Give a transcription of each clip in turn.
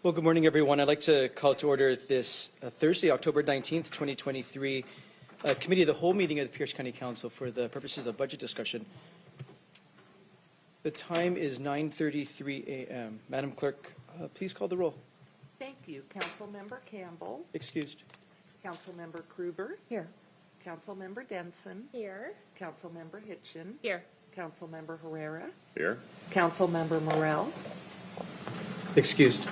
Well, good morning, everyone. I'd like to call to order this Thursday, October 19th, 2023, Committee of the Whole meeting of the Pierce County Council for the purposes of budget discussion. The time is 9:33 a.m. Madam Clerk, please call the roll. Thank you. Councilmember Campbell. Excused. Councilmember Kruber. Here. Councilmember Denson. Here. Councilmember Hitchin. Here. Councilmember Herrera. Here. Councilmember Morell. Excused.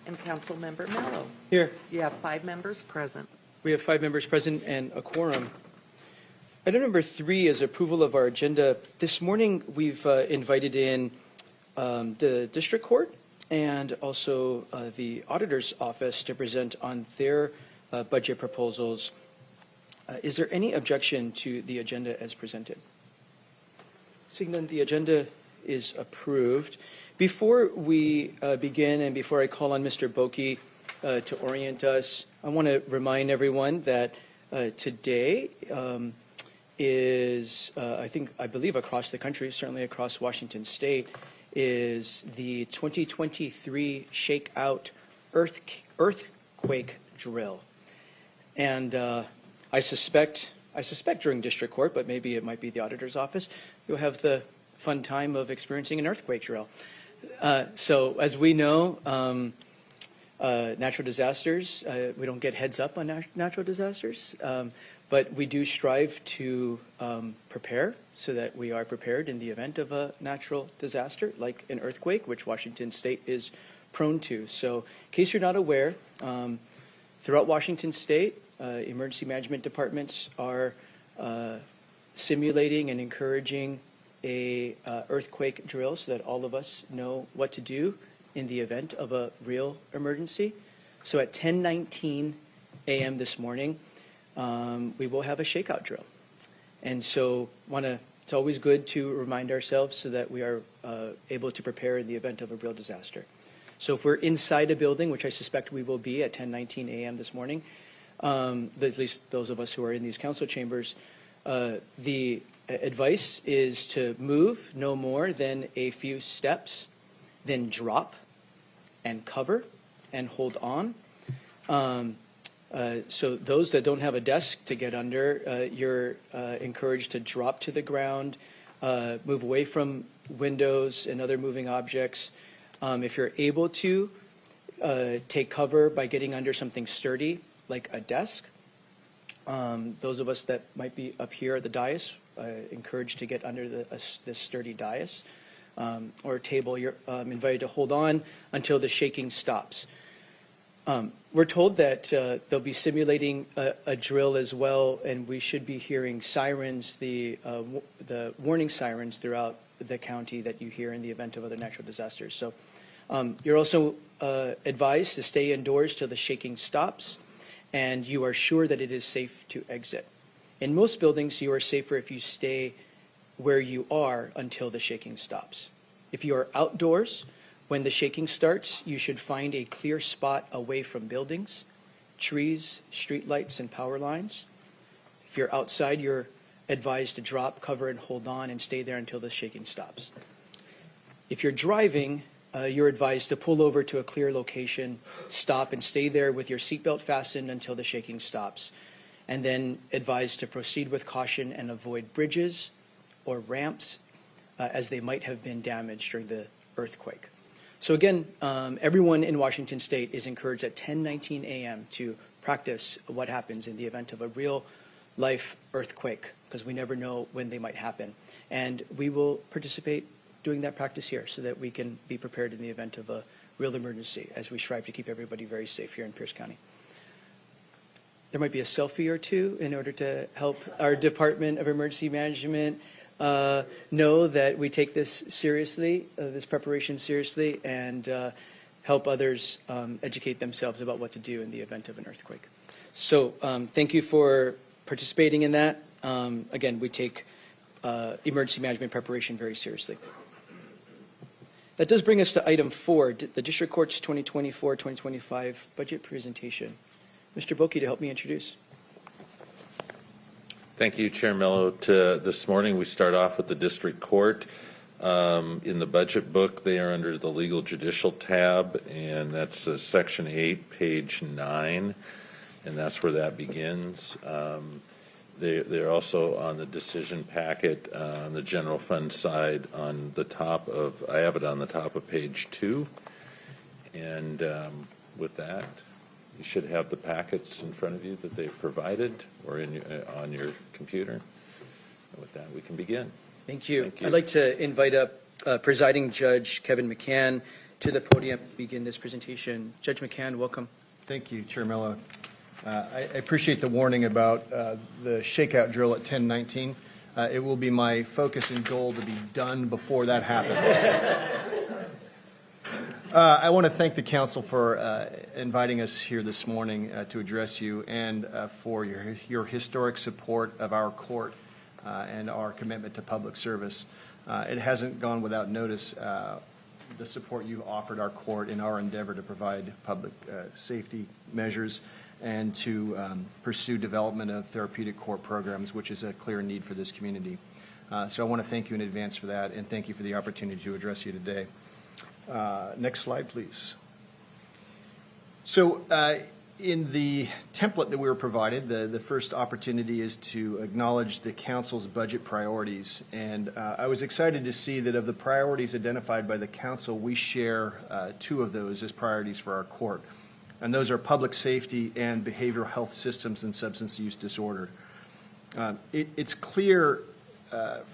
And Councilmember Mello. Here. You have 5 members present. We have 5 members present and a quorum. Item number 3 is approval of our agenda. This morning, we've invited in the district court and also the auditor's office to present on their budget proposals. Is there any objection to the agenda as presented? Seeing none, the agenda is approved. Before we begin and before I call on Mr. Boki to orient us, I want to remind everyone that today is, I believe across the country, certainly across Washington State, is the 2023 Shakeout Earthquake Drill. And I suspect during district court, but maybe it might be the auditor's office, you'll have the fun time of experiencing an earthquake drill. So as we know, natural disasters, we don't get heads up on natural disasters, but we do strive to prepare so that we are prepared in the event of a natural disaster, like an earthquake, which Washington State is prone to. So in case you're not aware, throughout Washington State, emergency management departments are simulating and encouraging a earthquake drill so that all of us know what to do in the event of a real emergency. So at 10:19 a.m. this morning, we will have a shakeout drill. And so it's always good to remind ourselves so that we are able to prepare in the event of a real disaster. So if we're inside a building, which I suspect we will be at 10:19 a.m. this morning, at least those of us who are in these council chambers, the advice is to move no more than a few steps, then drop and cover and hold on. So those that don't have a desk to get under, you're encouraged to drop to the ground, move away from windows and other moving objects. If you're able to, take cover by getting under something sturdy like a desk. Those of us that might be up here at the dais, encouraged to get under this sturdy dais or table. You're invited to hold on until the shaking stops. We're told that they'll be simulating a drill as well, and we should be hearing sirens, the warning sirens throughout the county that you hear in the event of other natural disasters. So you're also advised to stay indoors till the shaking stops, and you are sure that it is safe to exit. In most buildings, you are safer if you stay where you are until the shaking stops. If you are outdoors, when the shaking starts, you should find a clear spot away from buildings, trees, streetlights, and power lines. If you're outside, you're advised to drop, cover, and hold on and stay there until the shaking stops. If you're driving, you're advised to pull over to a clear location, stop, and stay there with your seatbelt fastened until the shaking stops. And then advised to proceed with caution and avoid bridges or ramps as they might have been damaged during the earthquake. So again, everyone in Washington State is encouraged at 10:19 a.m. to practice what happens in the event of a real life earthquake, because we never know when they might happen. And we will participate doing that practice here so that we can be prepared in the event of a real emergency as we strive to keep everybody very safe here in Pierce County. There might be a selfie or two in order to help our Department of Emergency Management know that we take this seriously, this preparation seriously, and help others educate themselves about what to do in the event of an earthquake. So thank you for participating in that. Again, we take emergency management preparation very seriously. That does bring us to item 4, the District Court's 2024-2025 budget presentation. Mr. Boki to help me introduce. Thank you, Chair Mello. This morning we start off with the District Court. In the budget book, they are under the legal judicial tab, and that's section 8, page 9, and that's where that begins. They're also on the decision packet on the general fund side on the top of, I have it on the top of page 2. And with that, you should have the packets in front of you that they've provided or on your computer. And with that, we can begin. Thank you. Thank you. I'd like to invite up Presiding Judge Kevin McCann to the podium to begin this presentation. Judge McCann, welcome. Thank you, Chair Mello. I appreciate the warning about the shakeout drill at 10:19. It will be my focus and goal to be done before that happens. I want to thank the council for inviting us here this morning to address you and for your historic support of our court and our commitment to public service. It hasn't gone without notice the support you offered our court in our endeavor to provide public safety measures and to pursue development of therapeutic court programs, which is a clear need for this community. So I want to thank you in advance for that, and thank you for the opportunity to address you today. Next slide, please. So in the template that we were provided, the first opportunity is to acknowledge the council's budget priorities. And I was excited to see that of the priorities identified by the council, we share 2 of those as priorities for our court. And those are public safety and behavioral health systems and substance use disorder. It's clear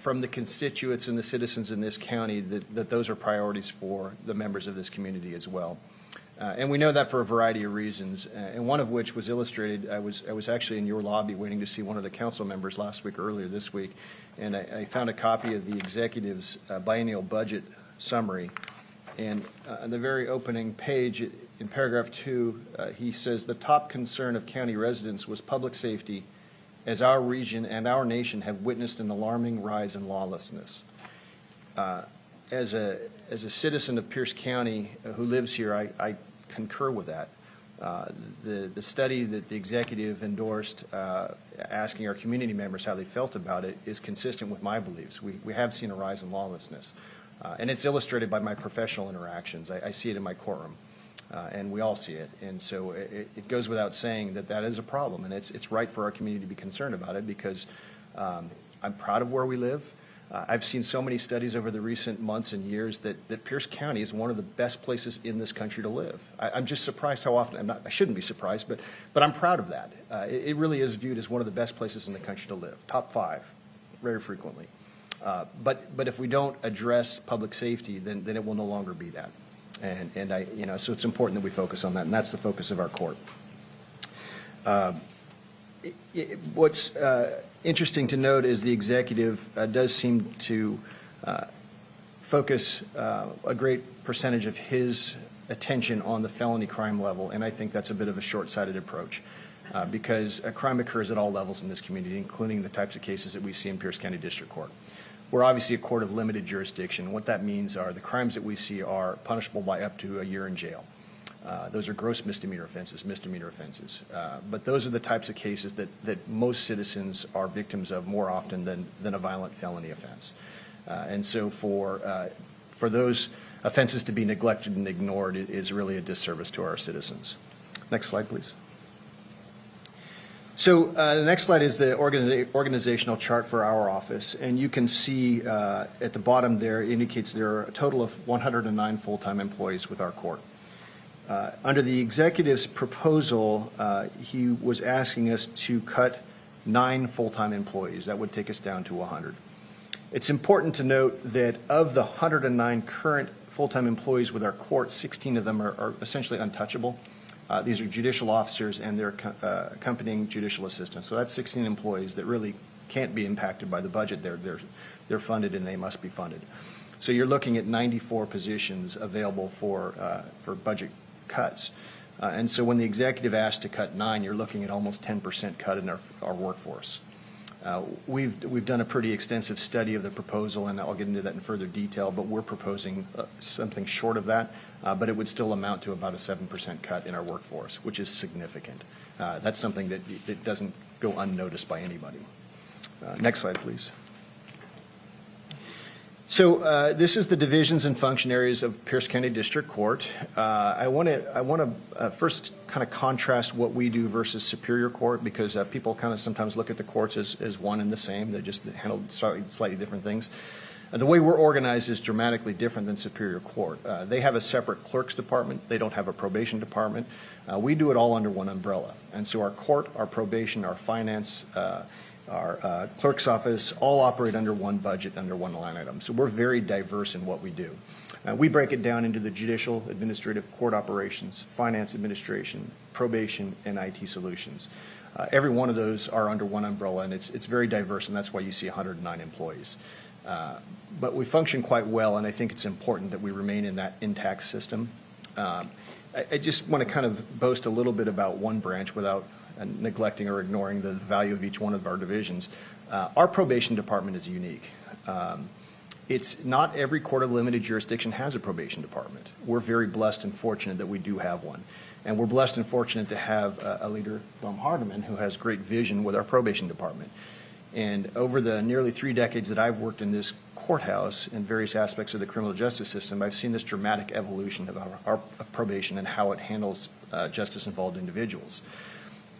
from the constituents and the citizens in this county that those are priorities for the members of this community as well. And we know that for a variety of reasons, and one of which was illustrated. I was actually in your lobby waiting to see one of the council members last week, earlier this week, and I found a copy of the executive's biennial budget summary. And on the very opening page, in paragraph 2, he says, "The top concern of county residents was public safety, as our region and our nation have witnessed an alarming rise in lawlessness." As a citizen of Pierce County who lives here, I concur with that. The study that the executive endorsed, asking our community members how they felt about it, is consistent with my beliefs. We have seen a rise in lawlessness, and it's illustrated by my professional interactions. I see it in my courtroom. And we all see it. And so it goes without saying that that is a problem, and it's right for our community to be concerned about it, because I'm proud of where we live. I've seen so many studies over the recent months and years that Pierce County is one of the best places in this country to live. I'm just surprised how often, I shouldn't be surprised, but I'm proud of that. It really is viewed as one of the best places in the country to live, top 5, very frequently. But if we don't address public safety, then it will no longer be that. And so it's important that we focus on that, and that's the focus of our court. What's interesting to note is the executive does seem to focus a great percentage of his attention on the felony crime level, and I think that's a bit of a short-sighted approach because crime occurs at all levels in this community, including the types of cases that we see in Pierce County District Court. We're obviously a court of limited jurisdiction. What that means are the crimes that we see are punishable by up to a year in jail. Those are gross misdemeanor offenses. But those are the types of cases that most citizens are victims of more often than a violent felony offense. And so for those offenses to be neglected and ignored is really a disservice to our citizens. Next slide, please. So the next slide is the organizational chart for our office, and you can see at the bottom there it indicates there are a total of 109 full-time employees with our court. Under the executive's proposal, he was asking us to cut 9 full-time employees. That would take us down to 100. It's important to note that of the 109 current full-time employees with our court, 16 of them are essentially untouchable. These are judicial officers and their accompanying judicial assistants. So that's 16 employees that really can't be impacted by the budget. They're funded and they must be funded. So you're looking at 94 positions available for budget cuts. And so when the executive asked to cut 9, you're looking at almost 10% cut in our workforce. We've done a pretty extensive study of the proposal, and I'll get into that in further detail, but we're proposing something short of that, but it would still amount to about a 7% cut in our workforce, which is significant. That's something that doesn't go unnoticed by anybody. Next slide, please. So this is the divisions and function areas of Pierce County District Court. I want to first kind of contrast what we do versus Superior Court, because people kind of sometimes look at the courts as one and the same. They just handle slightly different things. The way we're organized is dramatically different than Superior Court. They have a separate clerk's department. They don't have a probation department. We do it all under one umbrella. And so our court, our probation, our finance, our clerk's office all operate under one budget, under one line item. So we're very diverse in what we do. We break it down into the judicial, administrative, court operations, finance administration, probation, and IT solutions. Every one of those are under one umbrella, and it's very diverse, and that's why you see 109 employees. But we function quite well, and I think it's important that we remain in that intact system. I just want to kind of boast a little bit about one branch without neglecting or ignoring the value of each one of our divisions. Our probation department is unique. It's not every court of limited jurisdiction has a probation department. We're very blessed and fortunate that we do have one. And we're blessed and fortunate to have a leader, Dom Hardeman, who has great vision with our probation department. And over the nearly 3 decades that I've worked in this courthouse in various aspects of the criminal justice system, I've seen this dramatic evolution of our probation and how it handles justice-involved individuals.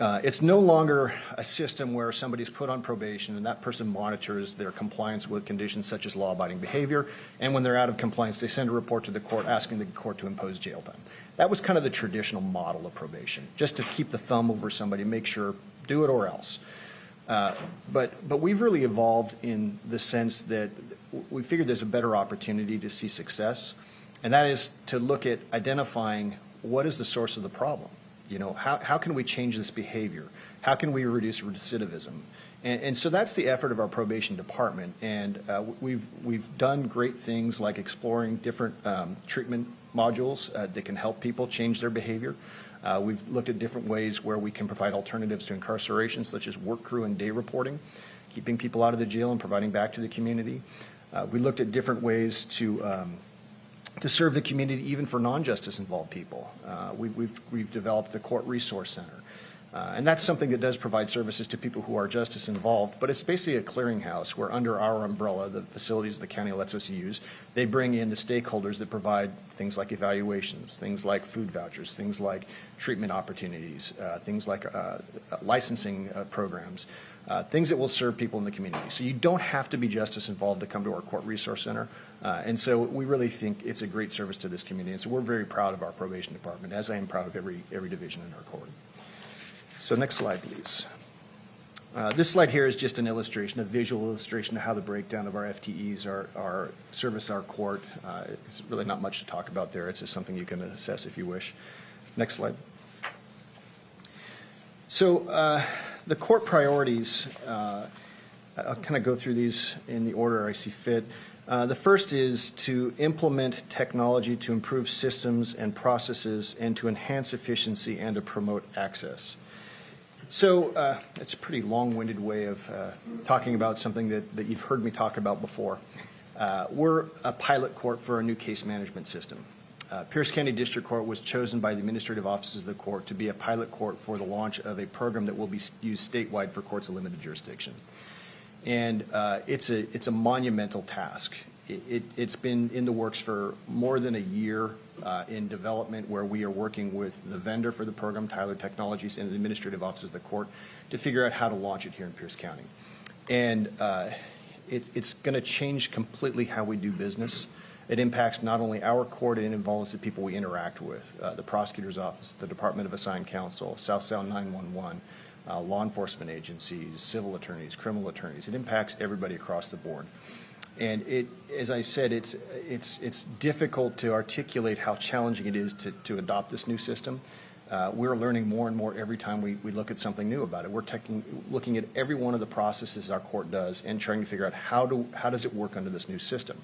It's no longer a system where somebody's put on probation and that person monitors their compliance with conditions such as law-abiding behavior, and when they're out of compliance, they send a report to the court asking the court to impose jail time. That was kind of the traditional model of probation, just to keep the thumb over somebody, make sure, do it or else. But we've really evolved in the sense that we figured there's a better opportunity to see success, and that is to look at identifying what is the source of the problem. You know, how can we change this behavior? How can we reduce recidivism? And so that's the effort of our probation department. And we've done great things like exploring different treatment modules that can help people change their behavior. We've looked at different ways where we can provide alternatives to incarceration, such as work crew and day reporting, keeping people out of the jail and providing back to the community. We looked at different ways to serve the community, even for non-justice involved people. We've developed the Court Resource Center. And that's something that does provide services to people who are justice involved, but it's basically a clearinghouse where under our umbrella, the facilities the county lets us use, they bring in the stakeholders that provide things like evaluations, things like food vouchers, things like treatment opportunities, things like licensing programs, things that will serve people in the community. So you don't have to be justice involved to come to our Court Resource Center. And so we really think it's a great service to this community. And so we're very proud of our probation department, as I am proud of every division in our court. So next slide, please. This slide here is just an illustration, a visual illustration of how the breakdown of our FTEs are service our court. It's really not much to talk about there. It's just something you can assess if you wish. Next slide. So the court priorities, I'll kind of go through these in the order I see fit. The first is to implement technology to improve systems and processes and to enhance efficiency and to promote access. So it's a pretty long-winded way of talking about something that you've heard me talk about before. We're a pilot court for a new case management system. Pierce County District Court was chosen by the administrative offices of the court to be a pilot court for the launch of a program that will be used statewide for courts of limited jurisdiction. And it's a monumental task. It's been in the works for more than a year in development, where we are working with the vendor for the program, Tyler Technologies, and the administrative office of the court to figure out how to launch it here in Pierce County. And it's going to change completely how we do business. It impacts not only our court, it involves the people we interact with, the prosecutor's office, the Department of Assigned Counsel, South Sound 911, law enforcement agencies, civil attorneys, criminal attorneys. It impacts everybody across the board. And as I said, it's difficult to articulate how challenging it is to adopt this new system. We're learning more and more every time we look at something new about it. We're looking at every one of the processes our court does and trying to figure out how does it work under this new system.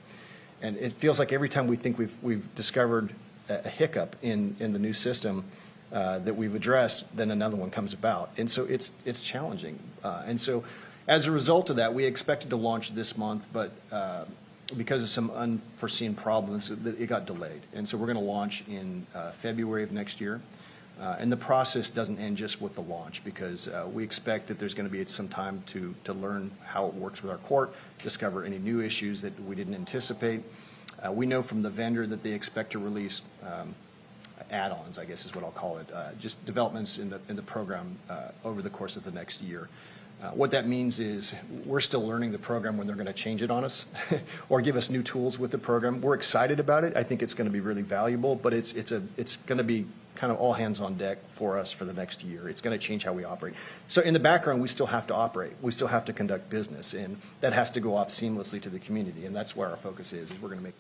And it feels like every time we think we've discovered a hiccup in the new system that we've addressed, then another one comes about. And so it's challenging. And so as a result of that, we expected to launch this month, but because of some unforeseen problems, it got delayed. And so we're going to launch in February of next year. And the process doesn't end just with the launch, because we expect that there's going to be some time to learn how it works with our court, discover any new issues that we didn't anticipate. We know from the vendor that they expect to release add-ons, I guess is what I'll call it, just developments in the program over the course of the next year. What that means is we're still learning the program when they're going to change it on us or give us new tools with the program. We're excited about it. I think it's going to be really valuable, but it's going to be kind of all hands on deck for us for the next year. It's going to change how we operate. So in the background, we still have to operate. We still have to conduct business, and that has to go off seamlessly to the community, and that's where our focus is we're going to make.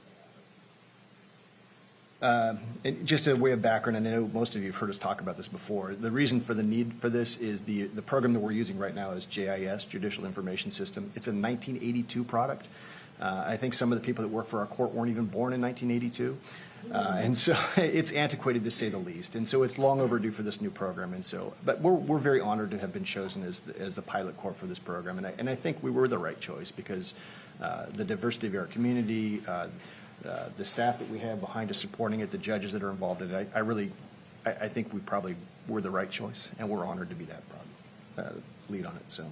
And just a way of background, and I know most of you have heard us talk about this before. The reason for the need for this is the program that we're using right now is JIS, Judicial Information System. It's a 1982 product. I think some of the people that work for our court weren't even born in 1982. And so it's antiquated to say the least. And so it's long overdue for this new program. And so, but we're very honored to have been chosen as the pilot court for this program. And I think we were the right choice because the diversity of our community, the staff that we have behind us supporting it, the judges that are involved in it, I think we probably were the right choice, and we're honored to be that lead on it. So,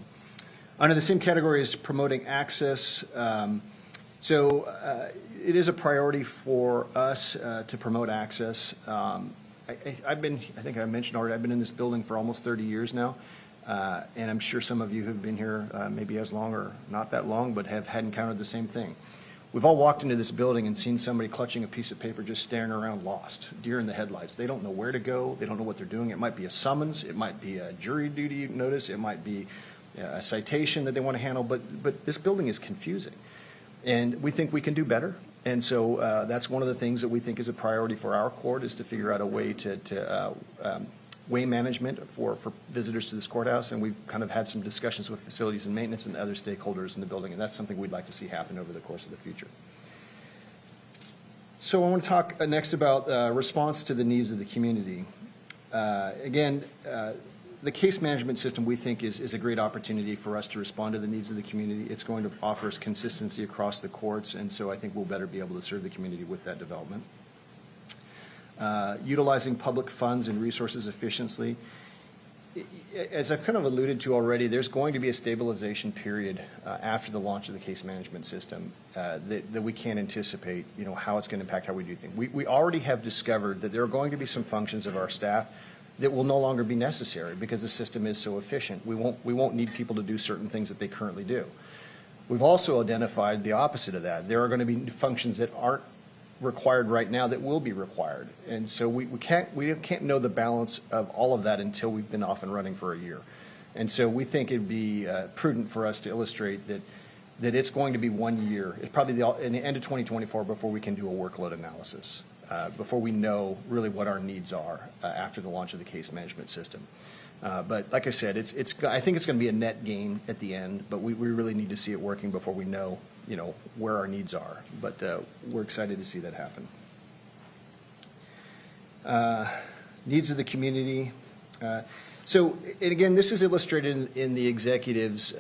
under the same category as promoting access, it is a priority for us to promote access. I think I mentioned already, I've been in this building for almost 30 years now, and I'm sure some of you have been here maybe as long or not that long, but have had encountered the same thing. We've all walked into this building and seen somebody clutching a piece of paper just staring around lost, deer in the headlights. They don't know where to go. They don't know what they're doing. It might be a summons. It might be a jury duty notice. It might be a citation that they want to handle. But this building is confusing. And we think we can do better. And so that's one of the things that we think is a priority for our court is to figure out a way to way management for visitors to this courthouse, and we've kind of had some discussions with facilities and maintenance and other stakeholders in the building, and that's something we'd like to see happen over the course of the future. So I want to talk next about response to the needs of the community. Again, the case management system we think is a great opportunity for us to respond to the needs of the community. It's going to offer us consistency across the courts, and so I think we'll better be able to serve the community with that development. Utilizing public funds and resources efficiently. As I've kind of alluded to already, there's going to be a stabilization period after the launch of the case management system that we can't anticipate, how it's going to impact how we do things. We already have discovered that there are going to be some functions of our staff that will no longer be necessary because the system is so efficient. We won't need people to do certain things that they currently do. We've also identified the opposite of that. There are going to be functions that aren't required right now that will be required, and so we can't know the balance of all of that until we've been off and running for a year. And so we think it'd be prudent for us to illustrate that it's going to be 1 year. It's probably in the end of 2024 before we can do a workload analysis, before we know really what our needs are after the launch of the case management system. But like I said, I think it's going to be a net gain at the end, but we really need to see it working before we know where our needs are. But we're excited to see that happen. Needs of the community. And again, this is illustrated in the executive's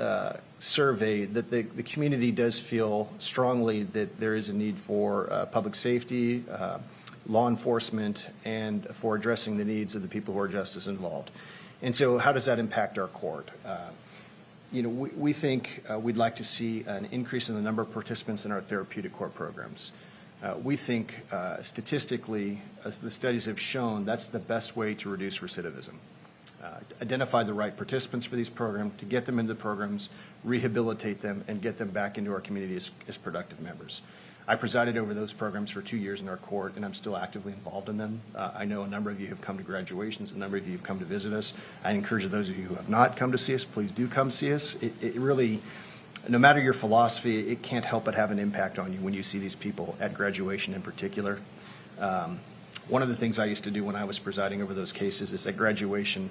survey that the community does feel strongly that there is a need for public safety, law enforcement, and for addressing the needs of the people who are justice involved. And so how does that impact our court? We think we'd like to see an increase in the number of participants in our therapeutic court programs. We think statistically, as the studies have shown, that's the best way to reduce recidivism. Identify the right participants for these programs, to get them into the programs, rehabilitate them, and get them back into our community as productive members. I presided over those programs for 2 years in our court, and I'm still actively involved in them. I know a number of you have come to graduations, a number of you have come to visit us. I encourage those of you who have not come to see us, please do come see us. It really, no matter your philosophy, it can't help but have an impact on you when you see these people at graduation in particular. One of the things I used to do when I was presiding over those cases is at graduation,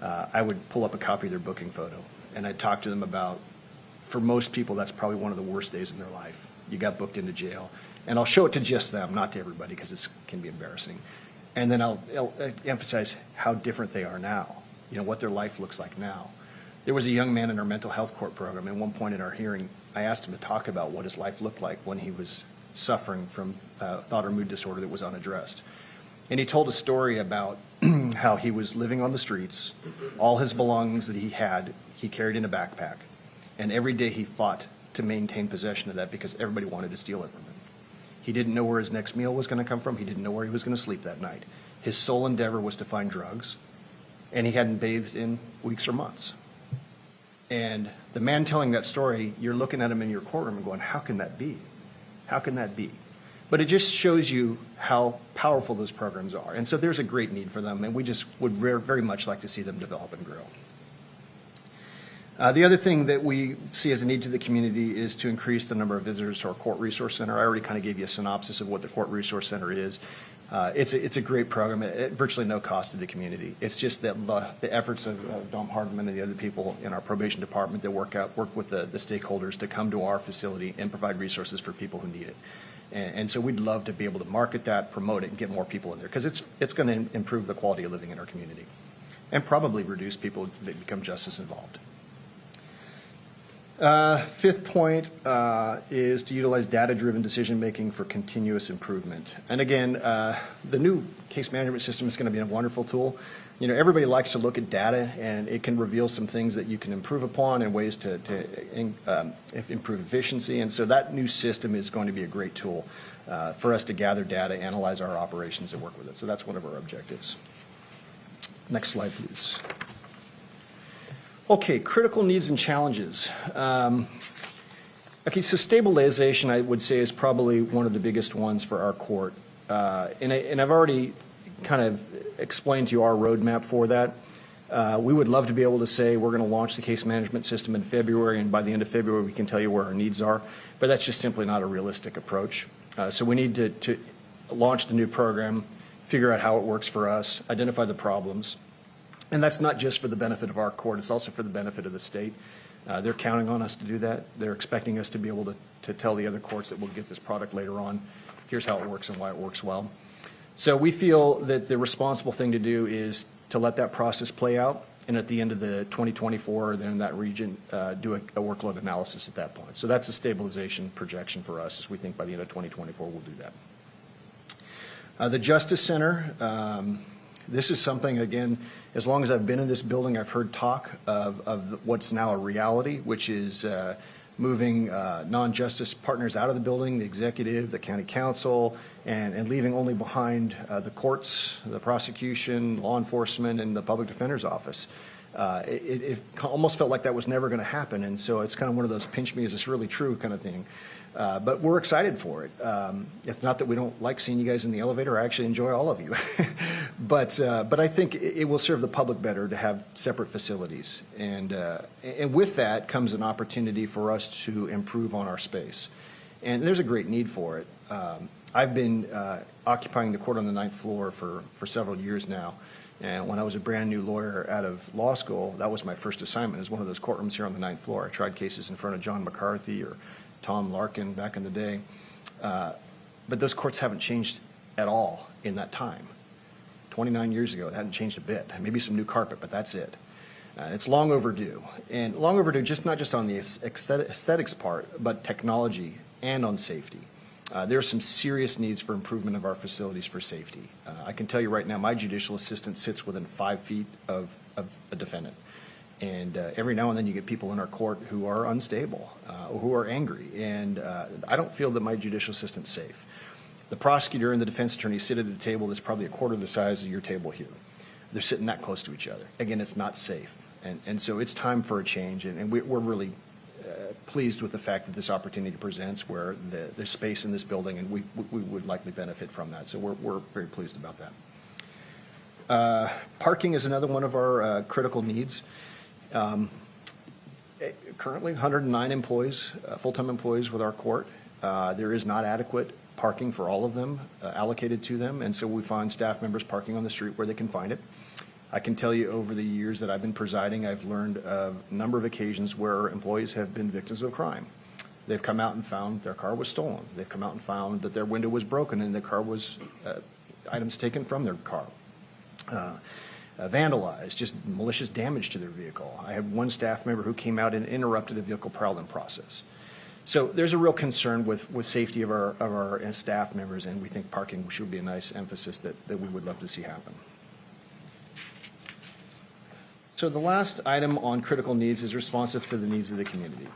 I would pull up a copy of their booking photo, and I'd talk to them about, for most people, that's probably one of the worst days in their life. You got booked into jail. And I'll show it to just them, not to everybody, because it can be embarrassing. And then I'll emphasize how different they are now, what their life looks like now. There was a young man in our mental health court program. At one point in our hearing, I asked him to talk about what his life looked like when he was suffering from thought or mood disorder that was unaddressed. And he told a story about how he was living on the streets. All his belongings that he had, he carried in a backpack. And every day he fought to maintain possession of that because everybody wanted to steal it from him. He didn't know where his next meal was going to come from. He didn't know where he was going to sleep that night. His sole endeavor was to find drugs, and he hadn't bathed in weeks or months. And the man telling that story, you're looking at him in your courtroom and going, how can that be? How can that be? But it just shows you how powerful those programs are. And so there's a great need for them, and we just would very much like to see them develop and grow. The other thing that we see as a need to the community is to increase the number of visitors to our Court Resource Center. I already kind of gave you a synopsis of what the Court Resource Center is. It's a great program at virtually no cost to the community. It's just that the efforts of Dom Hardman and the other people in our probation department that work with the stakeholders to come to our facility and provide resources for people who need it. And so we'd love to be able to market that, promote it, and get more people in there because it's going to improve the quality of living in our community and probably reduce people that become justice involved. Fifth point is to utilize data-driven decision-making for continuous improvement. And again, the new case management system is going to be a wonderful tool. You know, everybody likes to look at data, and it can reveal some things that you can improve upon and ways to improve efficiency. And so that new system is going to be a great tool for us to gather data, analyze our operations, and work with it. So that's one of our objectives. Next slide, please. Okay, critical needs and challenges. Okay, so stabilization, I would say, is probably one of the biggest ones for our court. And I've already kind of explained to you our roadmap for that. We would love to be able to say we're going to launch the case management system in February, and by the end of February we can tell you where our needs are, but that's just simply not a realistic approach. So we need to launch the new program, figure out how it works for us, identify the problems. And that's not just for the benefit of our court, it's also for the benefit of the state. They're counting on us to do that. They're expecting us to be able to tell the other courts that we'll get this product later on. Here's how it works and why it works well. So we feel that the responsible thing to do is to let that process play out, and at the end of the 2024, then in that region, do a workload analysis at that point. So that's a stabilization projection for us, as we think by the end of 2024 we'll do that. The Justice Center, this is something, again, as long as I've been in this building, I've heard talk of what's now a reality, which is moving non-justice partners out of the building, the executive, the county council, and leaving only behind the courts, the prosecution, law enforcement, and the public defender's office. It almost felt like that was never going to happen, and so it's kind of one of those pinch me, is this really true kind of thing. But we're excited for it. It's not that we don't like seeing you guys in the elevator. I actually enjoy all of you. But I think it will serve the public better to have separate facilities. And with that comes an opportunity for us to improve on our space. And there's a great need for it. I've been occupying the court on the 9th floor for several years now. And when I was a brand new lawyer out of law school, that was my first assignment, as one of those courtrooms here on the 9th floor. I tried cases in front of John McCarthy or Tom Larkin back in the day. But those courts haven't changed at all in that time. 29 years ago, it hadn't changed a bit. Maybe some new carpet, but that's it. It's long overdue. And long overdue not just on the aesthetics part, but technology and on safety. There are some serious needs for improvement of our facilities for safety. I can tell you right now, my judicial assistant sits within 5 feet of a defendant. And every now and then you get people in our court who are unstable, or who are angry. And I don't feel that my judicial assistant's safe. The prosecutor and the defense attorney sit at a table that's probably a quarter the size of your table here. They're sitting that close to each other. Again, it's not safe. And so it's time for a change. And we're really pleased with the fact that this opportunity presents, where there's space in this building, and we would likely benefit from that. So we're very pleased about that. Parking is another one of our critical needs. Currently, 109 employees, full-time employees with our court. There is not adequate parking for all of them allocated to them, and so we find staff members parking on the street where they can find it. I can tell you over the years that I've been presiding, I've learned of a number of occasions where employees have been victims of crime. They've come out and found their car was stolen. They've come out and found that their window was broken and their car was items taken from their car. Vandalized, just malicious damage to their vehicle. I had one staff member who came out and interrupted a vehicle prowling process. So there's a real concern with safety of our staff members, and we think parking should be a nice emphasis that we would love to see happen. So the last item on critical needs is responsive to the needs of the community.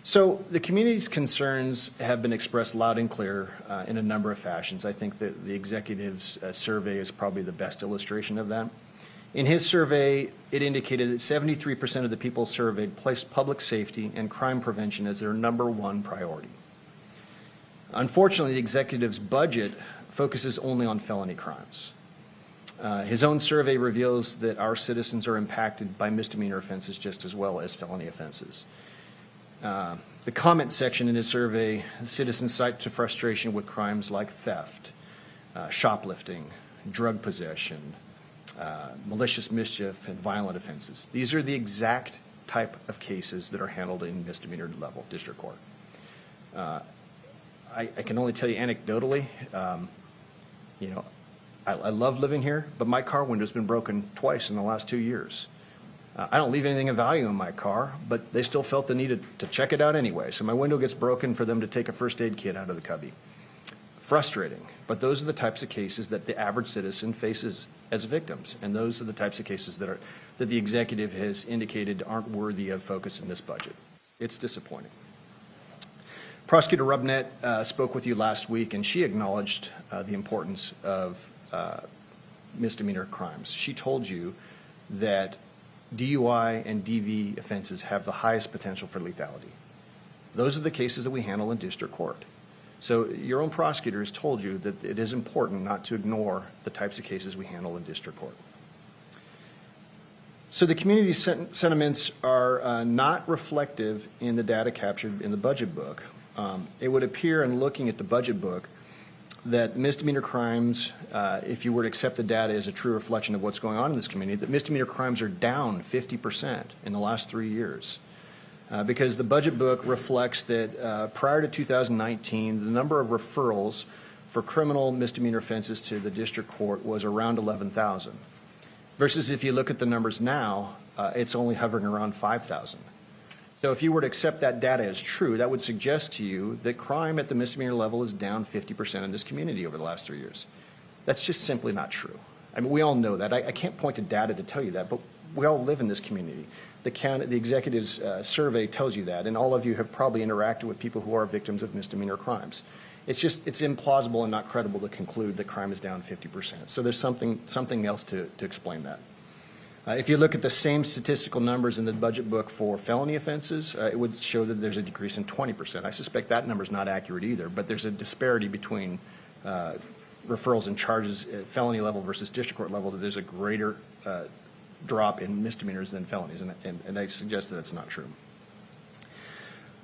So the community's concerns have been expressed loud and clear in a number of fashions. I think that the executive's survey is probably the best illustration of that. In his survey, it indicated that 73% of the people surveyed placed public safety and crime prevention as their number one priority. Unfortunately, the executive's budget focuses only on felony crimes. His own survey reveals that our citizens are impacted by misdemeanor offenses just as well as felony offenses. The comment section in his survey, citizens cite to frustration with crimes like theft, shoplifting, drug possession, malicious mischief, and violent offenses. These are the exact type of cases that are handled in misdemeanor level district court. I can only tell you anecdotally, I love living here, but my car window's been broken twice in the last 2 years. I don't leave anything of value in my car, but they still felt the need to check it out anyway. So my window gets broken for them to take a first aid kit out of the cubby. Frustrating, but those are the types of cases that the average citizen faces as victims, and those are the types of cases that the executive has indicated aren't worthy of focus in this budget. It's disappointing. Prosecutor Rubnett spoke with you last week, and she acknowledged the importance of misdemeanor crimes. She told you that DUI and DV offenses have the highest potential for lethality. Those are the cases that we handle in district court. So your own prosecutor has told you that it is important not to ignore the types of cases we handle in district court. So the community sentiments are not reflective in the data captured in the budget book. It would appear in looking at the budget book that misdemeanor crimes, if you were to accept the data as a true reflection of what's going on in this community, that misdemeanor crimes are down 50% in the last 3 years. Because the budget book reflects that prior to 2019, the number of referrals for criminal misdemeanor offenses to the district court was around 11,000. Versus if you look at the numbers now, it's only hovering around 5,000. So if you were to accept that data as true, that would suggest to you that crime at the misdemeanor level is down 50% in this community over the last 3 years. That's just simply not true. I mean, we all know that. I can't point to data to tell you that, but we all live in this community. The executive's survey tells you that, and all of you have probably interacted with people who are victims of misdemeanor crimes. It's implausible and not credible to conclude that crime is down 50%. So there's something else to explain that. If you look at the same statistical numbers in the budget book for felony offenses, it would show that there's a decrease in 20%. I suspect that number is not accurate either, but there's a disparity between referrals and charges at felony level versus district court level, that there's a greater drop in misdemeanors than felonies, and I suggest that that's not true.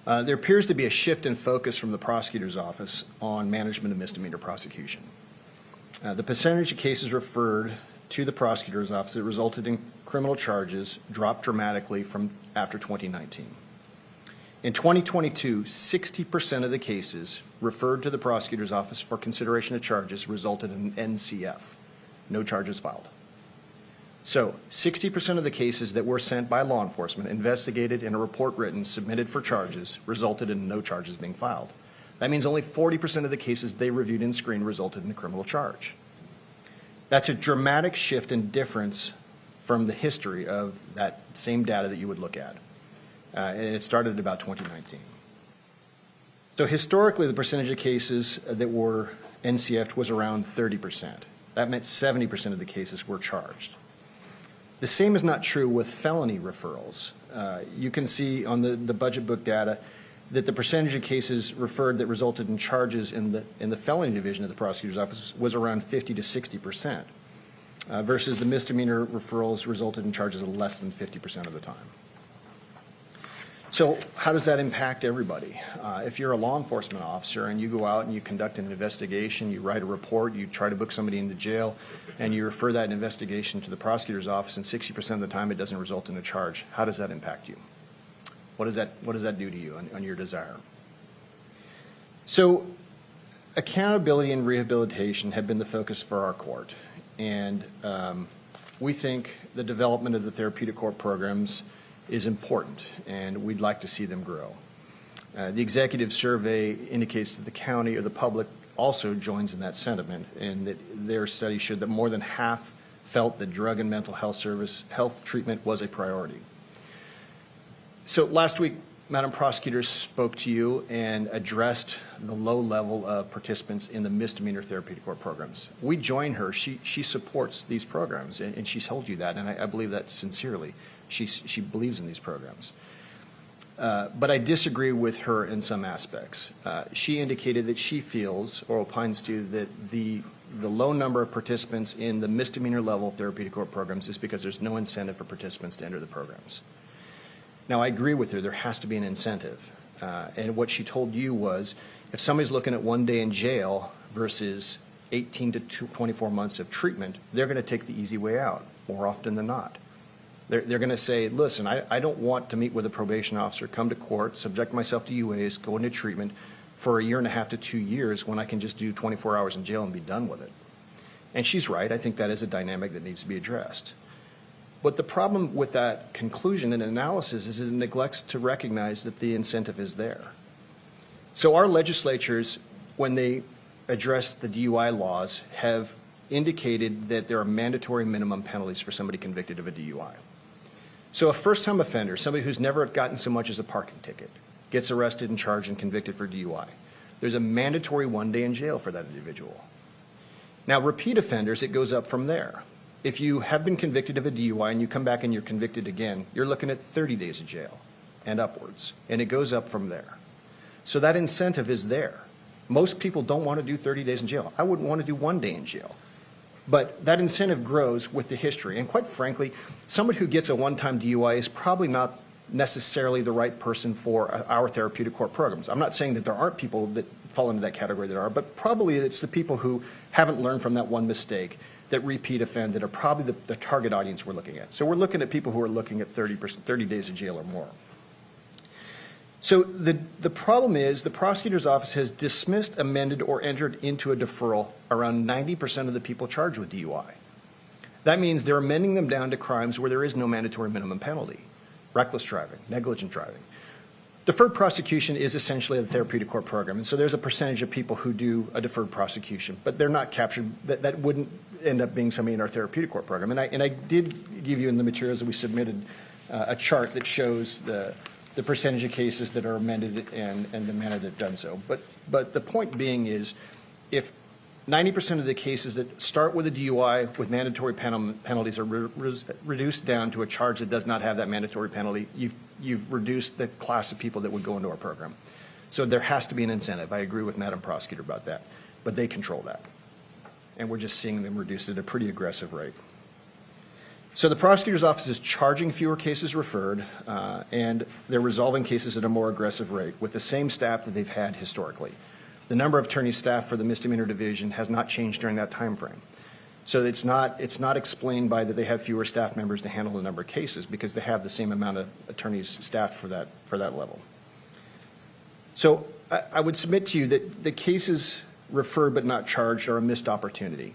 There appears to be a shift in focus from the prosecutor's office on management of misdemeanor prosecution. The percentage of cases referred to the prosecutor's office that resulted in criminal charges dropped dramatically from after 2019. In 2022, 60% of the cases referred to the prosecutor's office for consideration of charges resulted in NCF, no charges filed. So 60% of the cases that were sent by law enforcement, investigated, and a report written, submitted for charges, resulted in no charges being filed. That means only 40% of the cases they reviewed and screened resulted in a criminal charge. That's a dramatic shift in difference from the history of that same data that you would look at. And it started at about 2019. So historically, the percentage of cases that were NCF'd was around 30%. That meant 70% of the cases were charged. The same is not true with felony referrals. You can see on the budget book data that the percentage of cases referred that resulted in charges in the felony division of the prosecutor's office was around 50 to 60%, versus the misdemeanor referrals resulted in charges of less than 50% of the time. So how does that impact everybody? If you're a law enforcement officer and you go out and you conduct an investigation, you write a report, you try to book somebody into jail, and you refer that investigation to the prosecutor's office, and 60% of the time it doesn't result in a charge, how does that impact you? What does that do to you on your desire? So accountability and rehabilitation have been the focus for our court. And we think the development of the therapeutic court programs is important, and we'd like to see them grow. The executive survey indicates that the county or the public also joins in that sentiment, and that their study showed that more than half felt that drug and mental health treatment was a priority. So last week, Madam Prosecutor spoke to you and addressed the low level of participants in the misdemeanor therapeutic court programs. We join her. She supports these programs, and she's told you that, and I believe that sincerely. She believes in these programs. But I disagree with her in some aspects. She indicated that she feels, or opines to, that the low number of participants in the misdemeanor level therapeutic court programs is because there's no incentive for participants to enter the programs. Now, I agree with her. There has to be an incentive. And what she told you was, if somebody's looking at 1 day in jail versus 18 to 24 months of treatment, they're going to take the easy way out more often than not. They're going to say, listen, I don't want to meet with a probation officer, come to court, subject myself to UAs, go into treatment for 1.5 to 2 years when I can just do 24 hours in jail and be done with it. And she's right. I think that is a dynamic that needs to be addressed. But the problem with that conclusion and analysis is it neglects to recognize that the incentive is there. So our legislatures, when they address the DUI laws, have indicated that there are mandatory minimum penalties for somebody convicted of a DUI. So a first-time offender, somebody who's never gotten so much as a parking ticket, gets arrested and charged and convicted for DUI. There's a mandatory 1 day in jail for that individual. Now, repeat offenders, it goes up from there. If you have been convicted of a DUI and you come back and you're convicted again, you're looking at 30 days of jail and upwards, and it goes up from there. So that incentive is there. Most people don't want to do 30 days in jail. I wouldn't want to do 1 day in jail. But that incentive grows with the history. And quite frankly, somebody who gets a one-time DUI is probably not necessarily the right person for our therapeutic court programs. I'm not saying that there aren't people that fall into that category that are, but probably it's the people who haven't learned from that one mistake that repeat offend that are probably the target audience we're looking at. So we're looking at people who are looking at 30 days of jail or more. So the problem is the prosecutor's office has dismissed, amended, or entered into a deferral around 90% of the people charged with DUI. That means they're amending them down to crimes where there is no mandatory minimum penalty: reckless driving, negligent driving. Deferred prosecution is essentially a therapeutic court program, and so there's a percentage of people who do a deferred prosecution, but they're not captured. That wouldn't end up being somebody in our therapeutic court program. And I did give you in the materials that we submitted a chart that shows the percentage of cases that are amended and the manner they've done so. But the point being is, if 90% of the cases that start with a DUI with mandatory penalties are reduced down to a charge that does not have that mandatory penalty, you've reduced the class of people that would go into our program. So there has to be an incentive. I agree with Madam Prosecutor about that. But they control that. And we're just seeing them reduced at a pretty aggressive rate. So the prosecutor's office is charging fewer cases referred, and they're resolving cases at a more aggressive rate with the same staff that they've had historically. The number of attorney staff for the misdemeanor division has not changed during that time frame. So it's not explained by that they have fewer staff members to handle the number of cases, because they have the same amount of attorneys staffed for that level. So I would submit to you that the cases referred but not charged are a missed opportunity.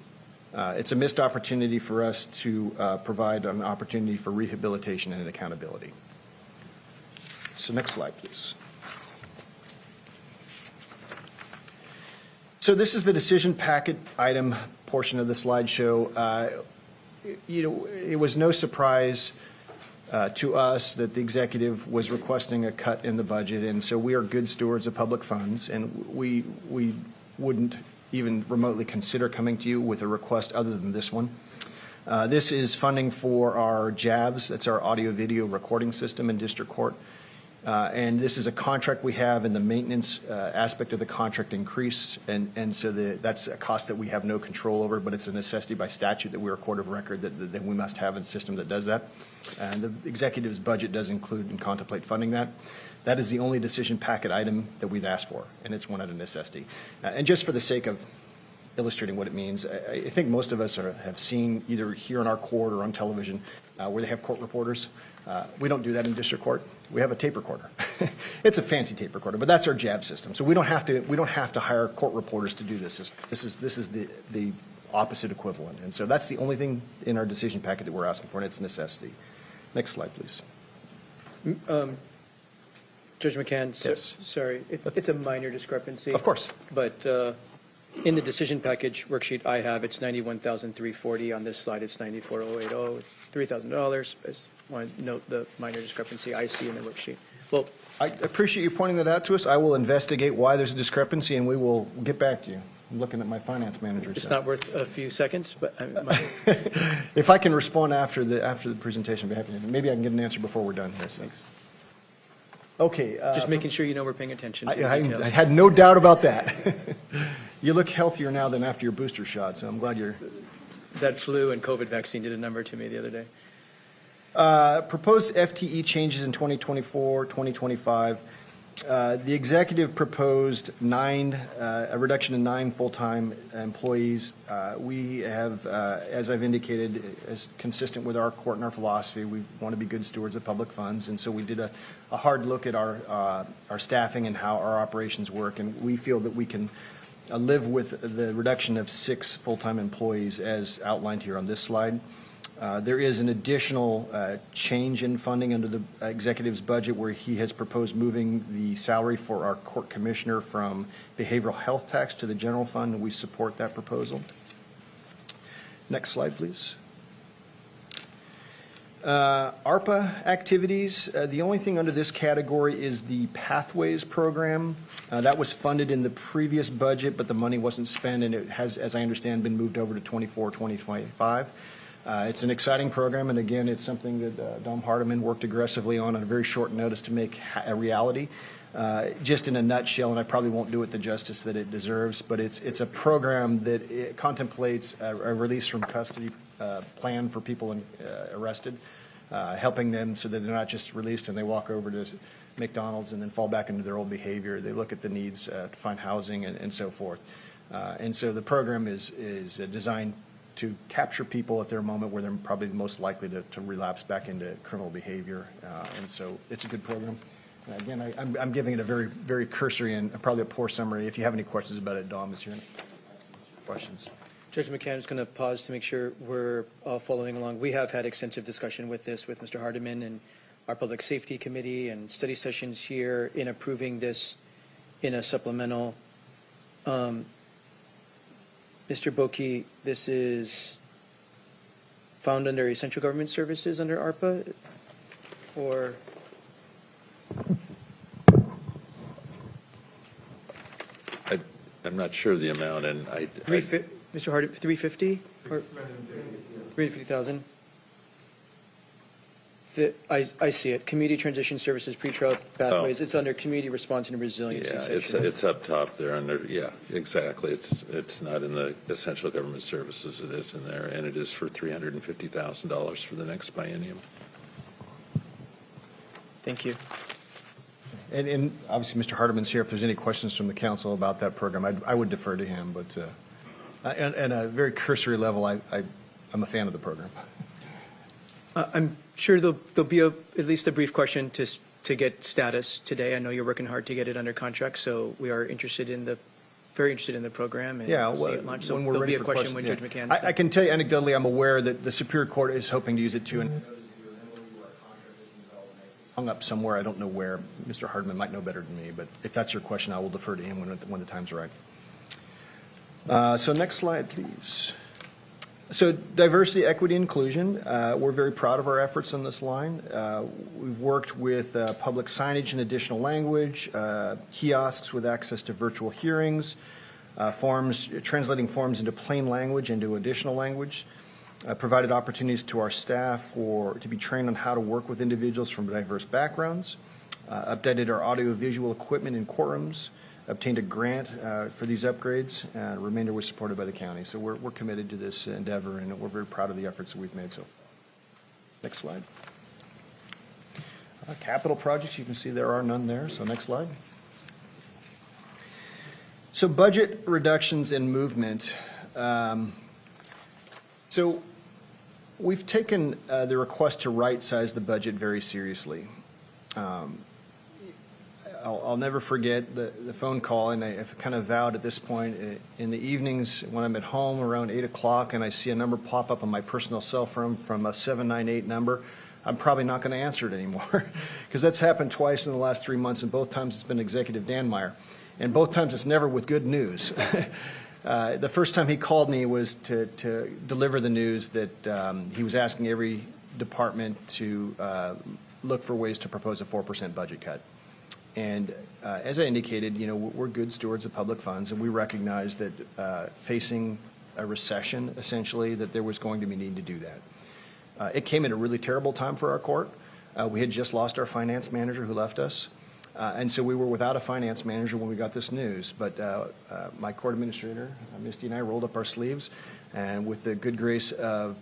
It's a missed opportunity for us to provide an opportunity for rehabilitation and accountability. So next slide, please. So this is the decision packet item portion of the slideshow. It was no surprise to us that the executive was requesting a cut in the budget, and so we are good stewards of public funds, and we wouldn't even remotely consider coming to you with a request other than this one. This is funding for our JAVS, that's our audio-video recording system in district court. And this is a contract we have, and the maintenance aspect of the contract increased, and so that's a cost that we have no control over, but it's a necessity by statute that we're a court of record that we must have a system that does that. And the executive's budget does include and contemplate funding that. That is the only decision packet item that we've asked for, and it's one out of necessity. And just for the sake of illustrating what it means, I think most of us have seen either here in our court or on television where they have court reporters. We don't do that in district court. We have a tape recorder. It's a fancy tape recorder, but that's our JAB system. So we don't have to hire court reporters to do this. This is the opposite equivalent, and so that's the only thing in our decision packet that we're asking for, and it's a necessity. Next slide, please. Judge McCann, Yes. sorry, it's a minor discrepancy. Of course. But In the decision package worksheet I have, it's $91,340. On this slide, it's $94,080. It's $3,000. I just want to note the minor discrepancy I see in the worksheet. Well, I appreciate you pointing that out to us. I will investigate why there's a discrepancy, and we will get back to you. I'm looking at my finance manager. it's so. not worth a few seconds, but If I can respond after the presentation, I'd be happy to. Maybe I can get an answer before we're done here. So. Okay. just making sure you know we're paying attention to the I details. had no doubt about that. You look healthier now than after your booster shot, so I'm glad you're. That flu and COVID vaccine did a number to me the other day. Proposed FTE changes in 2024, 2025. The executive proposed a reduction in 9 full-time employees. We have, as I've indicated, as consistent with our court and our philosophy, we want to be good stewards of public funds, and so we did a hard look at our staffing and how our operations work, and we feel that we can live with the reduction of 6 full-time employees as outlined here on this slide. There is an additional change in funding under the executive's budget where he has proposed moving the salary for our court commissioner from behavioral health tax to the general fund, and we support that proposal. Next slide, please. ARPA activities, the only thing under this category is the Pathways program. That was funded in the previous budget, but the money wasn't spent, and it has, as I understand, been moved over to 2025. It's an exciting program, and again, it's something that Dom Hardiman worked aggressively on a very short notice to make a reality. Just in a nutshell, and I probably won't do it the justice that it deserves, but it's a program that it contemplates a release from custody plan for people arrested, helping them so that they're not just released and they walk over to McDonald's and then fall back into their old behavior. They look at the needs to find housing and so forth. And so the program is designed to capture people at their moment where they're probably most likely to relapse back into criminal behavior. And so it's a good program. Again, I'm giving it a very, very cursory and probably a poor summary. If you have any questions about it, Dom is here. Questions? Judge McCann is going to pause to make sure we're following along. We have had extensive discussion with this with Mr. Hardiman and our Public Safety Committee and study sessions here in approving this in a supplemental. Mr. Boki, this is found under essential government services under ARPA, or? I'm not sure the amount, and Mr. Hardy, 350 or 350,000? I see it. Community Transition Services, Pretrial Pathways. It's under Community Response and Resiliency yeah, section. it's up top there under, yeah, exactly. It's not in the essential government services. It is in there, and it is for $350,000 for the next biennium. Thank you. And obviously, Mr. Hardiman's here. If there's any questions from the council about that program, I would defer to him. But at a very cursory level, I'm a fan of the program. I'm sure there'll be at least a brief question to get status today. I know you're working hard to get it under contract, so we are very interested in the program and see it launched. So there'll be a question when Judge McCann. I can tell you anecdotally, I'm aware that the Superior Court is hoping to use it too. And hung up somewhere, I don't know where. Mr. Hardiman might know better than me, but if that's your question, I will defer to him when the time's right. So next slide, please. So diversity, equity, inclusion. We're very proud of our efforts on this line. We've worked with public signage and additional language, kiosks with access to virtual hearings, translating forms into plain language into additional language, provided opportunities to our staff to be trained on how to work with individuals from diverse backgrounds, updated our audio-visual equipment in courtrooms, obtained a grant for these upgrades. The remainder was supported by the county. So we're committed to this endeavor, and we're very proud of the efforts that we've made. So, next slide. Capital projects, you can see there are none there. So next slide. So budget reductions and movement. So we've taken the request to right-size the budget very seriously. I'll never forget the phone call, and I've kind of vowed at this point in the evenings when I'm at home around 8 o'clock and I see a number pop up on my personal cell phone from a 798 number, I'm probably not going to answer it anymore because that's happened twice in the last 3 months, and both times it's been Executive Dan Meyer, and both times it's never with good news. The first time he called me was to deliver the news that he was asking every department to look for ways to propose a 4% budget cut. And as I indicated, we're good stewards of public funds, and we recognize that facing a recession, essentially, that there was going to be need to do that. It came at a really terrible time for our court. We had just lost our finance manager who left us. And so we were without a finance manager when we got this news. But my court administrator, Misty, and I rolled up our sleeves, and with the good grace of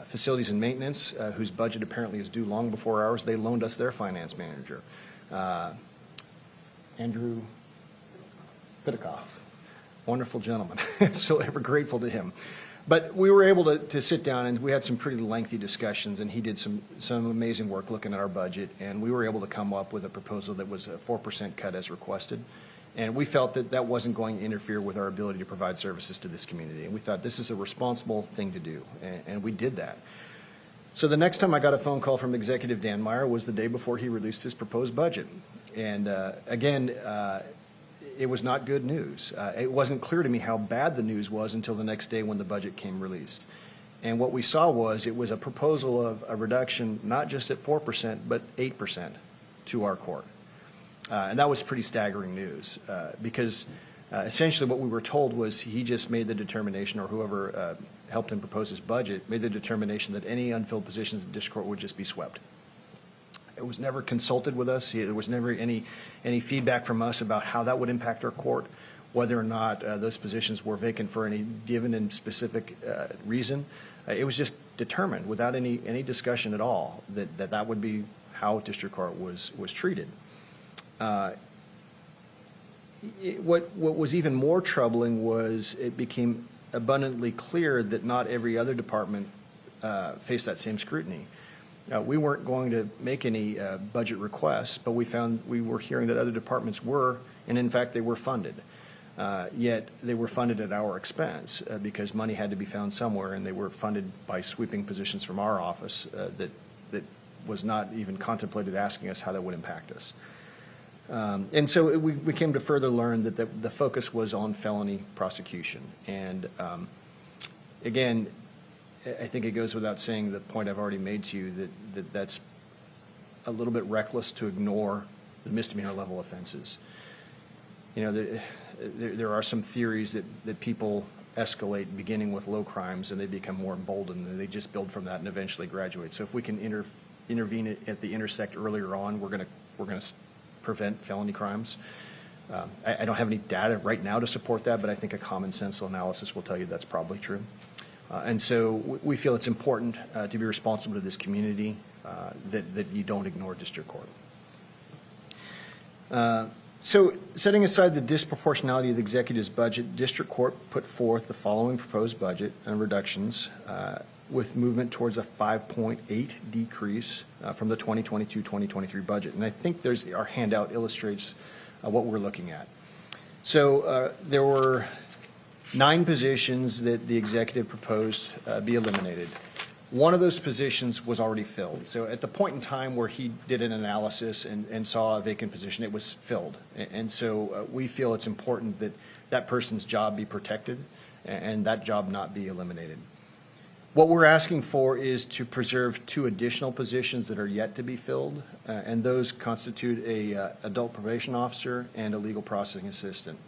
facilities and maintenance, whose budget apparently is due long before ours, they loaned us their finance manager, Andrew Pitikoff. Wonderful gentleman. So ever grateful to him. But we were able to sit down, and we had some pretty lengthy discussions, and he did some amazing work looking at our budget, and we were able to come up with a proposal that was a 4% cut as requested. And we felt that that wasn't going to interfere with our ability to provide services to this community. And we thought this is a responsible thing to do, and we did that. So the next time I got a phone call from Executive Dan Meyer was the day before he released his proposed budget. And again, it was not good news. It wasn't clear to me how bad the news was until the next day when the budget came released. And what we saw was it was a proposal of a reduction not just at 4%, but 8% to our court. And that was pretty staggering news because essentially what we were told was he just made the determination, or whoever helped him propose his budget, made the determination that any unfilled positions in district court would just be swept. It was never consulted with us. There was never any feedback from us about how that would impact our court, whether or not those positions were vacant for any given and specific reason. It was just determined without any discussion at all that would be how district court was treated. What was even more troubling was it became abundantly clear that not every other department faced that same scrutiny. We weren't going to make any budget requests, but we were hearing that other departments were, and in fact they were funded. Yet they were funded at our expense because money had to be found somewhere, and they were funded by sweeping positions from our office that was not even contemplated asking us how that would impact us. And so we came to further learn that the focus was on felony prosecution. And again, I think it goes without saying the point I've already made to you that's a little bit reckless to ignore the misdemeanor level offenses. There are some theories that people escalate beginning with low crimes and they become more emboldened and they just build from that and eventually graduate. So if we can intervene at the intersect earlier on, we're going to prevent felony crimes. I don't have any data right now to support that, but I think a common sense analysis will tell you that's probably true. And so we feel it's important to be responsible to this community, that you don't ignore district court. So setting aside the disproportionality of the executive's budget, district court put forth the following proposed budget and reductions with movement towards a 5.8 decrease from the 2022-2023 budget. And I think our handout illustrates what we're looking at. So there were 9 positions that the executive proposed be eliminated. One of those positions was already filled. So at the point in time where he did an analysis and saw a vacant position, it was filled. And so we feel it's important that that person's job be protected and that job not be eliminated. What we're asking for is to preserve 2 additional positions that are yet to be filled, and those constitute a adult probation officer and a legal processing assistant.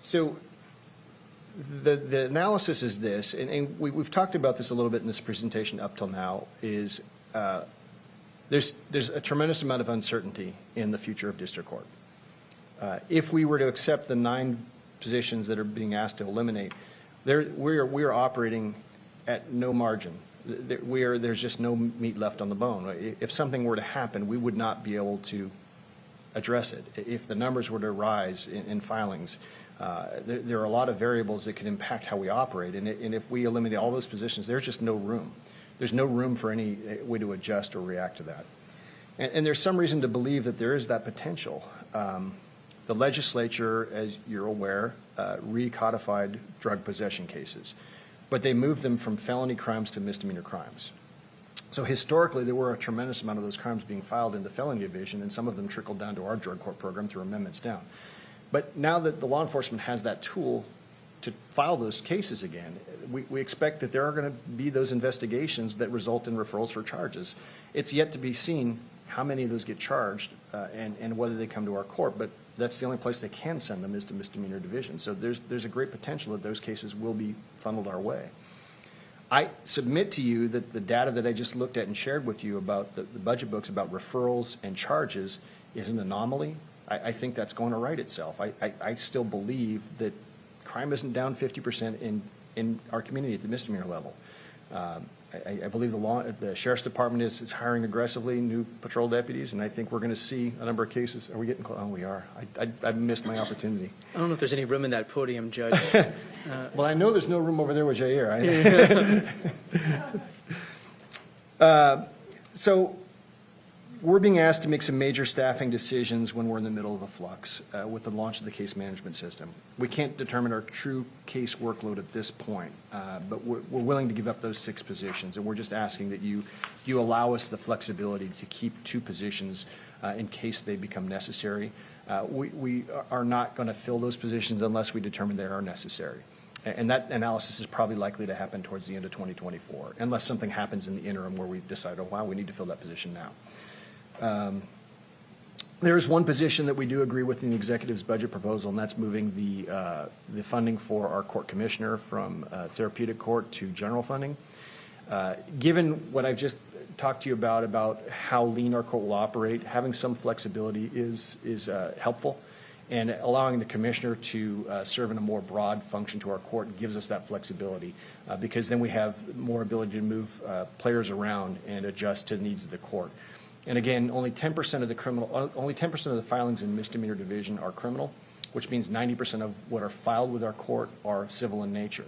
So the analysis is this, and we've talked about this a little bit in this presentation up till now, is there's a tremendous amount of uncertainty in the future of district court. If we were to accept the 9 positions that are being asked to eliminate, we are operating at no margin. There's just no meat left on the bone. If something were to happen, we would not be able to address it. If the numbers were to rise in filings, there are a lot of variables that could impact how we operate. And if we eliminate all those positions, there's just no room. There's no room for any way to adjust or react to that. And there's some reason to believe that there is that potential. The legislature, as you're aware, recodified drug possession cases, but they moved them from felony crimes to misdemeanor crimes. So historically, there were a tremendous amount of those crimes being filed in the felony division, and some of them trickled down to our drug court program through amendments down. But now that the law enforcement has that tool to file those cases again, we expect that there are going to be those investigations that result in referrals for charges. It's yet to be seen how many of those get charged and whether they come to our court, but that's the only place they can send them is to misdemeanor division. So there's a great potential that those cases will be funneled our way. I submit to you that the data that I just looked at and shared with you about the budget books about referrals and charges is an anomaly. I think that's going to right itself. I still believe that crime isn't down 50% in our community at the misdemeanor level. I believe the sheriff's department is hiring aggressively new patrol deputies, and I think we're going to see a number of cases. Are we getting close? Oh, we are. I've missed my opportunity. I don't know if there's any room in that podium, Judge. Well, I know there's no room over there with Jair. So we're being asked to make some major staffing decisions when we're in the middle of a flux with the launch of the case management system. We can't determine our true case workload at this point, but we're willing to give up those 6 positions, and we're just asking that you allow us the flexibility to keep 2 positions in case they become necessary. We are not going to fill those positions unless we determine they are necessary. And that analysis is probably likely to happen towards the end of 2024, unless something happens in the interim where we decide, oh, wow, we need to fill that position now. There is one position that we do agree with in the executive's budget proposal, and that's moving the funding for our court commissioner from therapeutic court to general funding. Given what I've just talked to you about how lean our court will operate, having some flexibility is helpful. And allowing the commissioner to serve in a more broad function to our court gives us that flexibility because then we have more ability to move players around and adjust to the needs of the court. And again, only 10% of the filings in misdemeanor division are criminal, which means 90% of what are filed with our court are civil in nature.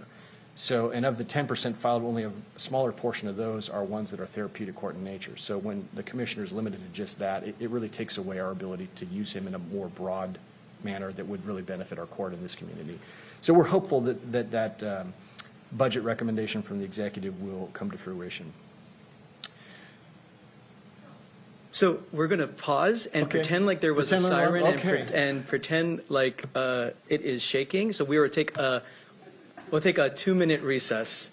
So, and of the 10% filed, only a smaller portion of those are ones that are therapeutic court in nature. So when the commissioner is limited to just that, it really takes away our ability to use him in a more broad manner that would really benefit our court in this community. So we're hopeful that budget recommendation from the executive will come to fruition. So we're going to pause and Okay. pretend like there was a Pretend like- siren okay. and pretend like it is shaking. So we'll take a 2-minute recess.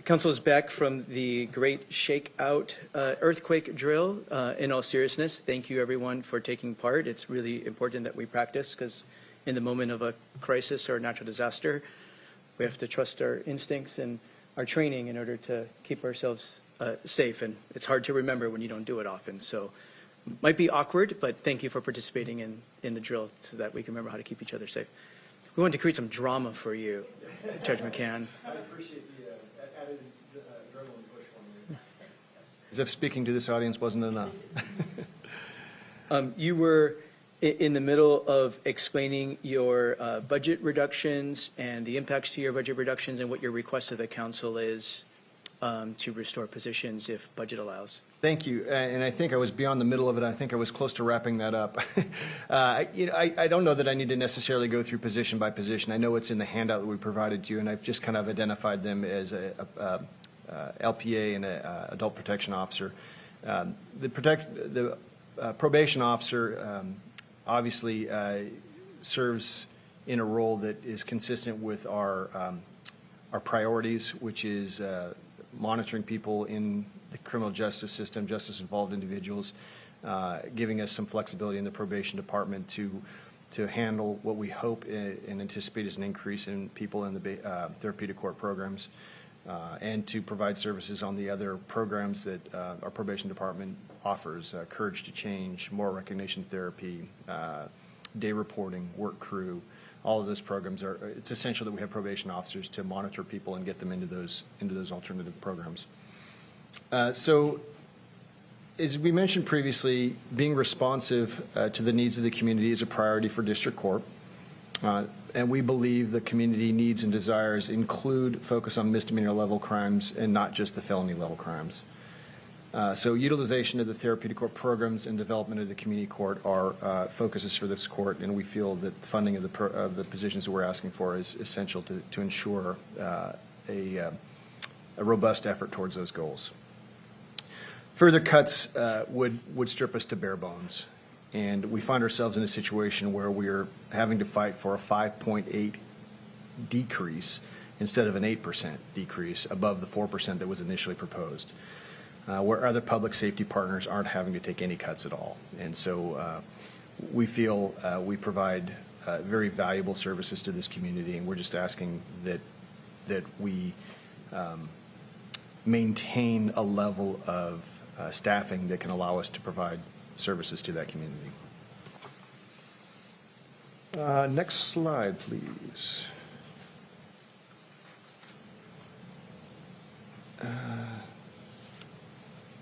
Council is back from the great shakeout earthquake drill. In all seriousness, thank you everyone for taking part. It's really important that we practice because in the moment of a crisis or a natural disaster, we have to trust our instincts and our training in order to keep ourselves safe. And it's hard to remember when you don't do it often. So it might be awkward, but thank you for participating in the drill so that we can remember how to keep each other safe. We want to create some drama for you, Judge McCann. I appreciate the added adrenaline push for me. As if speaking to this audience wasn't enough. You were in the middle of explaining your budget reductions and the impacts to your budget reductions and what your request to the council is to restore positions if budget allows. Thank you. And I think I was beyond the middle of it. I think I was close to wrapping that up. I don't know that I need to necessarily go through position by position. I know it's in the handout that we provided to you, and I've just kind of identified them as a LPA and a adult protection officer. The probation officer obviously serves in a role that is consistent with our priorities, which is monitoring people in the criminal justice system, justice-involved individuals, giving us some flexibility in the probation department to handle what we hope and anticipate is an increase in people in the therapeutic court programs, and to provide services on the other programs that our probation department offers, Courage to Change, Moral Recognition Therapy, day reporting, work crew. All of those programs it's essential that we have probation officers to monitor people and get them into those alternative programs. So as we mentioned previously, being responsive to the needs of the community is a priority for district court. And we believe the community needs and desires include focus on misdemeanor level crimes and not just the felony level crimes. So utilization of the therapeutic court programs and development of the community court are focuses for this court, and we feel that the funding of the positions that we're asking for is essential to ensure a robust effort towards those goals. Further cuts would strip us to bare bones, and we find ourselves in a situation where we're having to fight for a 5.8 decrease instead of an 8% decrease above the 4% that was initially proposed. Where other public safety partners aren't having to take any cuts at all. And so we feel we provide very valuable services to this community, and we're just asking that we maintain a level of staffing that can allow us to provide services to that community. Next slide, please.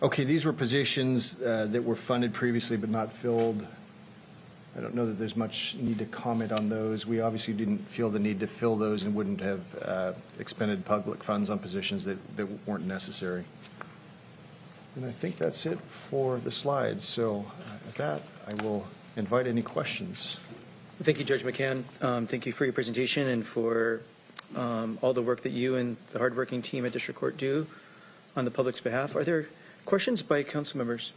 Okay, these were positions that were funded previously but not filled. I don't know that there's much need to comment on those. We obviously didn't feel the need to fill those and wouldn't have expended public funds on positions that weren't necessary. And I think that's it for the slides. So with that, I will invite any questions. Thank you, Judge McCann. Thank you for your presentation and for all the work that you and the hardworking team at District Court do on the public's behalf. Are there questions by council members?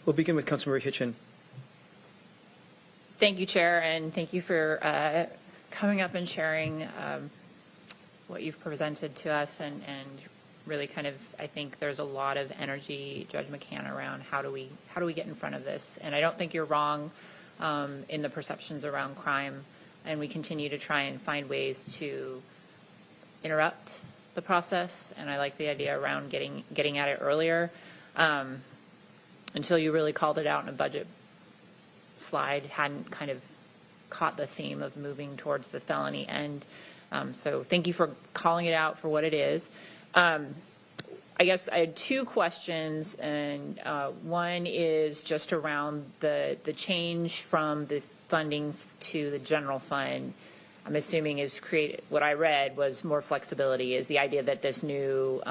We'll begin with Councilmember Hitchin. Thank you, Chair, and thank you for coming up and sharing what you've presented to us, and really kind of, I think there's a lot of energy, Judge McCann, around how do we get in front of this. And I don't think you're wrong in the perceptions around crime, and we continue to try and find ways to interrupt the process, and I like the idea around getting at it earlier. Until you really called it out in a budget slide, hadn't kind of caught the theme of moving towards the felony end. So thank you for calling it out for what it is. I guess I had two questions, and one is just around the change from the funding to the general fund. I'm assuming is what I read was more flexibility, is the idea that this new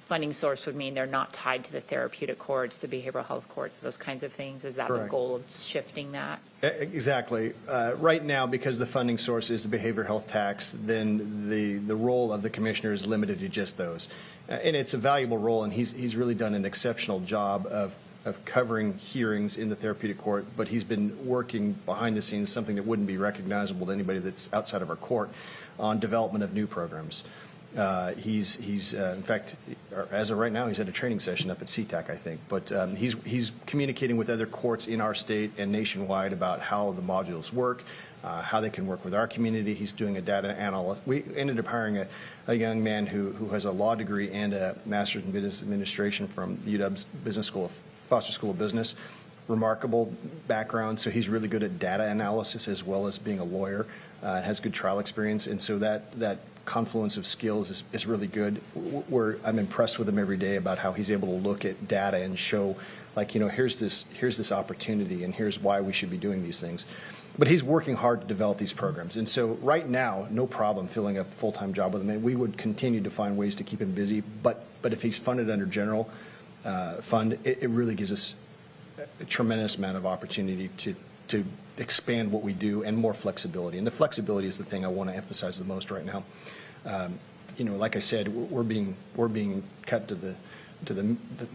funding source would mean they're not tied to the therapeutic courts, the behavioral health courts, those kinds of things. Is that Correct. the goal of shifting that? Exactly. Right now, because the funding source is the behavioral health tax, then the role of the commissioner is limited to just those. And it's a valuable role, and he's really done an exceptional job of covering hearings in the therapeutic court, but he's been working behind the scenes, something that wouldn't be recognizable to anybody that's outside of our court, on development of new programs. He's in fact, as of right now, he's at a training session up at CTAC, I think. But he's communicating with other courts in our state and nationwide about how the modules work, how they can work with our community. He's doing a data analysis. We ended up hiring a young man who has a law degree and a master's in business administration from UW's Foster School of Business. Remarkable background, so he's really good at data analysis as well as being a lawyer. Has good trial experience, and so that confluence of skills is really good. I'm impressed with him every day about how he's able to look at data and show, like, here's this opportunity and here's why we should be doing these things. But he's working hard to develop these programs. And so right now, no problem filling a full-time job with him. And we would continue to find ways to keep him busy. But if he's funded under general fund, it really gives us a tremendous amount of opportunity to expand what we do and more flexibility. And the flexibility is the thing I want to emphasize the most right now. Like I said, we're being cut to the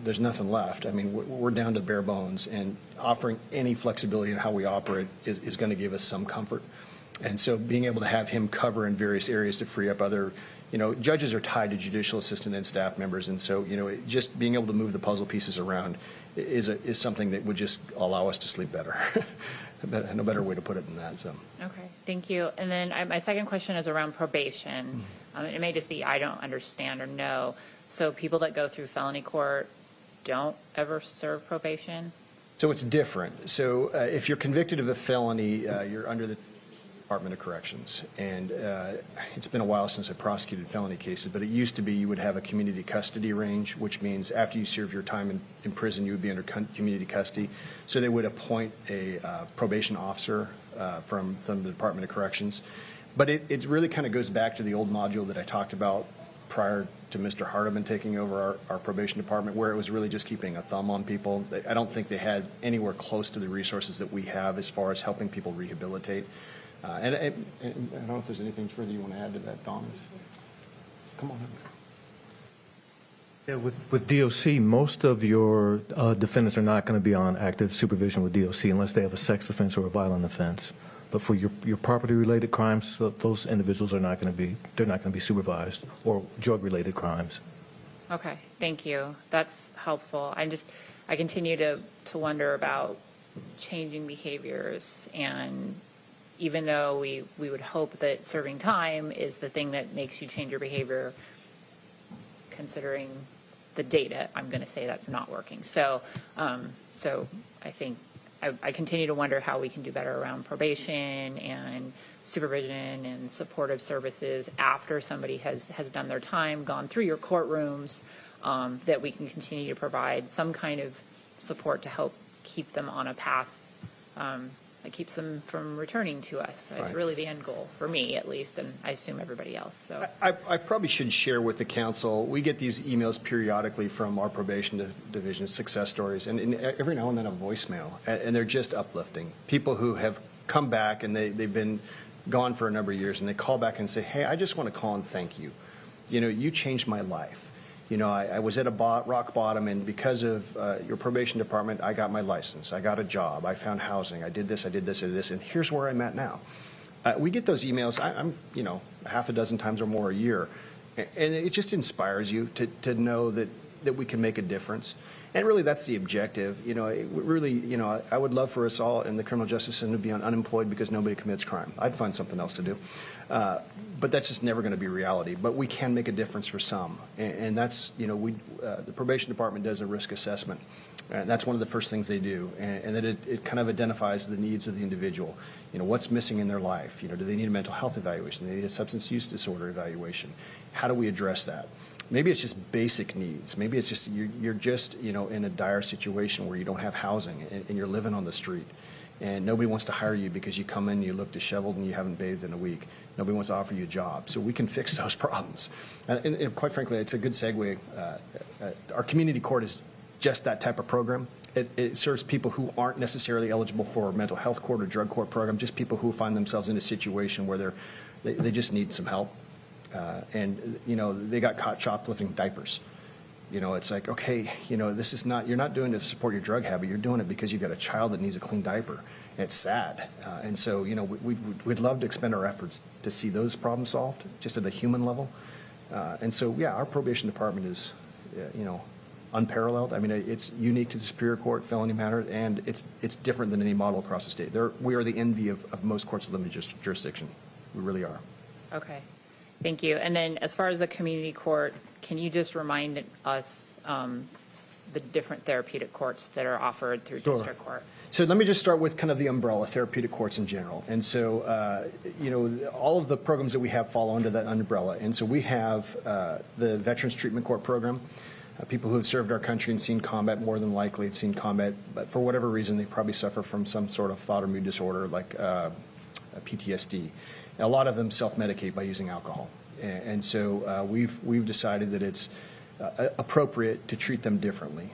there's nothing left. I mean, we're down to bare bones, and offering any flexibility in how we operate is going to give us some comfort. And so being able to have him cover in various areas to free up other, judges are tied to judicial assistant and staff members. And so, just being able to move the puzzle pieces around is something that would just allow us to sleep better. No better way to put it than that. So. Okay, thank you. And then my second question is around probation. It may just be I don't understand or know. So people that go through felony court don't ever serve probation? So it's different. So if you're convicted of a felony, you're under the Department of Corrections. And it's been a while since I prosecuted felony cases, but it used to be you would have a community custody range, which means after you serve your time in prison, you would be under community custody. So they would appoint a probation officer from the Department of Corrections. But it really kind of goes back to the old module that I talked about prior to Mr. Hardiman taking over our probation department, where it was really just keeping a thumb on people. I don't think they had anywhere close to the resources that we have as far as helping people rehabilitate. And I don't know if there's anything further you want to add to that, Don. Come on. Yeah, with DOC, most of your defendants are not going to be on active supervision with DOC unless they have a sex offense or a violent offense. But for your property-related crimes, those individuals are not going to be supervised, or drug-related crimes. Okay, thank you. That's helpful. I continue to wonder about changing behaviors, and even though we would hope that serving time is the thing that makes you change your behavior, considering the data, I'm going to say that's not working. So I think I continue to wonder how we can do better around probation and supervision and supportive services after somebody has done their time, gone through your courtrooms, that we can continue to provide some kind of support to help keep them on a path that keeps them from returning to us. It's Right. really the end goal for me, at least, and I assume everybody else. So I probably should share with the council, we get these emails periodically from our probation division, success stories, and every now and then a voicemail, and they're just uplifting. People who have come back and they've been gone for a number of years, and they call back and say, hey, I just want to call and thank you. You changed my life. I was at a rock bottom, and because of your probation department, I got my license. I got a job. I found housing. I did this, and here's where I'm at now. We get those emails, I'm half a dozen times or more a year, and it just inspires you to know that we can make a difference. And really, that's the objective. I would love for us all in the criminal justice system to be unemployed because nobody commits crime. I'd find something else to do. But that's just never going to be reality. But we can make a difference for some. And that's, the probation department does a risk assessment. And that's one of the first things they do. And that it kind of identifies the needs of the individual. What's missing in their life? Do they need a mental health evaluation? Do they need a substance use disorder evaluation? How do we address that? Maybe it's just basic needs. Maybe it's just you're just in a dire situation where you don't have housing and you're living on the street, and nobody wants to hire you because you come in and you look disheveled and you haven't bathed in a week. Nobody wants to offer you a job. So we can fix those problems. And quite frankly, it's a good segue. Our community court is just that type of program. It serves people who aren't necessarily eligible for a mental health court or drug court program, just people who find themselves in a situation where they just need some help. And they got caught shoplifting diapers. It's like, okay, this is not, you're not doing it to support your drug habit. You're doing it because you've got a child that needs a clean diaper. And it's sad. And so, we'd love to expend our efforts to see those problems solved just at a human level. And so, yeah, our probation department is, unparalleled. I mean, it's unique to the Superior Court felony matter, and it's different than any model across the state. We are the envy of most courts of limited jurisdiction. We really are. okay. Thank you. And then as far as the community court, can you just remind us the different therapeutic courts that are offered through Sure. district court. So let me just start with kind of the umbrella, therapeutic courts in general. And so, all of the programs that we have fall under that umbrella. And so we have the Veterans Treatment Court program. People who have served our country and seen combat more than likely have seen combat, but for whatever reason, they probably suffer from some sort of thought or mood disorder like PTSD. A lot of them self-medicate by using alcohol. And so we've decided that it's appropriate to treat them differently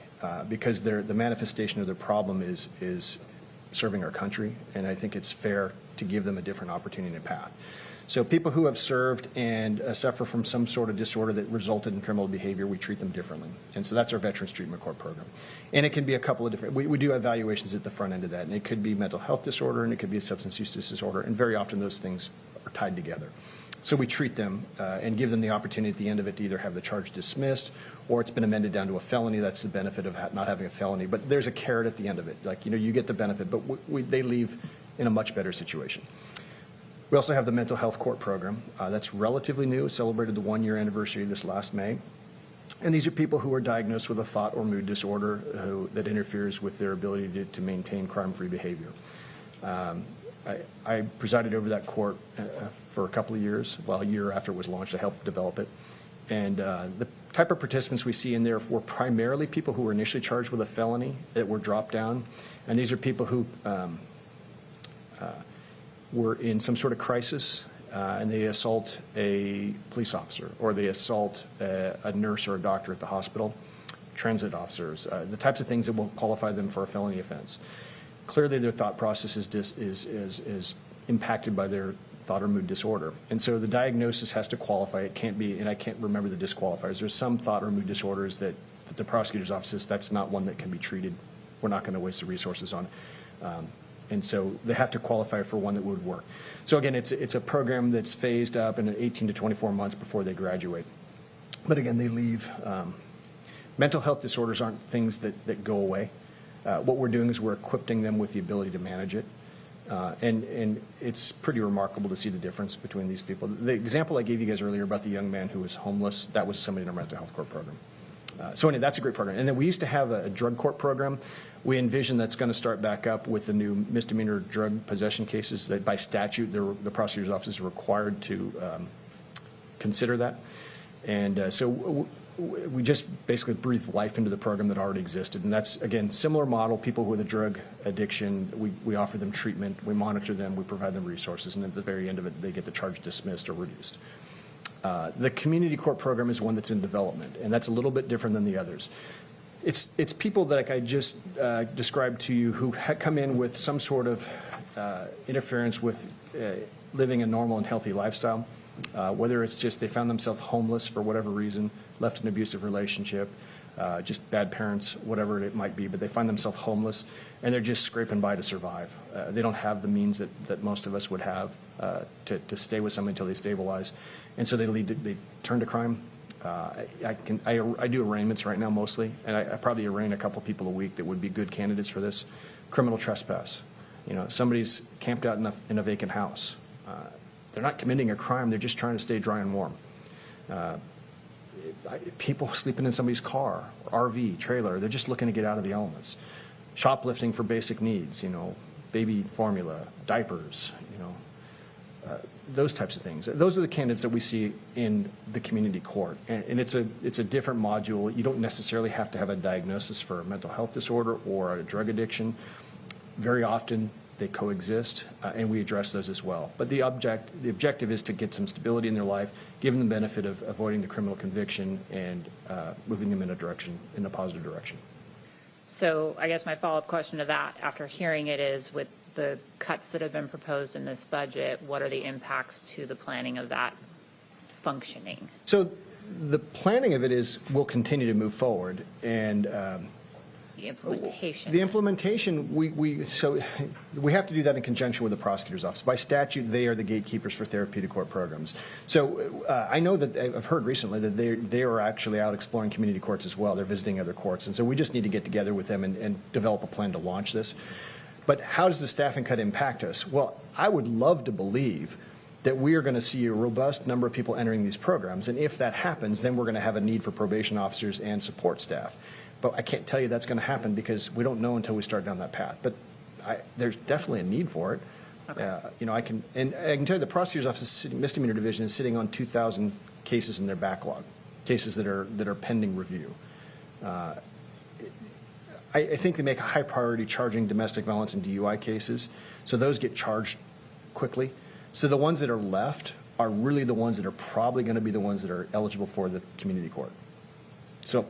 because the manifestation of their problem is serving our country, and I think it's fair to give them a different opportunity and path. So people who have served and suffer from some sort of disorder that resulted in criminal behavior, we treat them differently. And so that's our Veterans Treatment Court program. And it can be a couple of different, we do evaluations at the front end of that, and it could be mental health disorder, and it could be a substance use disorder, and very often those things are tied together. So we treat them and give them the opportunity at the end of it to either have the charge dismissed or it's been amended down to a felony. That's the benefit of not having a felony. But there's a carrot at the end of it. Like, you get the benefit, but they leave in a much better situation. We also have the mental health court program. That's relatively new. It celebrated the 1-year anniversary this last May. And these are people who are diagnosed with a thought or mood disorder that interferes with their ability to maintain crime-free behavior. I presided over that court for a couple of years, well, a year after it was launched. I helped develop it. And the type of participants we see in there were primarily people who were initially charged with a felony that were dropped down. And these are people who were in some sort of crisis and they assault a police officer or they assault a nurse or a doctor at the hospital, transit officers, the types of things that will qualify them for a felony offense. Clearly, their thought process is impacted by their thought or mood disorder. And so the diagnosis has to qualify. It can't be, and I can't remember the disqualifiers. There's some thought or mood disorders that the prosecutor's office says that's not one that can be treated. We're not going to waste the resources on it. And so they have to qualify for one that would work. So again, it's a program that's phased up in 18 to 24 months before they graduate. But again, they leave. Mental health disorders aren't things that go away. What we're doing is we're equipping them with the ability to manage it. And it's pretty remarkable to see the difference between these people. The example I gave you guys earlier about the young man who was homeless, that was somebody in our mental health court program. So anyway, that's a great program. And then we used to have a drug court program. We envision that's going to start back up with the new misdemeanor drug possession cases that by statute the prosecutor's office is required to consider that. And so we just basically breathed life into the program that already existed. And that's, again, similar model. People with a drug addiction, we offer them treatment, we monitor them, we provide them resources, and at the very end of it, they get the charge dismissed or reduced. The community court program is one that's in development, and that's a little bit different than the others. It's people that, like I just described to you, who come in with some sort of interference with living a normal and healthy lifestyle, whether it's just they found themselves homeless for whatever reason, left an abusive relationship, just bad parents, whatever it might be, but they find themselves homeless, and they're just scraping by to survive. They don't have the means that most of us would have to stay with someone until they stabilize, and so they turn to crime. I do arraignments right now mostly, and I probably arraign a couple people a week that would be good candidates for this. Criminal trespass. Somebody's camped out in a vacant house. They're not committing a crime. They're just trying to stay dry and warm. People sleeping in somebody's car, RV, trailer. They're just looking to get out of the elements. Shoplifting for basic needs. Baby formula, diapers. Those types of things. Those are the candidates that we see in the community court, and it's a different module. You don't necessarily have to have a diagnosis for a mental health disorder or a drug addiction. Very often they coexist, and we address those as well. But the objective is to get some stability in their life, give them the benefit of avoiding the criminal conviction, and moving them in a positive direction. So I guess my follow-up question to that, after hearing it, is with the cuts that have been proposed in this budget, what are the impacts to the planning of that functioning? So the planning of it is we'll continue to move forward, and The implementation. the implementation, we have to do that in conjunction with the prosecutor's office. By statute, they are the gatekeepers for therapeutic court programs. So I know that I've heard recently that they are actually out exploring community courts as well. They're visiting other courts, and so we just need to get together with them and develop a plan to launch this. But how does the staffing cut impact us? Well, I would love to believe that we are going to see a robust number of people entering these programs, and if that happens, then we're going to have a need for probation officers and support staff. But I can't tell you that's going to happen because we don't know until we start down that path. But there's definitely a need for it. I can tell you the prosecutor's office misdemeanor division is sitting on 2,000 cases in their backlog, cases that are pending review. I think they make a high priority charging domestic violence and DUI cases, so those get charged quickly. So the ones that are left are really the ones that are probably going to be the ones that are eligible for the community court. So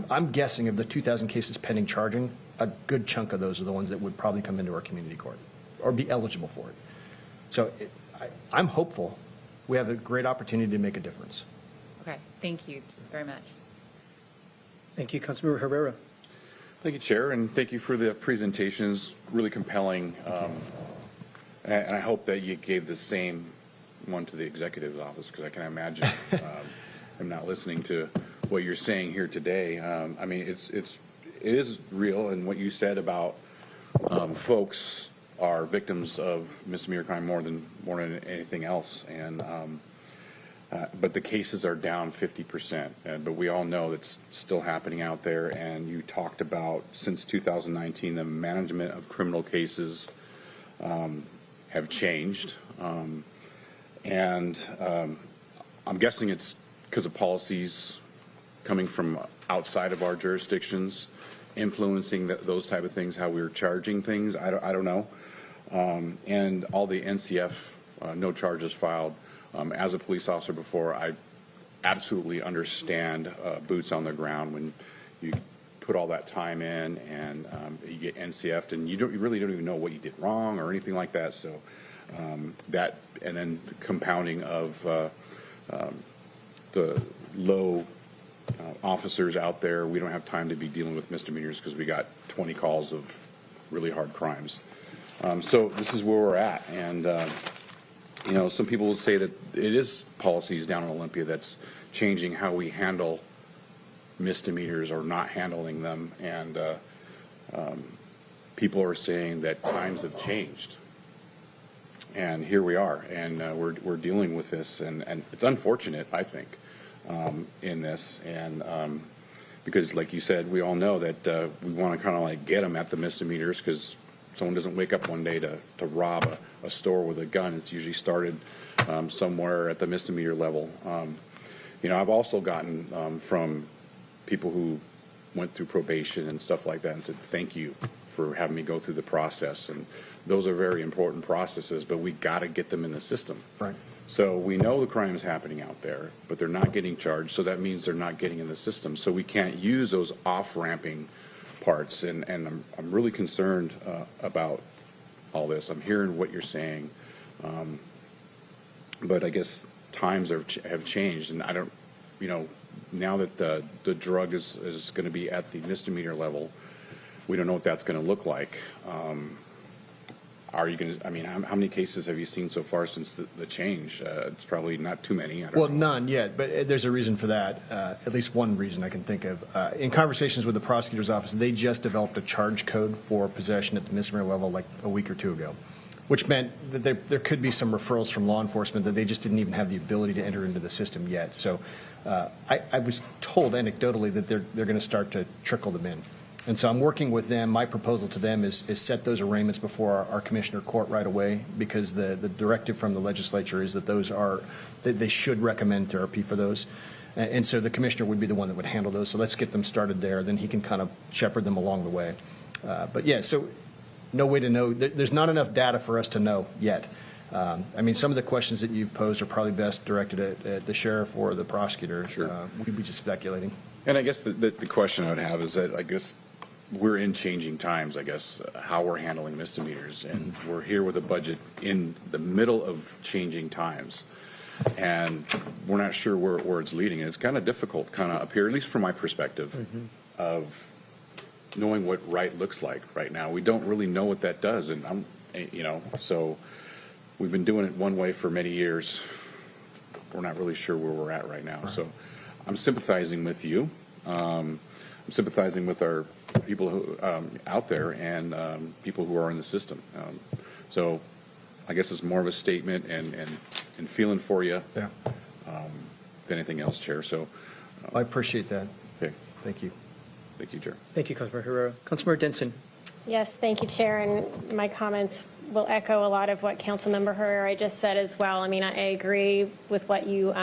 I'm guessing of the 2,000 cases pending charging, a good chunk of those are the ones that would probably come into our community court or be eligible for it. So I'm hopeful we have a great opportunity to make a difference. Okay, thank you very much. Thank you, Councilmember Herrera. Thank you, Chair, and thank you for the presentations. Really compelling. And I hope that you gave the same one to the executive's office, because I can imagine I'm not listening to what you're saying here today. I mean, it is real, and what you said about folks are victims of misdemeanor crime more than anything else, and but the cases are down 50%. But we all know that's still happening out there. And you talked about, since 2019, the management of criminal cases have changed. And I'm guessing it's because of policies coming from outside of our jurisdictions, influencing those type of things, how we're charging things. I don't know. And all the NCF no charges filed. As a police officer before, I absolutely understand boots on the ground when you put all that time in and you get NCF'd and you really don't even know what you did wrong or anything like that. So that, and then the compounding of the low officers out there, we don't have time to be dealing with misdemeanors because we got 20 calls of really hard crimes. So this is where we're at, and some people will say that it is policies down in Olympia that's changing how we handle misdemeanors or not handling them, and people are saying that times have changed. And here we are, and we're dealing with this, and it's unfortunate, I think, in this, and because, like you said, we all know that we want to kind of like get them at the misdemeanors, because someone doesn't wake up one day to rob a store with a gun. It's usually started somewhere at the misdemeanor level. I've also gotten from people who went through probation and stuff like that and said, thank you for having me go through the process. And those are very important processes, but we got to get them in the system. Right. So we know the crime is happening out there, but they're not getting charged, so that means they're not getting in the system. So we can't use those off-ramping parts, and I'm really concerned about all this. I'm hearing what you're saying, but I guess times have changed, and I don't, now that the drug is going to be at the misdemeanor level, we don't know what that's going to look like. Are you going to, how many cases have you seen so far since the change? It's probably not too many. I don't know. None yet, but there's a reason for that, at least one reason I can think of. In conversations with the prosecutor's office, they just developed a charge code for possession at the misdemeanor level like a week or two ago, which meant that there could be some referrals from law enforcement that they just didn't even have the ability to enter into the system yet. So I was told anecdotally that they're going to start to trickle them in. And so I'm working with them. My proposal to them is set those arraignments before our commissioner court right away, because the directive from the legislature is that they should recommend therapy for those. And so the commissioner would be the one that would handle those. So let's get them started there. Then he can kind of shepherd them along the way. But yeah, so no way to know. There's not enough data for us to know yet. Some of the questions that you've posed are probably best directed at the sheriff or the prosecutor. Sure. We'd be just speculating. And I guess the question I would have is that, I guess, we're in changing times, I guess, how we're handling misdemeanors. And we're here with a budget in the middle of changing times. And we're not sure where it's leading. And it's kind of difficult kind of up here, at least from my perspective, of knowing what right looks like right now. We don't really know what that does. And so we've been doing it one way for many years. We're not really sure where we're at right now. Right. So I'm sympathizing with you. I'm sympathizing with our people who out there and people who are in the system. So I guess it's more of a statement and feeling for you Yeah. Than anything else, Chair. So I appreciate that. okay. Thank you. Thank you, Chair. Thank you, Councilmember Herrera. Councilmember Denson. Yes, thank you, Chair, and my comments will echo a lot of what Councilmember Herrera just said as well. I mean, I agree with what you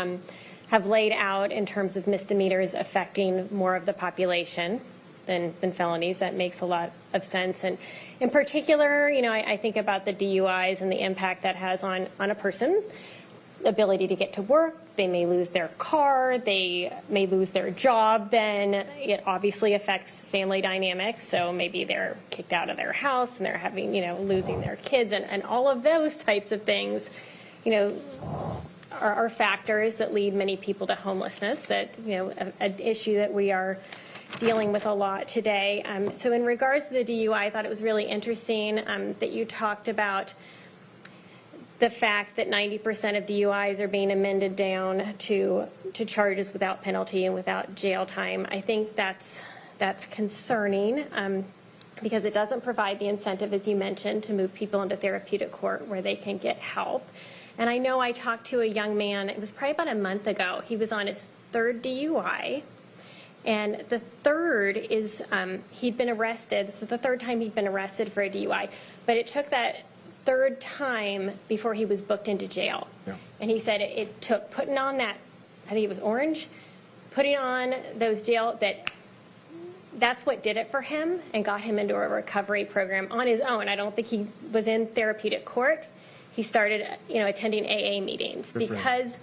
have laid out in terms of misdemeanors affecting more of the population than felonies. That makes a lot of sense. And in particular, you know, I think about the DUIs and the impact that has on a person, ability to get to work. They may lose their car. They may lose their job. Then it obviously affects family dynamics. So maybe they're kicked out of their house and they're having, you know, losing their kids and all of those types of things, you know, are factors that lead many people to homelessness. That, you know, an issue that we are dealing with a lot today. So in regards to the DUI, I thought it was really interesting that you talked about the fact that 90% of DUIs are being amended down to charges without penalty and without jail time. I think that's concerning because it doesn't provide the incentive, as you mentioned, to move people into therapeutic court where they can get help. And I know I talked to a young man, it was probably about a month ago. He was on his third DUI. And the third is he'd been arrested. This was the third time he'd been arrested for a DUI. But it took that third time before he was booked into jail. Yeah. And he said it took putting on that, I think it was orange, putting on those jail, that's what did it for him and got him into a recovery program on his own. I don't think he was in therapeutic court. He started, you know, attending AA meetings because,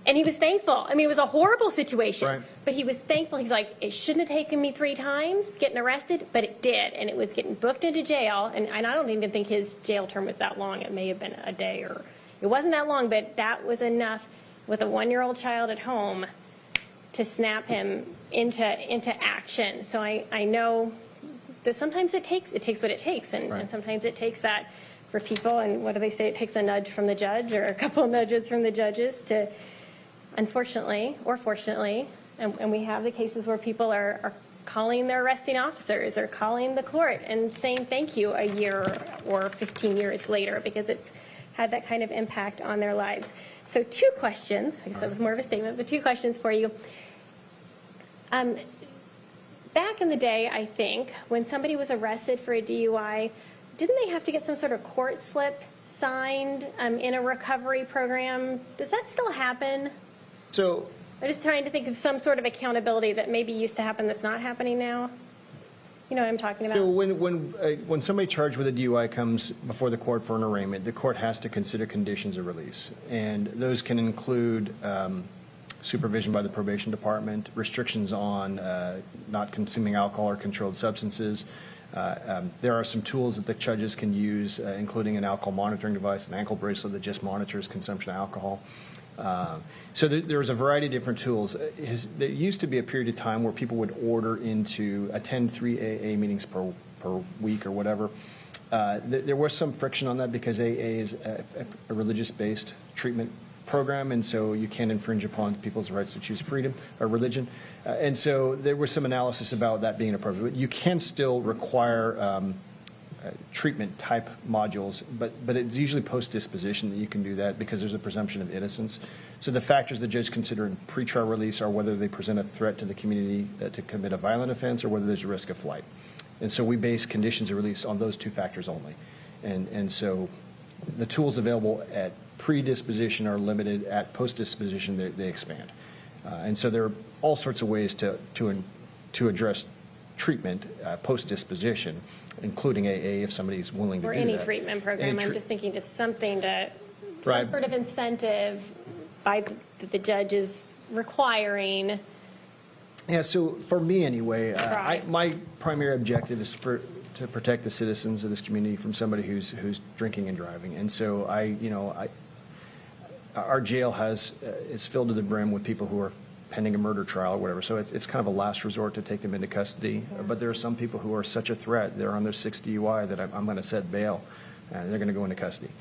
and he was thankful. I mean, it was a horrible situation, Right. but he was thankful. He's like, it shouldn't have taken me 3 times getting arrested, but it did. And it was getting booked into jail. And I don't even think his jail term was that long. It may have been a day or it wasn't that long, but that was enough with a 1-year-old child at home to snap him into action. So I know that sometimes it takes what it takes. And sometimes it takes that for people. And what do they say? It takes a nudge from the judge or a couple of nudges from the judges to, unfortunately or fortunately, and we have the cases where people are calling their arresting officers or calling the court and saying thank you a year or 15 years later because it's had that kind of impact on their lives. So 2 questions. I guess that was more of a statement, but 2 questions for you. Back in the day, I think, when somebody was arrested for a DUI, didn't they have to get some sort of court slip signed in a recovery program? Does that still happen? So I'm just trying to think of some sort of accountability that maybe used to happen that's not happening now. You know what I'm talking about? So when somebody charged with a DUI comes before the court for an arraignment, the court has to consider conditions of release, and those can include supervision by the probation department, restrictions on not consuming alcohol or controlled substances. There are some tools that the judges can use, including an alcohol monitoring device, an ankle bracelet that just monitors consumption of alcohol. So there's a variety of different tools. There used to be a period of time where people would order into attend 3 AA meetings per week or whatever. There was some friction on that because AA is a religious-based treatment program, and so you can't infringe upon people's rights to choose freedom or religion. And so there was some analysis about that being appropriate. You can still require treatment type modules, but it's usually post-disposition that you can do that because there's a presumption of innocence. So the factors the judge consider in pretrial release are whether they present a threat to the community to commit a violent offense or whether there's a risk of flight. And so we base conditions of release on those 2 factors only. And so the tools available at predisposition are limited. At post-disposition, they expand. And so there are all sorts of ways to address treatment post-disposition, including AA if somebody's willing to or do any that. treatment program. I'm just thinking just something to, Right. some sort of incentive by the judge is requiring. Yeah, so for me anyway, Right. my primary objective is to protect the citizens of this community from somebody who's drinking and driving. And so our jail is filled to the brim with people who are pending a murder trial or whatever. So it's kind of a last resort to take them into custody. But there are some people who are such a threat, they're on their 6th DUI, that I'm going to set bail and they're going to go into custody.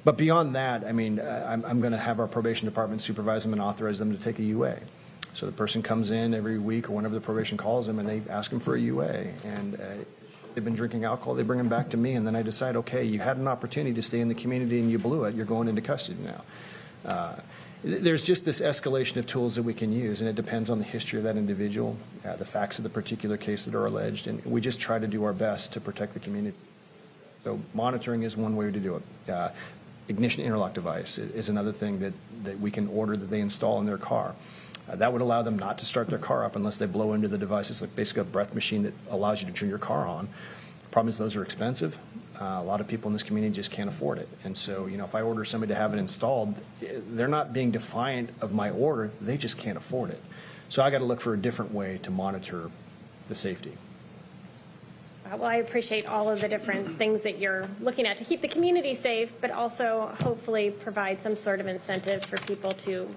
But beyond that, I mean, I'm going to have our probation department supervise them and authorize them to take a UA. So the person comes in every week or whenever the probation calls them and they ask them for a UA. And they've been drinking alcohol, they bring them back to me, and then I decide, okay, you had an opportunity to stay in the community and you blew it, you're going into custody now. There's just this escalation of tools that we can use, and it depends on the history of that individual, the facts of the particular case that are alleged, and we just try to do our best to protect the community. So monitoring is one way to do it. Ignition interlock device is another thing that we can order that they install in their car. That would allow them not to start their car up unless they blow into the device. It's like basically a breath machine that allows you to turn your car on. The problem is those are expensive. A lot of people in this community just can't afford it. And so, if I order somebody to have it installed, they're not being defiant of my order. They just can't afford it. So I got to look for a different way to monitor the safety. Well, I appreciate all of the different things that you're looking at to keep the community safe, but also hopefully provide some sort of incentive for people to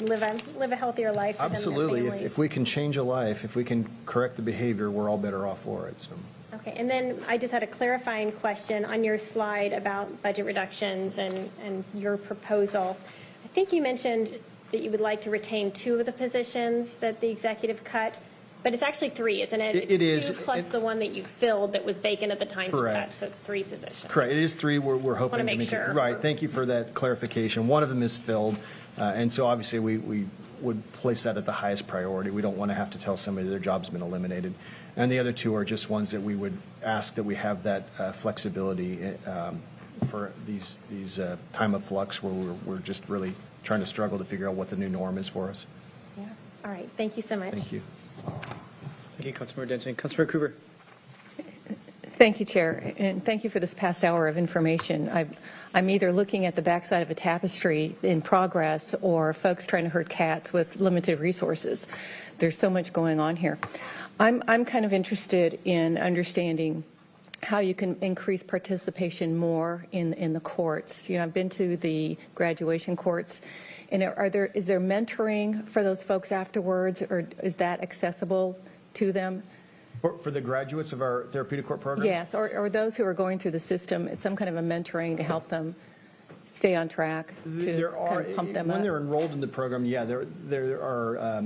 live a healthier life within Absolutely. their families. If we can change a life, if we can correct the behavior, we're all better off for it. So. Okay, and then I just had a clarifying question on your slide about budget reductions and your proposal. I think you mentioned that you would like to retain 2 of the positions that the executive cut, but it's actually 3, isn't it? It It's is. 2 plus the one that you filled that was vacant at the time you cut, Correct. so it's 3 positions. Correct. It is 3. We're hoping Wanna make sure. Right. Thank you for that clarification. One of them is filled, and so obviously we would place that at the highest priority. We don't want to have to tell somebody their job's been eliminated. And the other 2 are just ones that we would ask that we have that flexibility for these time of flux where we're just really trying to struggle to figure out what the new norm is for us. Yeah. All right, thank you so much. Thank you. Thank you, Councilmember Dennison. Councilmember Cooper. Thank you, Chair, and thank you for this past hour of information. I'm either looking at the backside of a tapestry in progress or folks trying to herd cats with limited resources. There's so much going on here. I'm kind of interested in understanding how you can increase participation more in the courts. I've been to the graduation courts, and is there mentoring for those folks afterwards, or is that accessible to them? For the graduates of our therapeutic court program? Yes, or those who are going through the system, it's some kind of a mentoring to help them stay on track, to kind of pump them when up. they're enrolled in the program, yeah, there are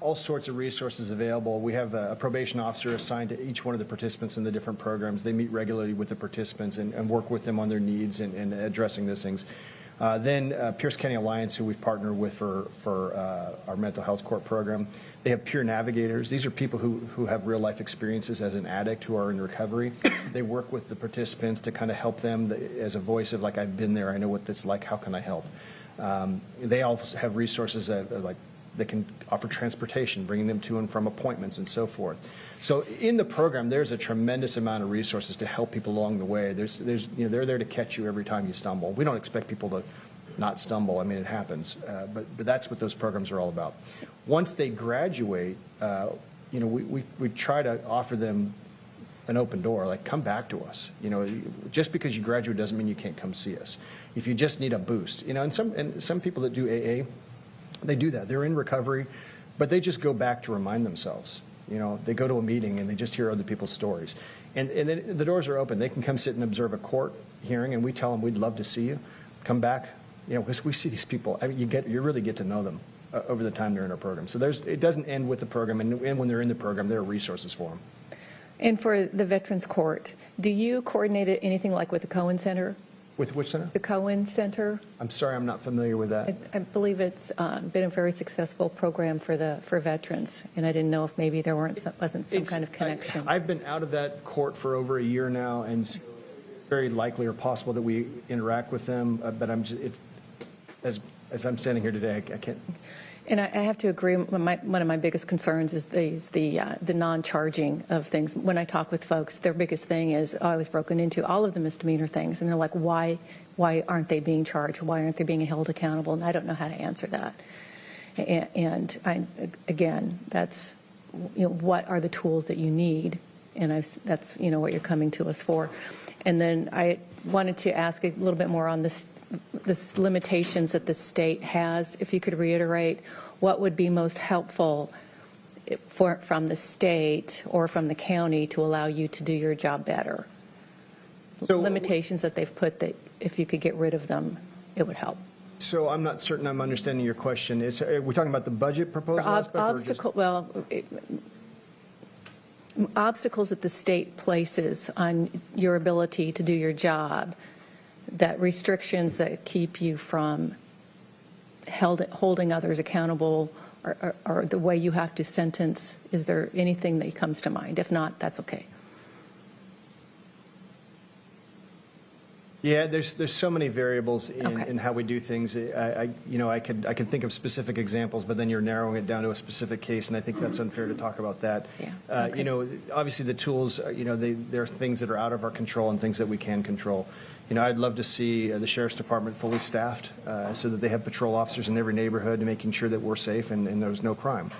all sorts of resources available. We have a probation officer assigned to each one of the participants in the different programs. They meet regularly with the participants and work with them on their needs and addressing those things. Then Pierce County Alliance, who we've partnered with for our mental health court program, they have peer navigators. These are people who have real life experiences as an addict who are in recovery. They work with the participants to kind of help them as a voice of, like, I've been there, I know what that's like, how can I help? They also have resources that they can offer transportation, bringing them to and from appointments and so forth. So in the program, there's a tremendous amount of resources to help people along the way. They're there to catch you every time you stumble. We don't expect people to not stumble. I mean, it happens. But that's what those programs are all about. Once they graduate, we try to offer them an open door, like, come back to us. Just because you graduate doesn't mean you can't come see us. If you just need a boost, and some people that do AA, they do that. They're in recovery, but they just go back to remind themselves. They go to a meeting and they just hear other people's stories. And then the doors are open. They can come sit and observe a court hearing, and we tell them we'd love to see you. Come back. Because we see these people. I mean, you really get to know them over the time they're in our program. So it doesn't end with the program, and when they're in the program, there are resources for them. And for the Veterans Court, do you coordinate anything like with the Cohen Center? With which center? The Cohen Center? I'm sorry, I'm not familiar with that. I believe it's been a very successful program for veterans, and I didn't know if maybe there wasn't some kind of connection. I've been out of that court for over a year now, and it's very likely or possible that we interact with them. But as I'm standing here today, I can't. And I have to agree. One of my biggest concerns is the non-charging of things. When I talk with folks, their biggest thing is, I was broken into, all of the misdemeanor things, and they're like, why aren't they being charged? Why aren't they being held accountable? And I don't know how to answer that. And again, that's what are the tools that you need, and that's what you're coming to us for. And then I wanted to ask a little bit more on this limitations that the state has. If you could reiterate what would be most helpful from the state or from the county to allow you to do your job better. So, limitations that they've put that if you could get rid of them, it would help. So I'm not certain I'm understanding your question. Are we talking about the budget proposal aspect? Obstacles that the state places on your ability to do your job, that restrictions that keep you from holding others accountable or the way you have to sentence, is there anything that comes to mind? If not, that's okay. Yeah, there's so many variables Okay. in how we do things. I could think of specific examples, but then you're narrowing it down to a specific case, and I think that's unfair to talk about that. Yeah, You okay. know, obviously the tools, there are things that are out of our control and things that we can control. You know, I'd love to see the sheriff's department fully staffed so that they have patrol officers in every neighborhood, making sure that we're safe and there's no crime.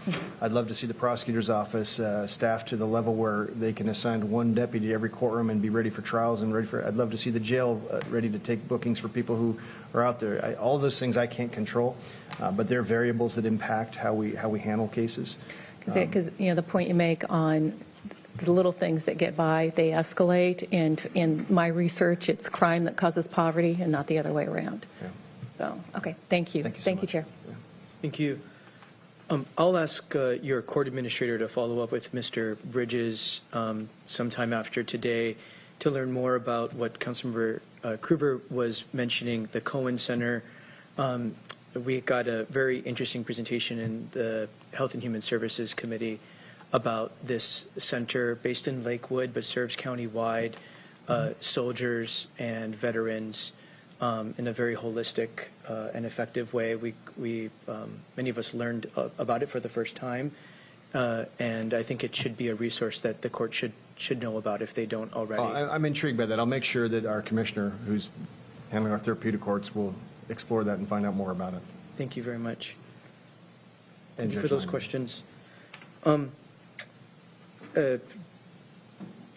I'd love to see the prosecutor's office staffed to the level where they can assign one deputy to every courtroom and be ready for trials and I'd love to see the jail ready to take bookings for people who are out there. All those things I can't control, but they're variables that impact how we handle cases. Because the point you make on the little things that get by, they escalate, and in my research, it's crime that causes poverty and not the other way around. Yeah. So, okay, thank you. Thank you so much. Chair. Yeah. Thank you. I'll ask your court administrator to follow up with Mr. Bridges sometime after today to learn more about what Councilmember Krueger was mentioning, the Cohen Center. We got a very interesting presentation in the Health and Human Services Committee about this center based in Lakewood but serves county-wide soldiers and veterans in a very holistic and effective way. We many of us learned about it for the first time, and I think it should be a resource that the court should know about if they don't already. I'm intrigued by that. I'll make sure that our commissioner, who's handling our therapeutic courts, will explore that and find out more about it. Thank you very much. And Thank you for Judge those Lyman. questions.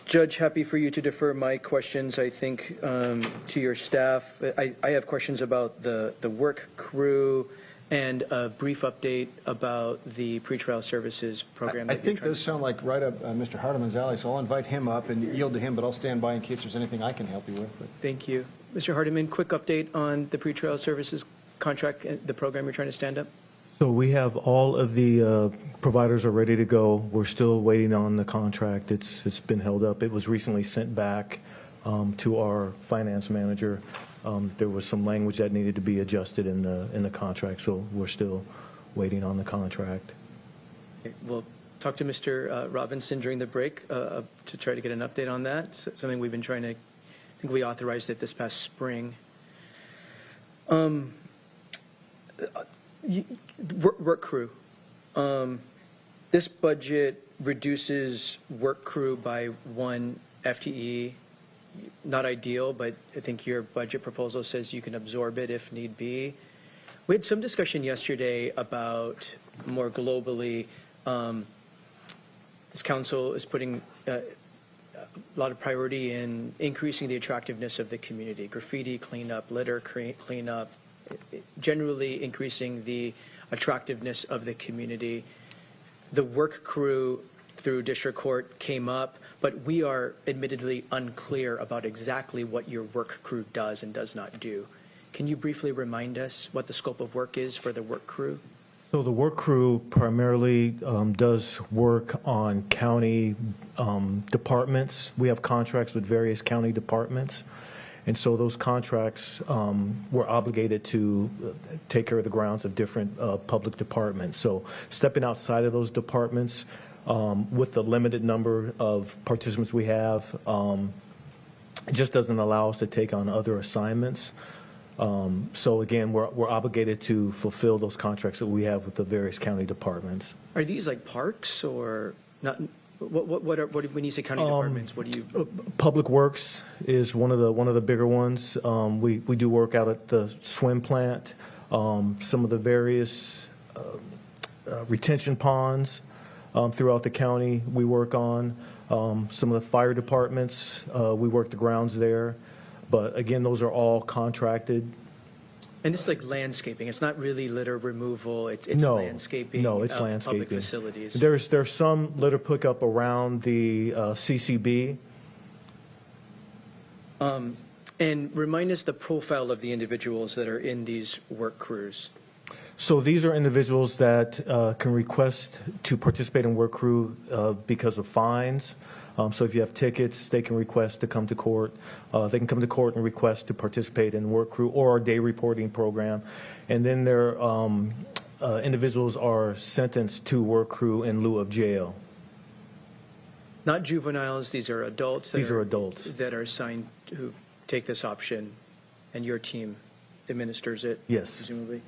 Judge, happy for you to defer my questions, I think, to your staff. I have questions about the work crew and a brief update about the pretrial services program. I that you're think trying those sound like right up Mr. Hardeman's alley, so I'll invite him up and yield to him, but I'll stand by in case there's anything I can help you with. But Thank you. Mr. Hardiman, quick update on the pretrial services contract, the program you're trying to stand up? So we have all of the providers are ready to go. We're still waiting on the contract. It's been held up. It was recently sent back to our finance manager. There was some language that needed to be adjusted in the contract, so we're still waiting on the contract. Okay, we'll talk to Mr. Robinson during the break to try to get an update on that. It's something we've been trying to, I think we authorized it this past spring. Work crew. This budget reduces work crew by 1 FTE. Not ideal, but I think your budget proposal says you can absorb it if need be. We had some discussion yesterday about more globally, this council is putting a lot of priority in increasing the attractiveness of the community, graffiti cleanup, litter cleanup, generally increasing the attractiveness of the community. The work crew through district court came up, but we are admittedly unclear about exactly what your work crew does and does not do. Can you briefly remind us what the scope of work is for the work crew? So the work crew primarily does work on county departments. We have contracts with various county departments. And so those contracts, we're obligated to take care of the grounds of different public departments. So stepping outside of those departments with the limited number of participants we have, it just doesn't allow us to take on other assignments. So again, we're obligated to fulfill those contracts that we have with the various county departments. Are these like parks or not? What when you say county departments, what do you? Public Works is one of the bigger ones. We do work out at the swim plant, some of the various retention ponds throughout the county we work on. Some of the fire departments, we work the grounds there. But again, those are all contracted. And this is like landscaping. It's not really litter removal. It's No, landscaping. no, it's of landscaping. Public facilities. There's some litter pickup around the CCB. And remind us the profile of the individuals that are in these work crews. So these are individuals that can request to participate in work crew because of fines. So if you have tickets, they can request to come to court. They can come to court and request to participate in work crew or our day reporting program. And then their individuals are sentenced to work crew in lieu of jail. Not juveniles, these are adults. These are adults. That are assigned, who take this option, and your team administers it? Yes. Presumably?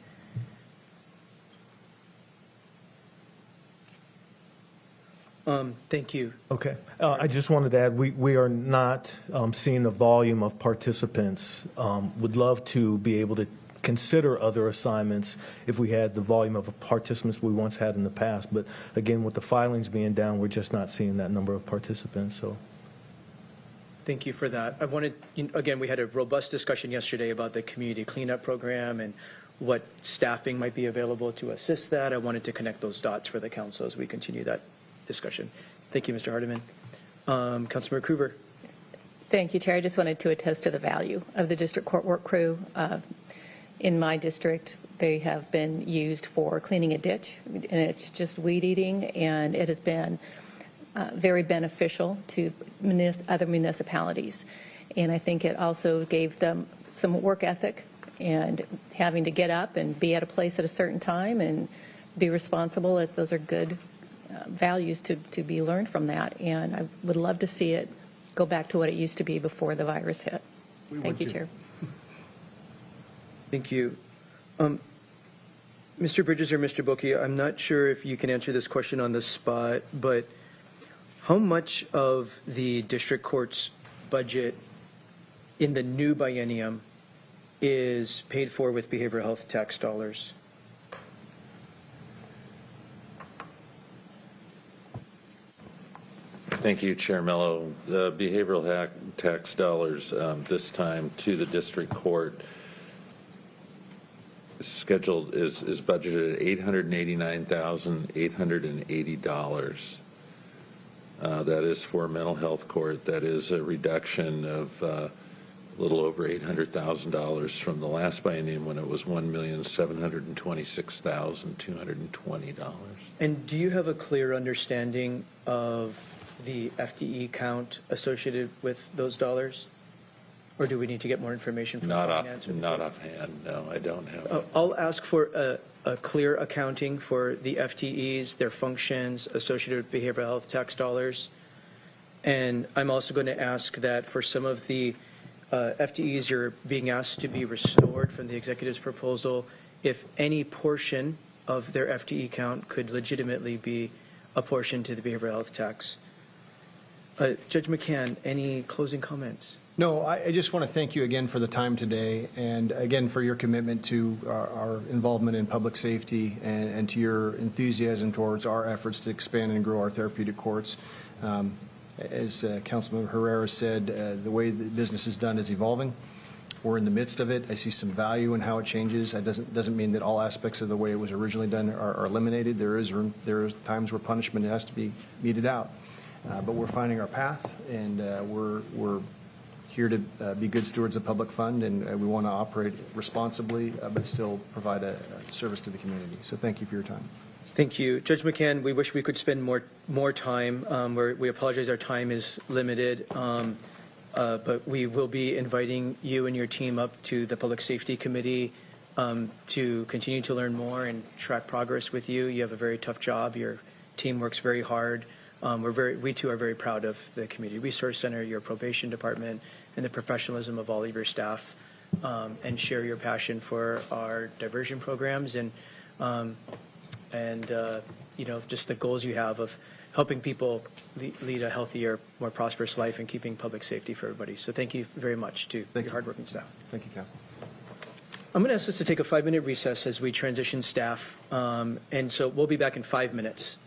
Thank you. Okay. I just wanted to add, we are not seeing the volume of participants. Would love to be able to consider other assignments if we had the volume of participants we once had in the past. But again, with the filings being down, we're just not seeing that number of participants. So, Thank you for that. I wanted, again, we had a robust discussion yesterday about the community cleanup program and what staffing might be available to assist that. I wanted to connect those dots for the council as we continue that discussion. Thank you, Mr. Hardiman. Councilmember Coover. Thank you, Chair. I just wanted to attest to the value of the district court work crew. In my district, they have been used for cleaning a ditch, and it's just weed eating, and it has been very beneficial to other municipalities. And I think it also gave them some work ethic and having to get up and be at a place at a certain time and be responsible. Those are good values to be learned from that. And I would love to see it go back to what it used to be before the virus hit. Thank you, Chair. Thank you. Mr. Bridges or Mr. Boki, I'm not sure if you can answer this question on the spot, but how much of the district court's budget in the new biennium is paid for with behavioral health tax dollars? Thank you, Chair Mello. The behavioral tax dollars this time to the district court scheduled is budgeted at $889,880. That is for mental health court. That is a reduction of a little over $800,000 from the last biennium when it was $1,726,220. And do you have a clear understanding of the FTE count associated with those dollars? Or do we need to get more information from finance? Not offhand, no, I don't have it. I'll ask for a clear accounting for the FTEs, their functions associated with behavioral health tax dollars. And I'm also going to ask that for some of the FTEs you're being asked to be restored from the executive's proposal, if any portion of their FTE count could legitimately be apportioned to the behavioral health tax. Judge McCann, any closing comments? No, I just want to thank you again for the time today, and again for your commitment to our involvement in public safety and to your enthusiasm towards our efforts to expand and grow our therapeutic courts. As Councilman Herrera said, the way the business is done is evolving. We're in the midst of it. I see some value in how it changes. That doesn't mean that all aspects of the way it was originally done are eliminated. There are times where punishment has to be meted out. But we're finding our path, and we're here to be good stewards of public fund, and we want to operate responsibly, but still provide a service to the community. So thank you for your time. Thank you. Judge McCann, we wish we could spend more time. We apologize our time is limited, but we will be inviting you and your team up to the Public Safety Committee to continue to learn more and track progress with you. You have a very tough job. Your team works very hard. We too are very proud of the Community Resource Center, your probation department, and the professionalism of all of your staff, and share your passion for our diversion programs and just the goals you have of helping people lead a healthier, more prosperous life and keeping public safety for everybody. So thank you very much to your hardworking staff. Thank you, Council. I'm going to ask us to take a 5-minute recess as we transition staff, and so we'll be back in 5 minutes.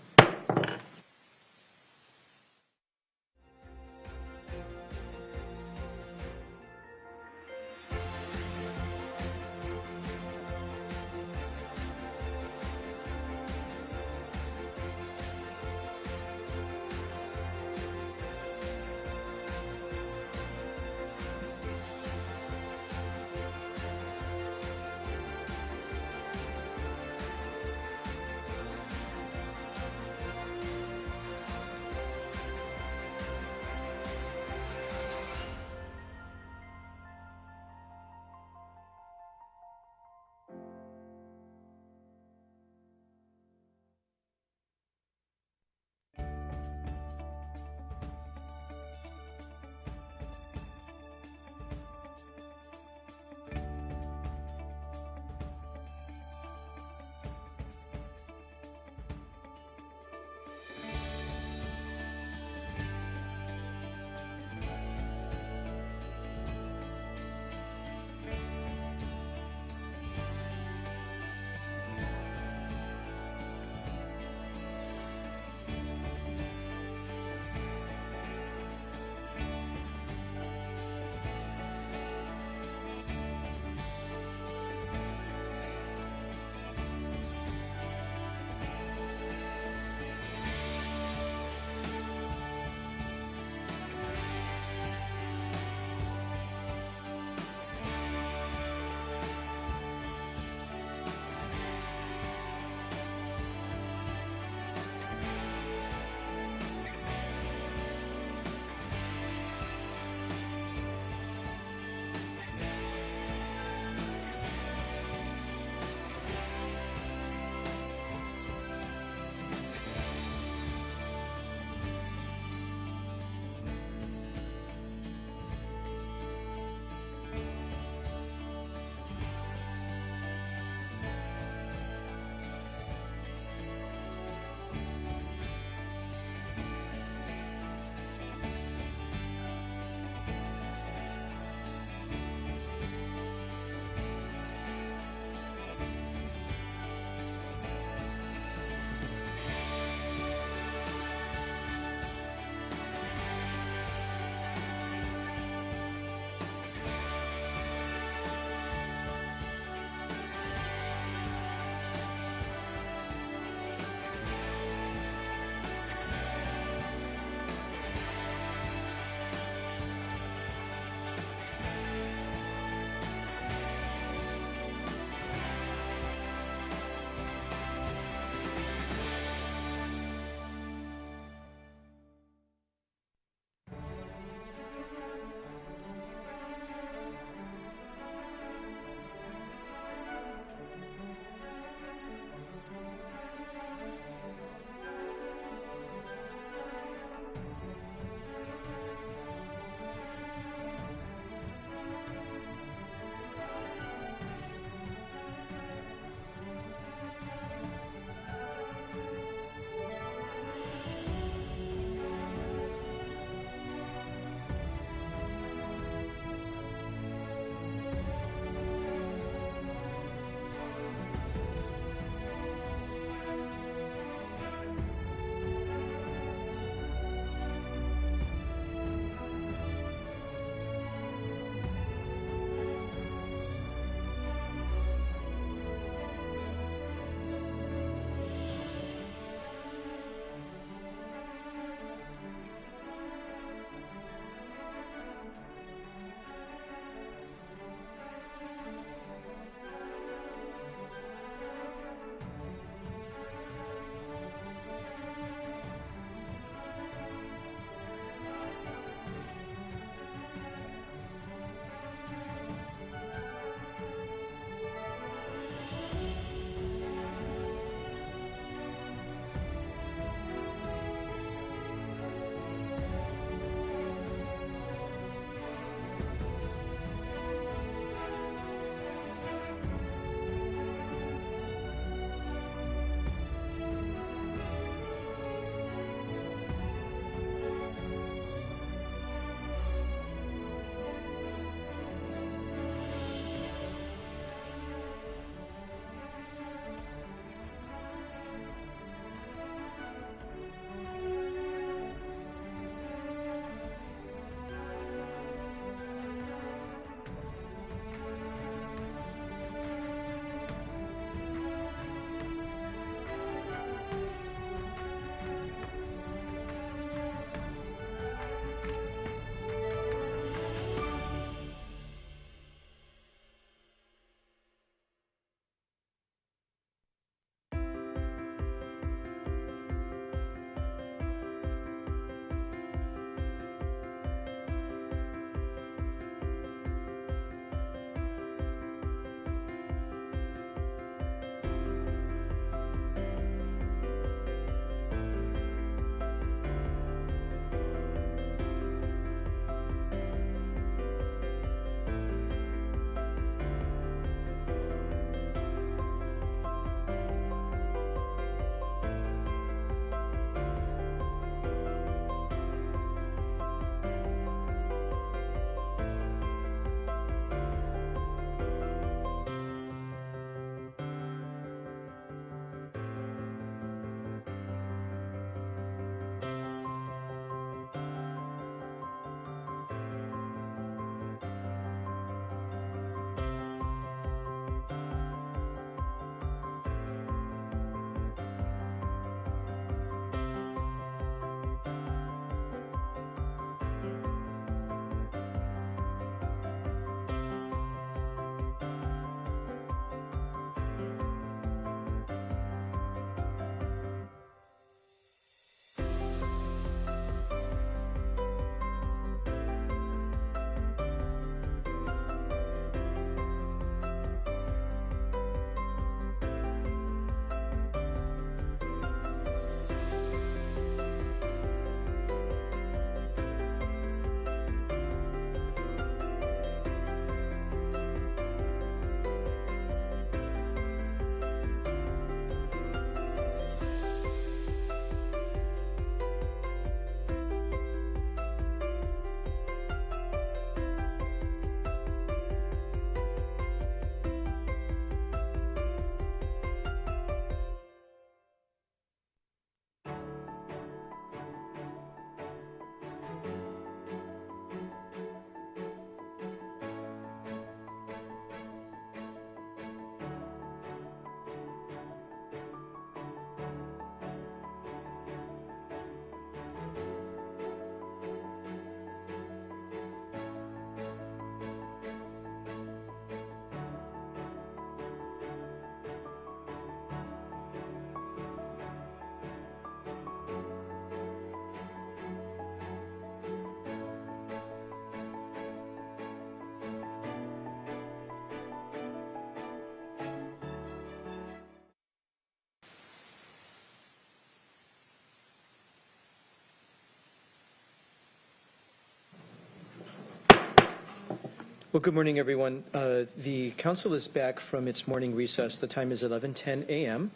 Well, good morning, everyone. The council is back from its morning recess. The time is 11:10 a.m.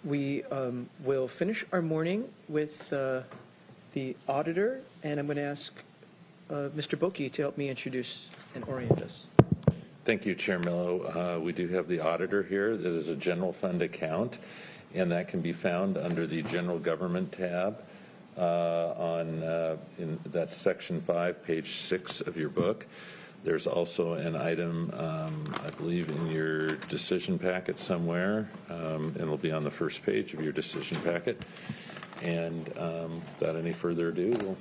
We will finish our morning with the auditor, and I'm going to ask Mr. Boki to help me introduce and orient us. Thank you, Chair Mello. We do have the auditor here. That is a general fund account, and that can be found under the General Government tab that's Section 5, page 6 of your book. There's also an item, I believe, in your decision packet somewhere, and it'll be on the first page of your decision packet. And without any further ado,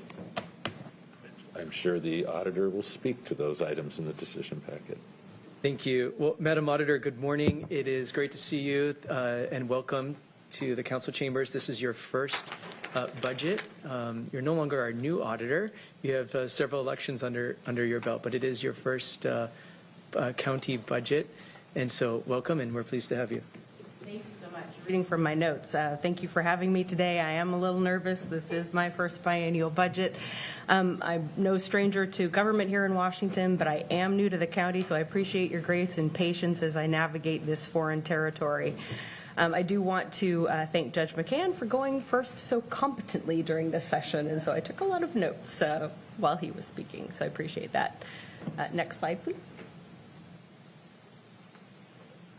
I'm sure the auditor will speak to those items in the decision packet. Thank you. Well, Madam Auditor, good morning. It is great to see you, and welcome to the council chambers. This is your first budget. You're no longer our new auditor. You have several elections under your belt, but it is your first county budget. And so welcome, and we're pleased to have you. Thank you so much. Reading from my notes. Thank you for having me today. I am a little nervous. This is my first biennial budget. I'm no stranger to government here in Washington, but I am new to the county, so I appreciate your grace and patience as I navigate this foreign territory. I do want to thank Judge McCann for going first so competently during this session, and so I took a lot of notes while he was speaking, so I appreciate that. Next slide, please.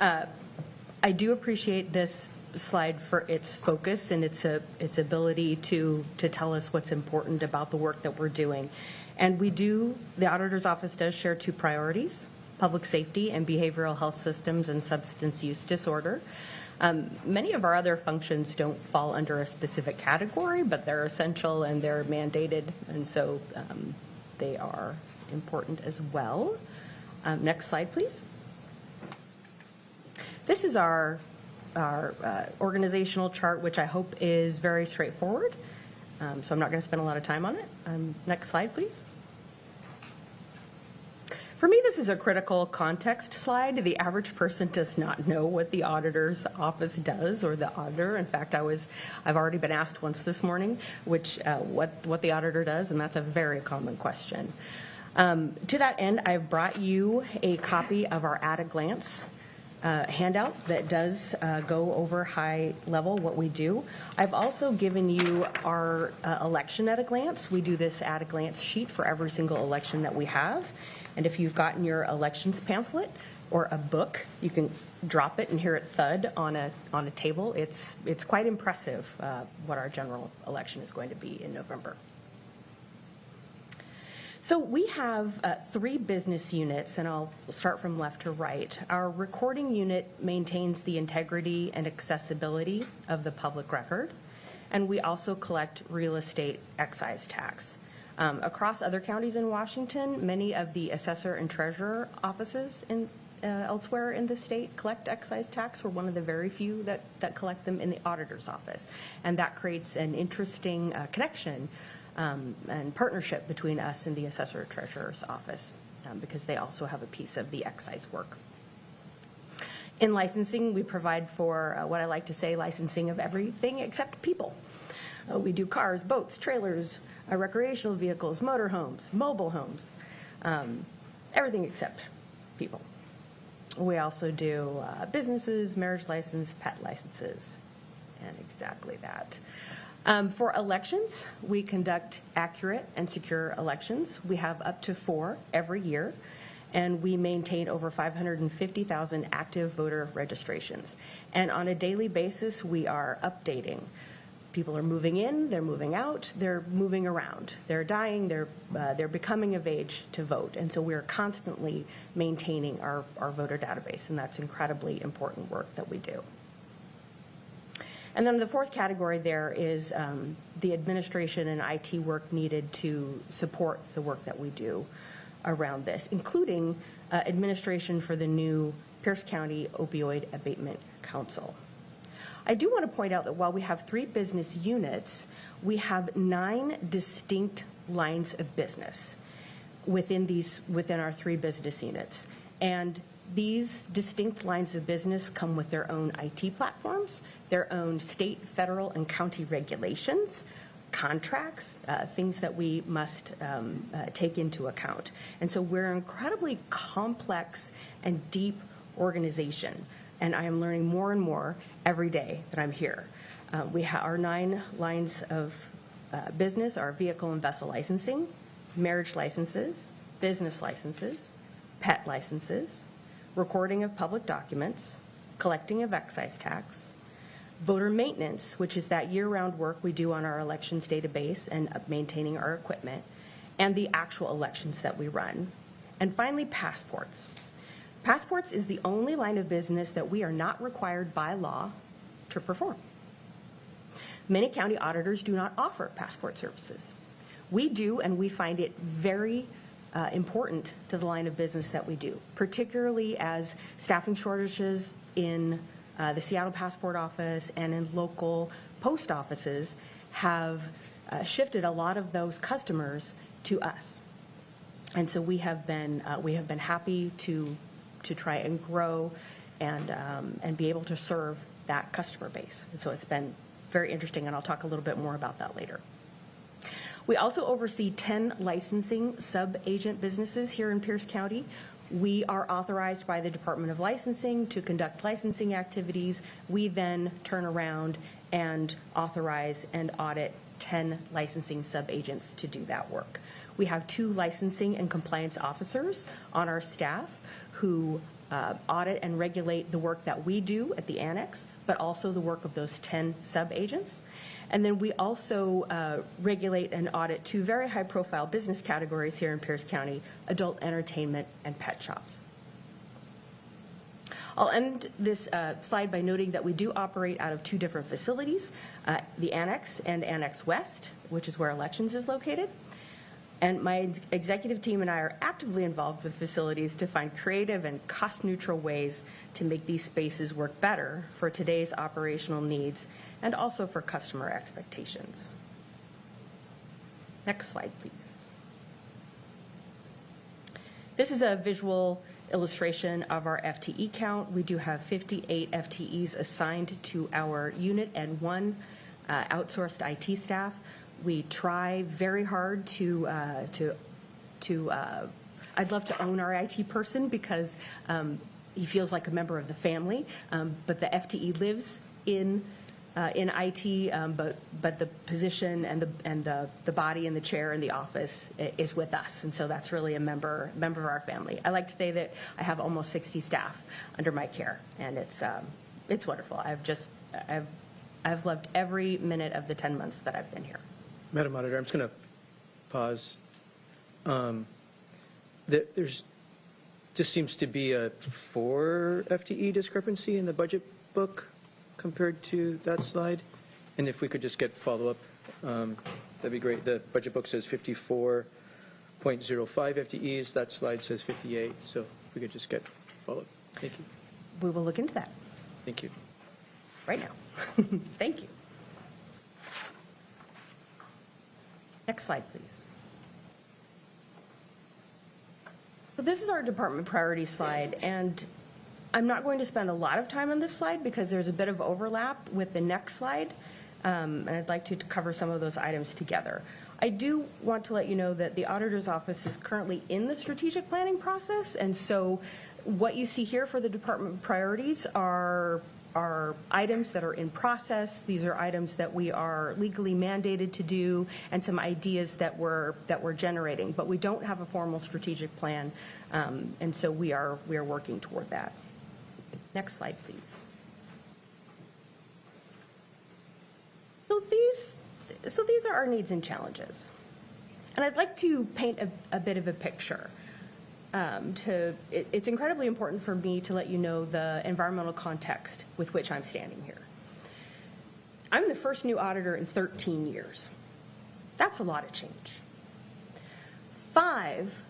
I do appreciate this slide for its focus and its ability to tell us what's important about the work that we're doing. And the Auditor's Office does share two priorities: public safety and behavioral health systems and substance use disorder. Many of our other functions don't fall under a specific category, but they're essential and they're mandated, and so they are important as well. Next slide, please. This is our organizational chart, which I hope is very straightforward, so I'm not going to spend a lot of time on it. Next slide, please. For me, this is a critical context slide. The average person does not know what the auditor's office does or the auditor. In fact, I've already been asked once this morning what the auditor does, and that's a very common question. To that end, I've brought you a copy of our at a glance handout that does go over high level what we do. I've also given you our election at a glance. We do this at a glance sheet for every single election that we have. And if you've gotten your elections pamphlet or a book, you can drop it and hear it thud on a table. It's quite impressive what our general election is going to be in November. So we have 3 business units, and I'll start from left to right. Our recording unit maintains the integrity and accessibility of the public record, and we also collect real estate excise tax. Across other counties in Washington, many of the assessor and treasurer offices elsewhere in the state collect excise tax. We're one of the very few that collect them in the auditor's office, and that creates an interesting connection and partnership between us and the assessor treasurer's office because they also have a piece of the excise work. In licensing, we provide for what I like to say licensing of everything except people. We do cars, boats, trailers, recreational vehicles, motorhomes, mobile homes, everything except people. We also do businesses, marriage license, pet licenses, and exactly that. For elections, we conduct accurate and secure elections. We have up to 4 every year, and we maintain over 550,000 active voter registrations. And on a daily basis, we are updating. People are moving in, they're moving out, they're moving around, they're dying, they're becoming of age to vote. And so we're constantly maintaining our voter database, and that's incredibly important work that we do. And then the 4th category there is the administration and IT work needed to support the work that we do around this, including administration for the new Pierce County Opioid Abatement Council. I do want to point out that while we have 3 business units, we have 9 distinct lines of business within our 3 business units. And these distinct lines of business come with their own IT platforms, their own state, federal, and county regulations, contracts, things that we must take into account. And so we're an incredibly complex and deep organization, and I am learning more and more every day that I'm here. We have our 9 lines of business are vehicle and vessel licensing, marriage licenses, business licenses, pet licenses, recording of public documents, collecting of excise tax, voter maintenance, which is that year-round work we do on our elections database and maintaining our equipment, and the actual elections that we run. And finally, passports. Passports is the only line of business that we are not required by law to perform. Many county auditors do not offer passport services. We do, and we find it very important to the line of business that we do, particularly as staffing shortages in the Seattle Passport Office and in local post offices have shifted a lot of those customers to us. And so we have been happy to try and grow and be able to serve that customer base. And so it's been very interesting, and I'll talk a little bit more about that later. We also oversee 10 licensing sub-agent businesses here in Pierce County. We are authorized by the Department of Licensing to conduct licensing activities. We then turn around and authorize and audit 10 licensing sub-agents to do that work. We have 2 licensing and compliance officers on our staff who audit and regulate the work that we do at the annex, but also the work of those 10 sub-agents. And then we also regulate and audit 2 very high-profile business categories here in Pierce County: adult entertainment and pet shops. I'll end this slide by noting that we do operate out of 2 different facilities, the Annex and Annex West, which is where elections is located. And my executive team and I are actively involved with facilities to find creative and cost-neutral ways to make these spaces work better for today's operational needs and also for customer expectations. Next slide, please. This is a visual illustration of our FTE count. We do have 58 FTEs assigned to our unit and 1 outsourced IT staff. We try very hard to I'd love to own our IT person because he feels like a member of the family, but the FTE lives in IT, but the position and the body and the chair in the office is with us, and so that's really a member of our family. I like to say that I have almost 60 staff under my care, and it's wonderful. I've loved every minute of the 10 months that I've been here. Madam Auditor, I'm just going to pause. There's just seems to be a 4 FTE discrepancy in the budget book compared to that slide. And if we could just get follow-up, that'd be great. The budget book says 54.05 FTEs. That slide says 58. So if we could just get follow-up. Thank you. We will look into that Thank you. right now. Thank you. Next slide, please. So this is our department priority slide, and I'm not going to spend a lot of time on this slide because there's a bit of overlap with the next slide, and I'd like to cover some of those items together. I do want to let you know that the Auditor's Office is currently in the strategic planning process, and so what you see here for the department priorities are items that are in process. These are items that we are legally mandated to do, and some ideas that we're generating. But we don't have a formal strategic plan, and so we are working toward that. Next slide, please. So these are our needs and challenges, and I'd like to paint a bit of a picture. It's incredibly important for me to let you know the environmental context with which I'm standing here. I'm the first new auditor in 13 years. That's a lot of change. 5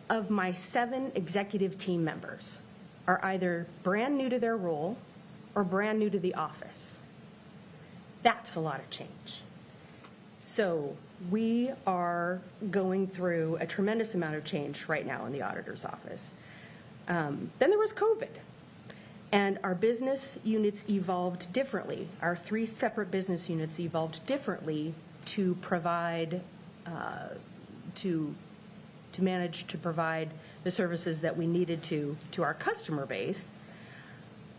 of my 7 executive team members are either brand new to their role or brand new to the office. That's a lot of change. So we are going through a tremendous amount of change right now in the auditor's office. Then there was COVID, and our business units evolved differently. Our 3 separate business units evolved differently to provide, to manage to provide the services that we needed to our customer base.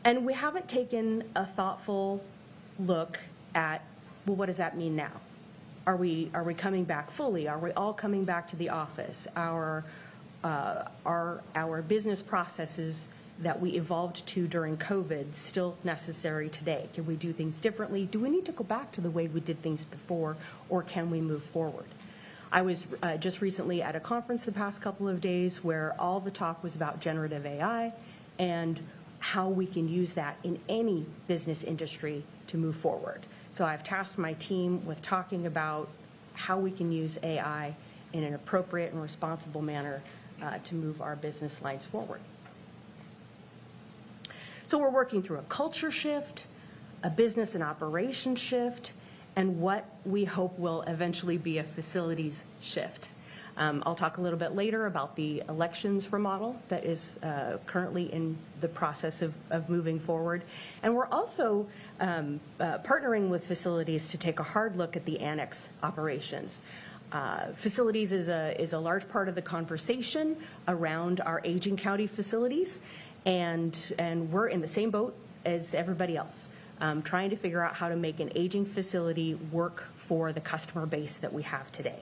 And we haven't taken a thoughtful look at, well, what does that mean now? Are we coming back fully? Are we all coming back to the office? Are our business processes that we evolved to during COVID still necessary today? Can we do things differently? Do we need to go back to the way we did things before, or can we move forward? I was just recently at a conference the past couple of days where all the talk was about generative AI and how we can use that in any business industry to move forward. So I've tasked my team with talking about how we can use AI in an appropriate and responsible manner to move our business lines forward. So we're working through a culture shift, a business and operation shift, and what we hope will eventually be a facilities shift. I'll talk a little bit later about the elections remodel that is currently in the process of moving forward. And we're also partnering with facilities to take a hard look at the annex operations. Facilities is a large part of the conversation around our aging county facilities, and we're in the same boat as everybody else, trying to figure out how to make an aging facility work for the customer base that we have today.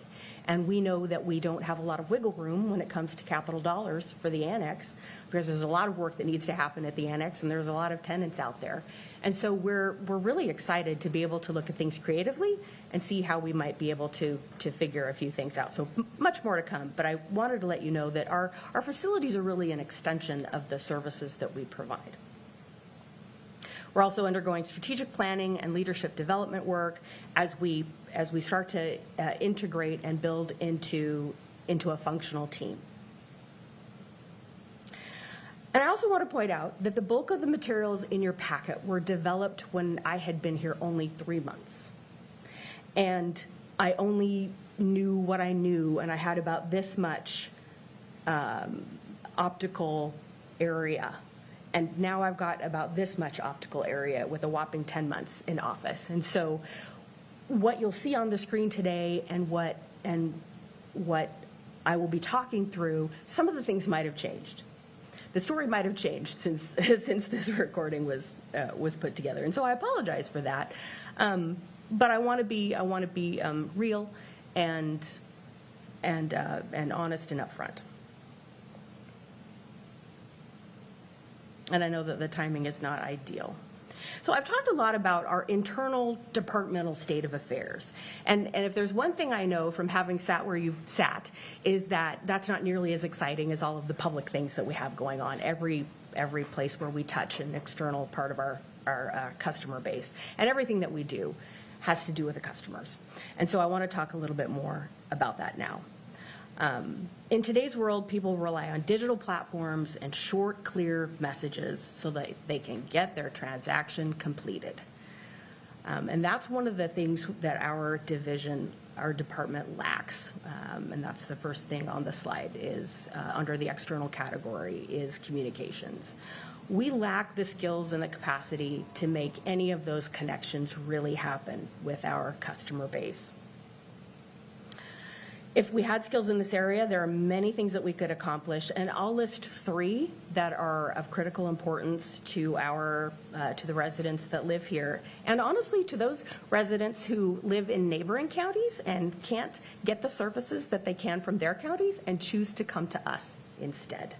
And we know that we don't have a lot of wiggle room when it comes to capital dollars for the annex, because there's a lot of work that needs to happen at the annex, and there's a lot of tenants out there. And so we're really excited to be able to look at things creatively and see how we might be able to figure a few things out. So much more to come, but I wanted to let you know that our facilities are really an extension of the services that we provide. We're also undergoing strategic planning and leadership development work as we start to integrate and build into a functional team. And I also want to point out that the bulk of the materials in your packet were developed when I had been here only 3 months. And I only knew what I knew, and I had about this much optical area. And now I've got about this much optical area with a whopping 10 months in office. And so what you'll see on the screen today and what I will be talking through, some of the things might have changed. The story might have changed since this recording was put together. And so I apologize for that. But I want to be real and honest and upfront. And I know that the timing is not ideal. So I've talked a lot about our internal departmental state of affairs. And if there's one thing I know from having sat where you've sat, is that that's not nearly as exciting as all of the public things that we have going on, every place where we touch an external part of our customer base. And everything that we do has to do with the customers. And so I want to talk a little bit more about that now. In today's world, people rely on digital platforms and short, clear messages so that they can get their transaction completed. And that's one of the things that our department lacks. And that's the first thing on the slide is under the external category is communications. We lack the skills and the capacity to make any of those connections really happen with our customer base. If we had skills in this area, there are many things that we could accomplish, and I'll list 3 that are of critical importance to the residents that live here, and honestly to those residents who live in neighboring counties and can't get the services that they can from their counties and choose to come to us instead.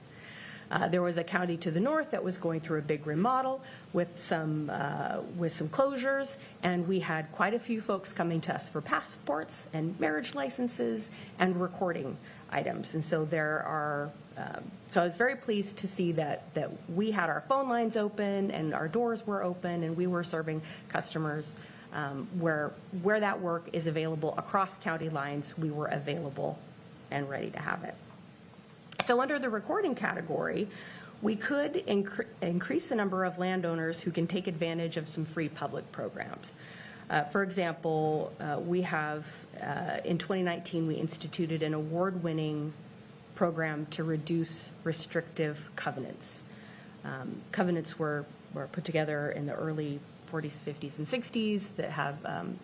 There was a county to the north that was going through a big remodel with some closures, and we had quite a few folks coming to us for passports and marriage licenses and recording items. And so so I was very pleased to see that we had our phone lines open and our doors were open and we were serving customers where that work is available across county lines. We were available and ready to have it. So under the recording category, we could increase the number of landowners who can take advantage of some free public programs. For example, we have, in 2019, we instituted an award-winning program to reduce restrictive covenants. Covenants were put together in the early 40s, 50s, and 60s that have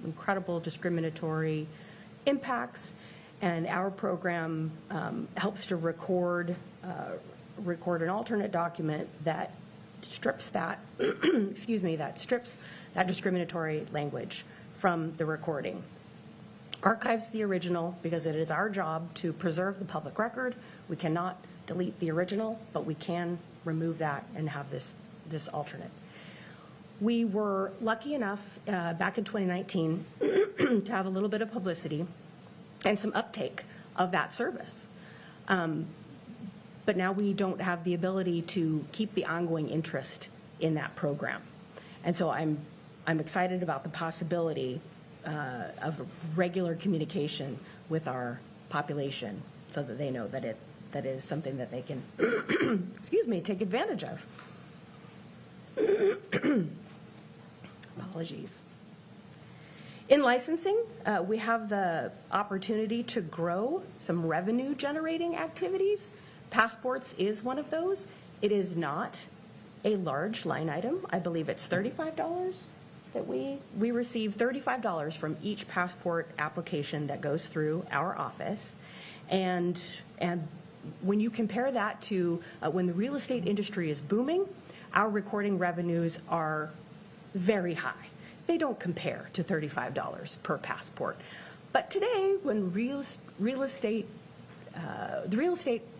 incredible discriminatory impacts. And our program helps to record an alternate document that strips that, excuse me, that strips that discriminatory language from the recording. Archives the original because it is our job to preserve the public record. We cannot delete the original, but we can remove that and have this alternate. We were lucky enough back in 2019 to have a little bit of publicity and some uptake of that service. But now we don't have the ability to keep the ongoing interest in that program. And so I'm excited about the possibility of regular communication with our population so that they know that it is something that they can, excuse me, take advantage of. Apologies. In licensing, we have the opportunity to grow some revenue-generating activities. Passports is one of those. It is not a large line item. I believe it's $35 that we receive $35 from each passport application that goes through our office. And when you compare that to when the real estate industry is booming, our recording revenues are very high. They don't compare to $35 per passport. But today, when the real estate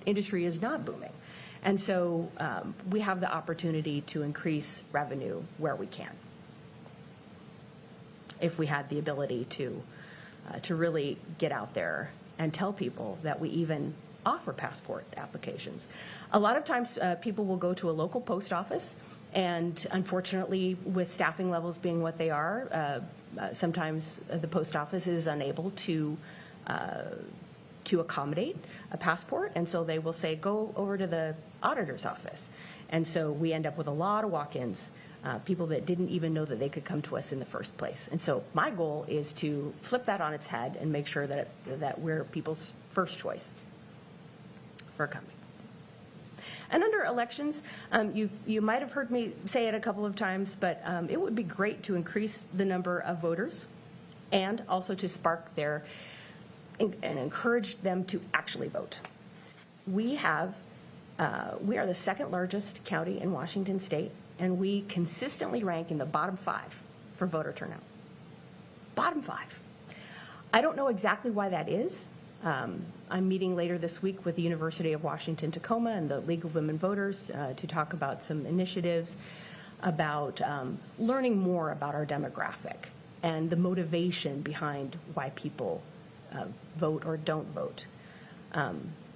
industry is not booming. And so we have the opportunity to increase revenue where we can, if we had the ability to really get out there and tell people that we even offer passport applications. A lot of times people will go to a local post office, and unfortunately, with staffing levels being what they are, sometimes the post office is unable to accommodate a passport, and so they will say, go over to the auditor's office. And so we end up with a lot of walk-ins, people that didn't even know that they could come to us in the first place. And so my goal is to flip that on its head and make sure that we're people's first choice for coming. And under elections, you might have heard me say it a couple of times, but it would be great to increase the number of voters and also to spark their and encourage them to actually vote. We are the second largest county in Washington State, and we consistently rank in the bottom 5 for voter turnout. Bottom 5. I don't know exactly why that is. I'm meeting later this week with the University of Washington Tacoma and the League of Women Voters to talk about some initiatives about learning more about our demographic and the motivation behind why people vote or don't vote. I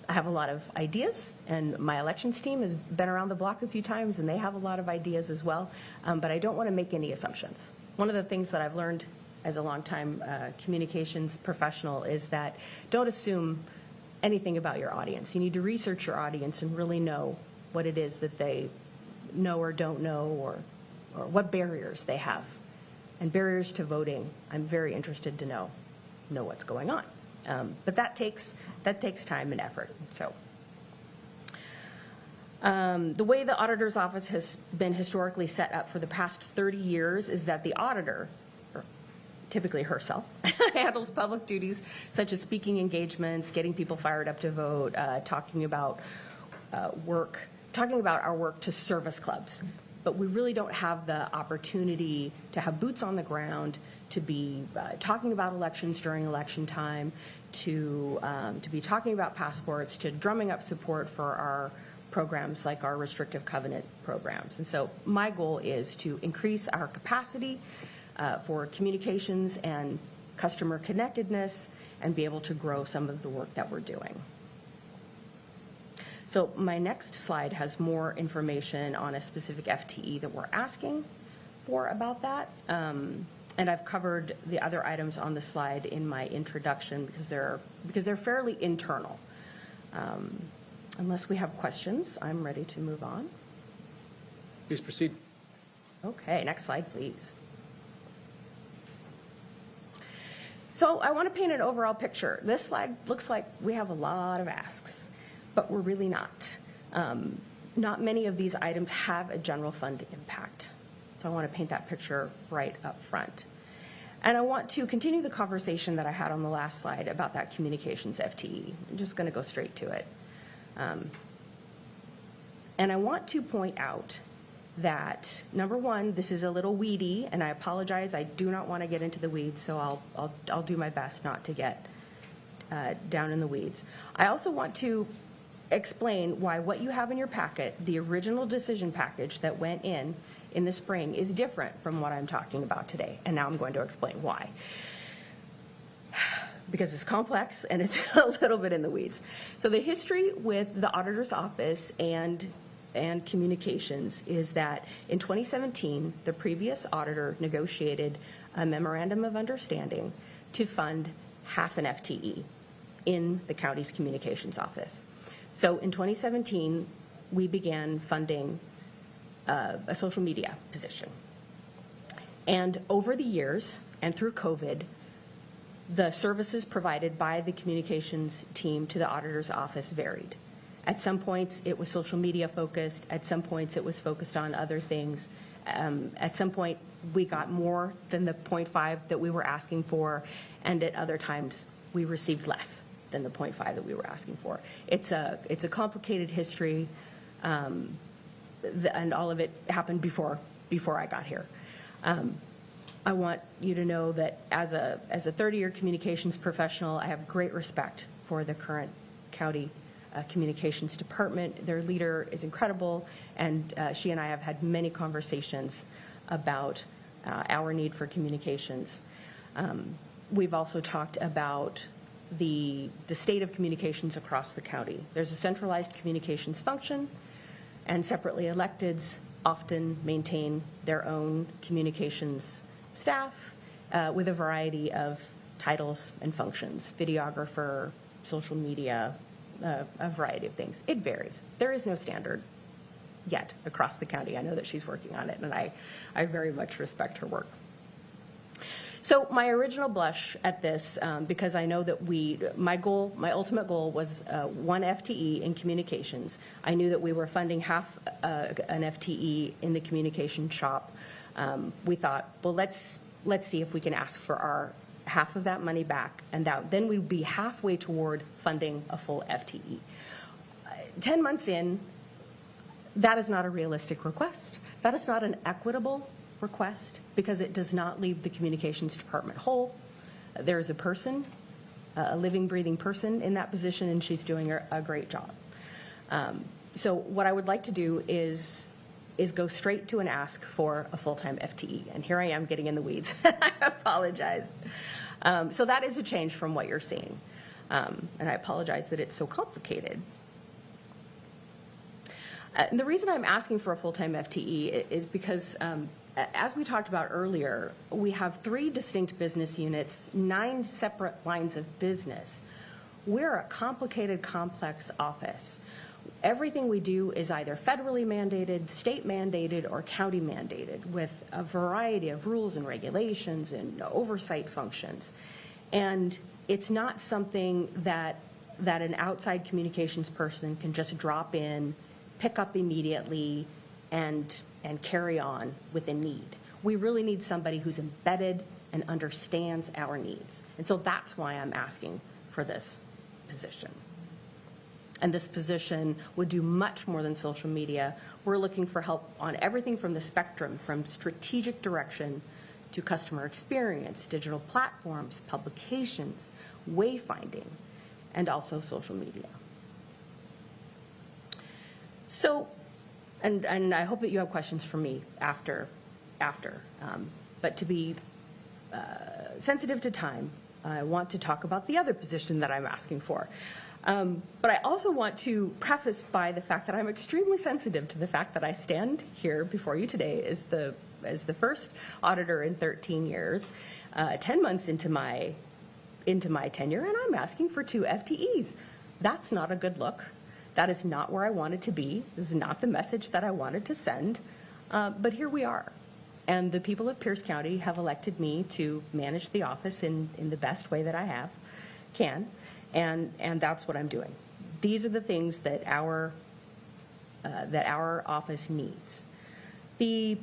have a lot of ideas, and my elections team has been around the block a few times, and they have a lot of ideas as well, but I don't want to make any assumptions. One of the things that I've learned as a longtime communications professional is that don't assume anything about your audience. You need to research your audience and really know what it is that they know or don't know, or what barriers they have. And barriers to voting, I'm very interested to know what's going on. But that takes time and effort. So the way the auditor's office has been historically set up for the past 30 years is that the auditor, typically herself, handles public duties such as speaking engagements, getting people fired up to vote, talking about our work to service clubs. But we really don't have the opportunity to have boots on the ground, to be talking about elections during election time, to be talking about passports, to drumming up support for our programs like our restrictive covenant programs. And so my goal is to increase our capacity for communications and customer connectedness and be able to grow some of the work that we're doing. So my next slide has more information on a specific FTE that we're asking for about that. And I've covered the other items on the slide in my introduction because they're fairly internal. Unless we have questions, I'm ready to move on. Please proceed. Okay, next slide, please. So I want to paint an overall picture. This slide looks like we have a lot of asks, but we're really not. Not many of these items have a general fund impact. So I want to paint that picture right up front. And I want to continue the conversation that I had on the last slide about that communications FTE. I'm just going to go straight to it. And I want to point out that, number one, this is a little weedy, and I apologize. I do not want to get into the weeds, so I'll do my best not to get down in the weeds. I also want to explain why what you have in your packet, the original decision package that went in the spring, is different from what I'm talking about today. And now I'm going to explain why. Because it's complex and it's a little bit in the weeds. So the history with the auditor's office and communications is that in 2017, the previous auditor negotiated a memorandum of understanding to fund half an FTE in the county's communications office. So in 2017, we began funding a social media position. And over the years and through COVID, the services provided by the communications team to the auditor's office varied. At some points, it was social media focused. At some points, it was focused on other things. At some point, we got more than the 0.5 that we were asking for, and at other times, we received less than the 0.5 that we were asking for. It's a complicated history, and all of it happened before I got here. I want you to know that as a 30-year communications professional, I have great respect for the current county communications department. Their leader is incredible, and she and I have had many conversations about our need for communications. We've also talked about the state of communications across the county. There's a centralized communications function, and separately electeds often maintain their own communications staff with a variety of titles and functions: videographer, social media, a variety of things. It varies. There is no standard yet across the county. I know that she's working on it, and I very much respect her work. So my original blush at this, because I know that my ultimate goal was 1 FTE in communications. I knew that we were funding half an FTE in the communication shop. We thought, well, let's see if we can ask for our half of that money back, and then we'd be halfway toward funding a full FTE. 10 months in, that is not a realistic request. That is not an equitable request, because it does not leave the communications department whole. There is a person, a living, breathing person in that position, and she's doing a great job. So what I would like to do is go straight to an ask for a full-time FTE. And here I am getting in the weeds. I apologize. So that is a change from what you're seeing. And I apologize that it's so complicated. And the reason I'm asking for a full-time FTE is because, as we talked about earlier, we have 3 distinct business units, 9 separate lines of business. We're a complicated, complex office. Everything we do is either federally mandated, state mandated, or county mandated, with a variety of rules and regulations and oversight functions. And it's not something that an outside communications person can just drop in, pick up immediately, and carry on with a need. We really need somebody who's embedded and understands our needs. And so that's why I'm asking for this position. And this position would do much more than social media. We're looking for help on everything from the spectrum, from strategic direction to customer experience, digital platforms, publications, wayfinding, and also social media. So, and I hope that you have questions for me after. But to be sensitive to time, I want to talk about the other position that I'm asking for. But I also want to preface by the fact that I'm extremely sensitive to the fact that I stand here before you today as the first auditor in 13 years, 10 months into my tenure, and I'm asking for 2 FTEs. That's not a good look. That is not where I wanted to be. This is not the message that I wanted to send. But here we are. And the people of Pierce County have elected me to manage the office in the best way that I can. And that's what I'm doing. These are the things that our office needs. The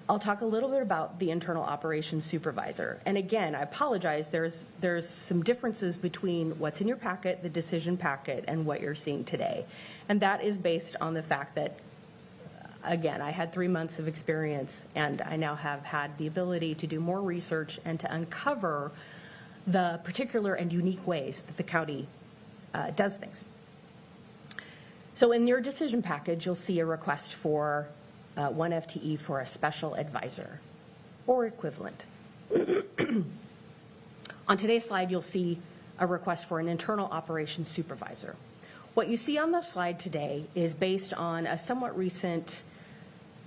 I'll talk a little bit about the internal operations supervisor. And again, I apologize, there's some differences between what's in your packet, the decision packet, and what you're seeing today. And that is based on the fact that, again, I had 3 months of experience, and I now have had the ability to do more research and to uncover the particular and unique ways that the county does things. So in your decision package, you'll see a request for 1 FTE for a special advisor or equivalent. On today's slide, you'll see a request for an internal operations supervisor. What you see on the slide today is based on a somewhat recent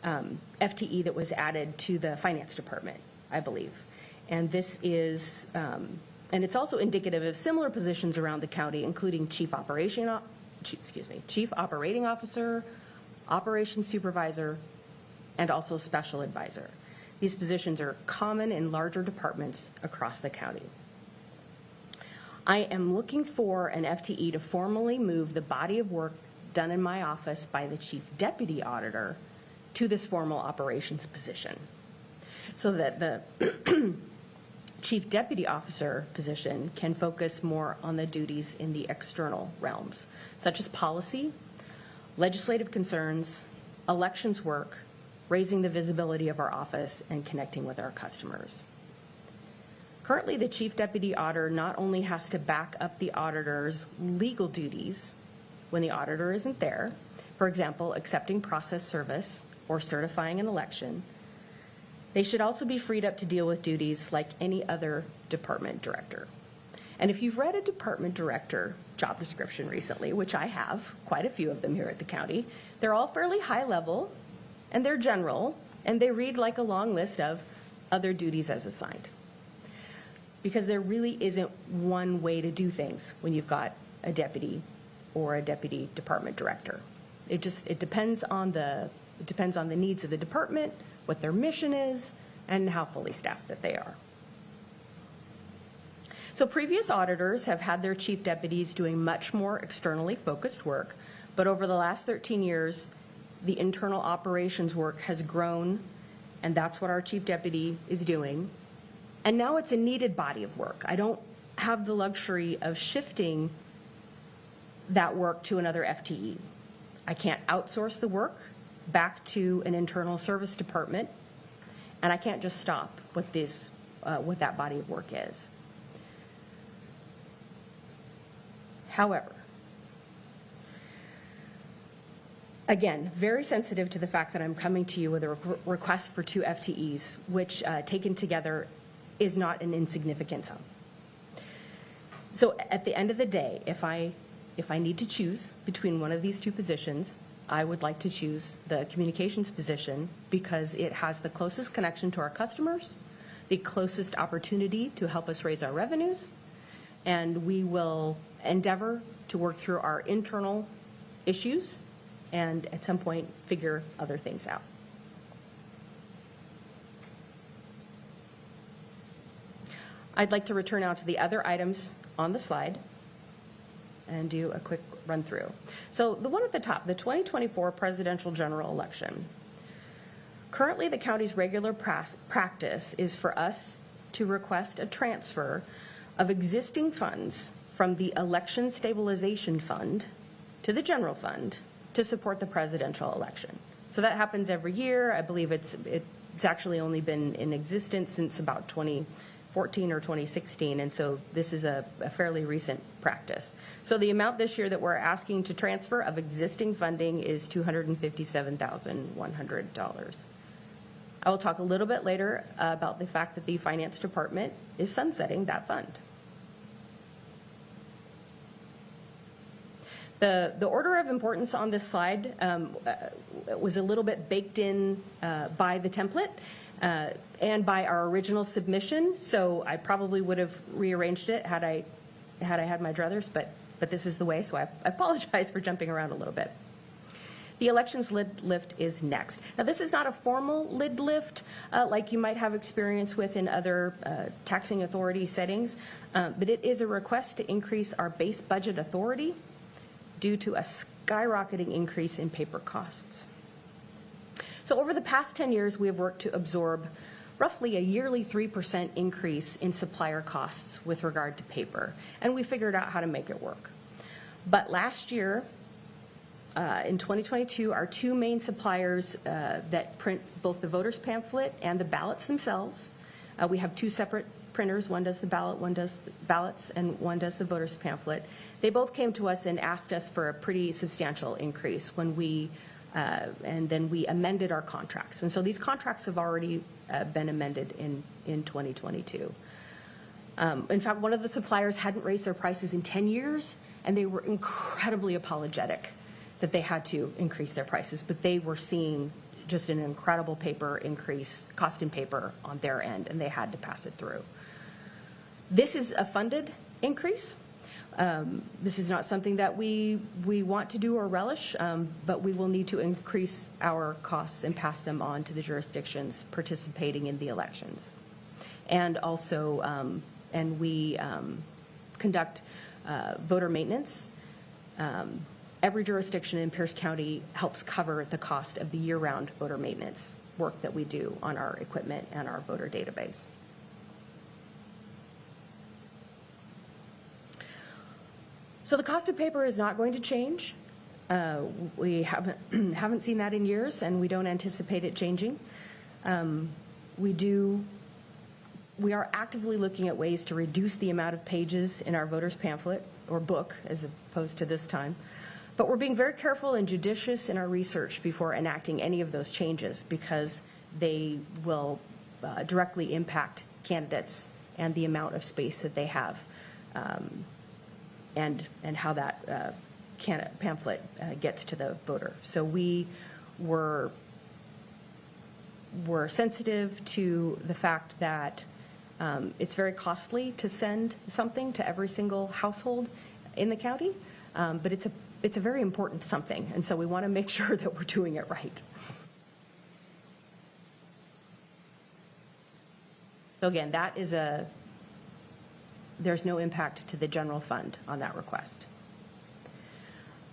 FTE that was added to the finance department, I believe. And this is, and it's also indicative of similar positions around the county, including chief operating officer, operations supervisor, and also special advisor. These positions are common in larger departments across the county. I am looking for an FTE to formally move the body of work done in my office by the chief deputy auditor to this formal operations position, so that the chief deputy officer position can focus more on the duties in the external realms, such as policy, legislative concerns, elections work, raising the visibility of our office, and connecting with our customers. Currently, the chief deputy auditor not only has to back up the auditor's legal duties when the auditor isn't there, for example, accepting process service or certifying an election, they should also be freed up to deal with duties like any other department director. And if you've read a department director job description recently, which I have, quite a few of them here at the county, they're all fairly high level, and they're general, and they read like a long list of other duties as assigned. Because there really isn't one way to do things when you've got a deputy or a deputy department director. It depends on the needs of the department, what their mission is, and how fully staffed that they are. So previous auditors have had their chief deputies doing much more externally focused work, but over the last 13 years, the internal operations work has grown, and that's what our chief deputy is doing. And now it's a needed body of work. I don't have the luxury of shifting that work to another FTE. I can't outsource the work back to an internal service department, and I can't just stop what that body of work is. However, again, very sensitive to the fact that I'm coming to you with a request for 2 FTEs, which taken together is not an insignificant sum. So at the end of the day, if I need to choose between one of these 2 positions, I would like to choose the communications position because it has the closest connection to our customers, the closest opportunity to help us raise our revenues, and we will endeavor to work through our internal issues and at some point figure other things out. I'd like to return now to the other items on the slide and do a quick run through. So the one at the top, the 2024 presidential general election. Currently, the county's regular practice is for us to request a transfer of existing funds from the Election Stabilization Fund to the general fund to support the presidential election. So that happens every year. I believe it's actually only been in existence since about 2014 or 2016, and so this is a fairly recent practice. So the amount this year that we're asking to transfer of existing funding is $257,100. I will talk a little bit later about the fact that the finance department is sunsetting that fund. The order of importance on this slide was a little bit baked in by the template and by our original submission, so I probably would have rearranged it had I had my druthers, but this is the way, so I apologize for jumping around a little bit. The elections lid lift is next. Now, this is not a formal lid lift like you might have experience with in other taxing authority settings, but it is a request to increase our base budget authority due to a skyrocketing increase in paper costs. So over the past 10 years, we have worked to absorb roughly a yearly 3% increase in supplier costs with regard to paper, and we figured out how to make it work. But last year, in 2022, our two main suppliers that print both the voters pamphlet and the ballots themselves, we have two separate printers. One does the ballot, one does the ballots, and one does the voters pamphlet. They both came to us and asked us for a pretty substantial increase when and then we amended our contracts. And so these contracts have already been amended in 2022. In fact, one of the suppliers hadn't raised their prices in 10 years, and they were incredibly apologetic that they had to increase their prices, but they were seeing just an incredible paper increase, cost in paper on their end, and they had to pass it through. This is a funded increase. This is not something that we want to do or relish, but we will need to increase our costs and pass them on to the jurisdictions participating in the elections. And also, we conduct voter maintenance. Every jurisdiction in Pierce County helps cover the cost of the year-round voter maintenance work that we do on our equipment and our voter database. So the cost of paper is not going to change. We haven't seen that in years, and we don't anticipate it changing. We are actively looking at ways to reduce the amount of pages in our voters pamphlet or book as opposed to this time. But we're being very careful and judicious in our research before enacting any of those changes because they will directly impact candidates and the amount of space that they have, and how that pamphlet gets to the voter. So we're sensitive to the fact that it's very costly to send something to every single household in the county, but it's a very important something, and so we want to make sure that we're doing it right. So again, there's no impact to the general fund on that request.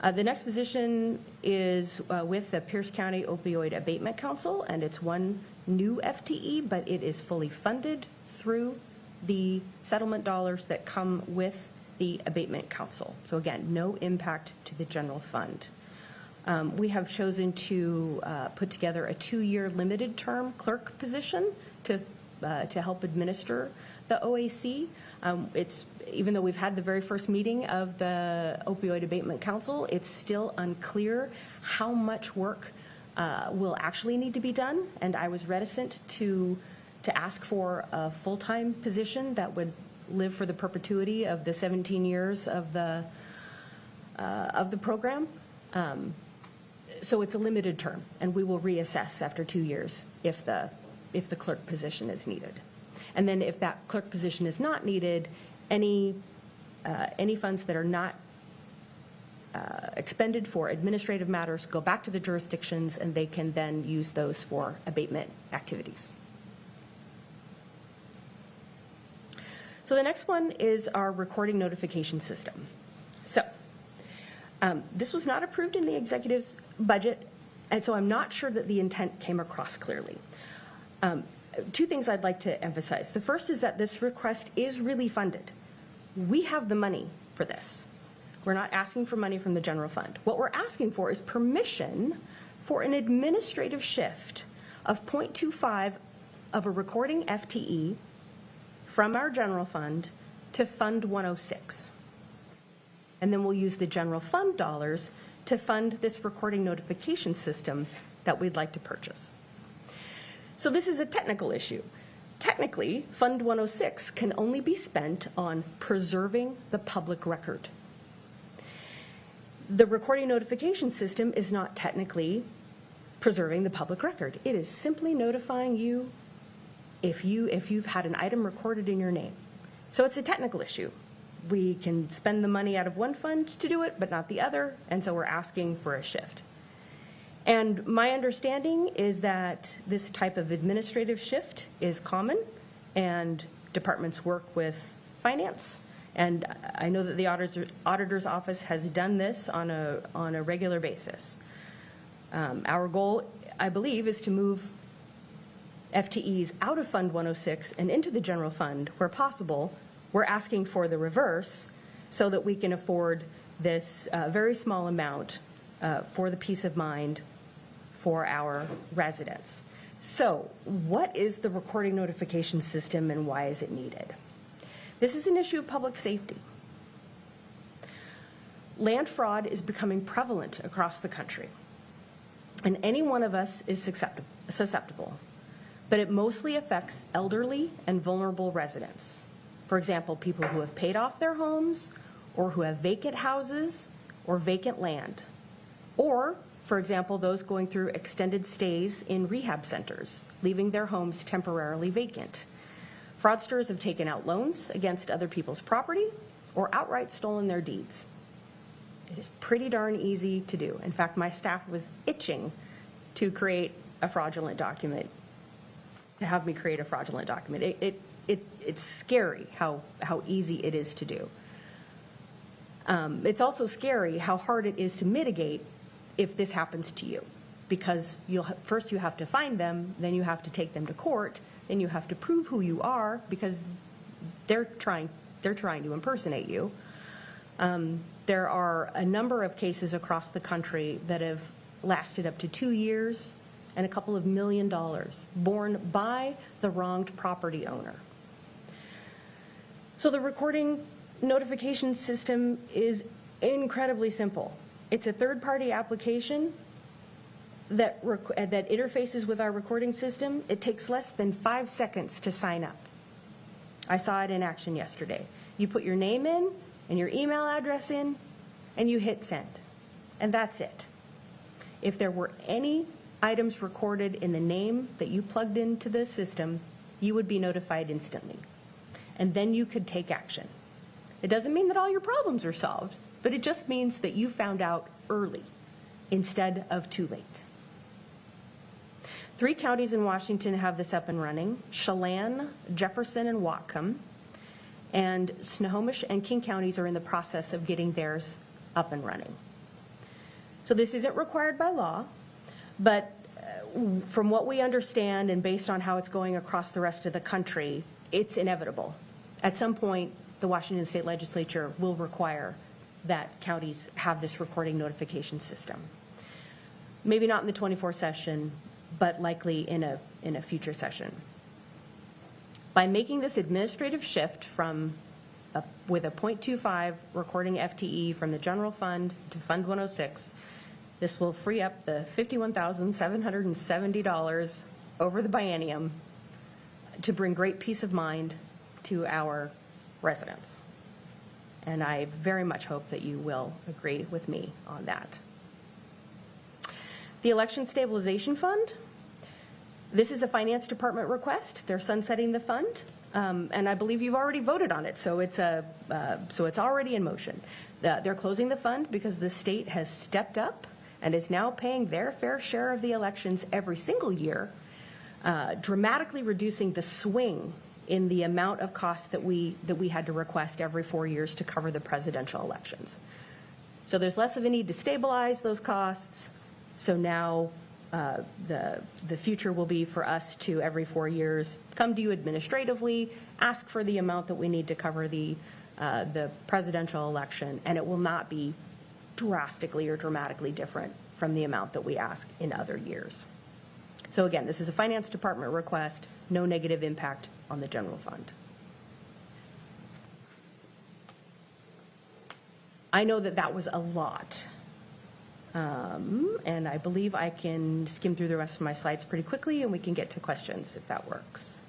The next position is with the Pierce County Opioid Abatement Council, and it's one new FTE, but it is fully funded through the settlement dollars that come with the Abatement Council. So again, no impact to the general fund. We have chosen to put together a 2-year limited term clerk position to help administer the OAC. Even though we've had the very first meeting of the Opioid Abatement Council, it's still unclear how much work will actually need to be done, and I was reticent to ask for a full-time position that would live for the perpetuity of the 17 years of the program. So it's a limited term, and we will reassess after 2 years if the clerk position is needed. And then if that clerk position is not needed, any funds that are not expended for administrative matters go back to the jurisdictions, and they can then use those for abatement activities. So the next one is our recording notification system. So this was not approved in the executive's budget, and so I'm not sure that the intent came across clearly. Two things I'd like to emphasize. The first is that this request is really funded. We have the money for this. We're not asking for money from the general fund. What we're asking for is permission for an administrative shift of 0.25 of a recording FTE from our general fund to Fund 106. And then we'll use the general fund dollars to fund this recording notification system that we'd like to purchase. So this is a technical issue. Technically, Fund 106 can only be spent on preserving the public record. The recording notification system is not technically preserving the public record. It is simply notifying you if you've had an item recorded in your name. So it's a technical issue. We can spend the money out of one fund to do it, but not the other, and so we're asking for a shift. And my understanding is that this type of administrative shift is common, and departments work with finance. And I know that the auditor's office has done this on a regular basis. Our goal I believe, is to move FTEs out of Fund 106 and into the general fund where possible. We're asking for the reverse so that we can afford this very small amount for the peace of mind for our residents. So what is the recording notification system and why is it needed? This is an issue of public safety. Land fraud is becoming prevalent across the country, and any one of us is susceptible, but it mostly affects elderly and vulnerable residents. For example, people who have paid off their homes or who have vacant houses or vacant land, or, for example, those going through extended stays in rehab centers, leaving their homes temporarily vacant. Fraudsters have taken out loans against other people's property or outright stolen their deeds. It is pretty darn easy to do. In fact, my staff was itching to create a fraudulent document, to have me create a fraudulent document. It's scary how easy it is to do. It's also scary how hard it is to mitigate if this happens to you, because first you have to find them, then you have to take them to court, then you have to prove who you are because they're trying to impersonate you. There are a number of cases across the country that have lasted up to 2 years and a couple of $1 million borne by the wronged property owner. So the recording notification system is incredibly simple. It's a third-party application that interfaces with our recording system. It takes less than 5 seconds to sign up. I saw it in action yesterday. You put your name in and your email address in, and you hit send. And that's it. If there were any items recorded in the name that you plugged into the system, you would be notified instantly. And then you could take action. It doesn't mean that all your problems are solved, but it just means that you found out early instead of too late. 3 counties in Washington have this up and running: Chelan, Jefferson, and Whatcom. And Snohomish and King counties are in the process of getting theirs up and running. So this isn't required by law, but from what we understand and based on how it's going across the rest of the country, it's inevitable. At some point, the Washington State Legislature will require that counties have this recording notification system. Maybe not in the 24 session, but likely in a future session. By making this administrative shift with a 0.25 recording FTE from the general fund to Fund 106, this will free up the $51,770 over the biennium to bring great peace of mind to our residents. And I very much hope that you will agree with me on that. The Election Stabilization Fund. This is a finance department request. They're sunsetting the fund, and I believe you've already voted on it, so it's already in motion. They're closing the fund because the state has stepped up and is now paying their fair share of the elections every single year, dramatically reducing the swing in the amount of costs that we had to request every 4 years to cover the presidential elections. So there's less of a need to stabilize those costs. So now the future will be for us to, every 4 years, come to you administratively, ask for the amount that we need to cover the presidential election, and it will not be drastically or dramatically different from the amount that we ask in other years. So again, this is a finance department request, no negative impact on the general fund. I know that was a lot. And I believe I can skim through the rest of my slides pretty quickly and we can get to questions if that works.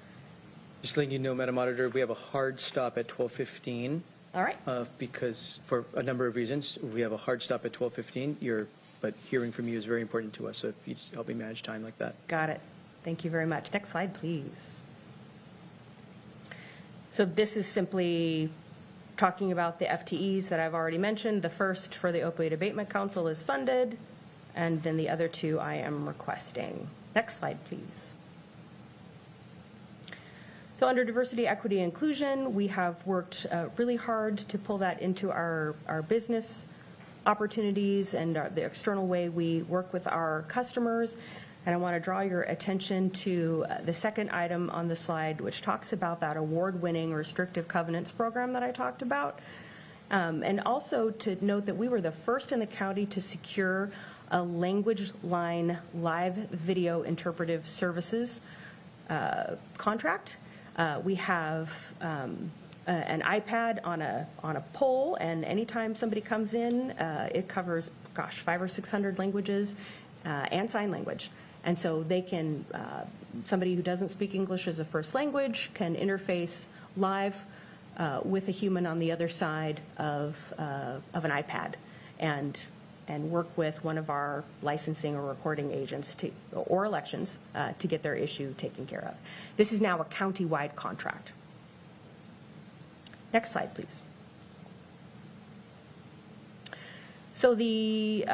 Just letting you know, Madam Auditor, we have a hard stop at 12:15. All right. Because for a number of reasons, we have a hard stop at 12:15. But hearing from you is very important to us, so if you just help me manage time like that. Got it. Thank you very much. Next slide, please. So this is simply talking about the FTEs that I've already mentioned. The first for the Opioid Abatement Council is funded, and then the other 2 I am requesting. Next slide, please. So under diversity, equity, inclusion, we have worked really hard to pull that into our business opportunities and the external way we work with our customers. And I want to draw your attention to the second item on the slide, which talks about that award-winning restrictive covenants program that I talked about. And also to note that we were the first in the county to secure a language line live video interpretive services contract. We have an iPad on a pole, and anytime somebody comes in, it covers, 500 or 600 languages and sign language. And so they can, somebody who doesn't speak English as a first language can interface live with a human on the other side of an iPad and work with one of our licensing or recording agents or elections to get their issue taken care of. This is now a county-wide contract. Next slide, please. So the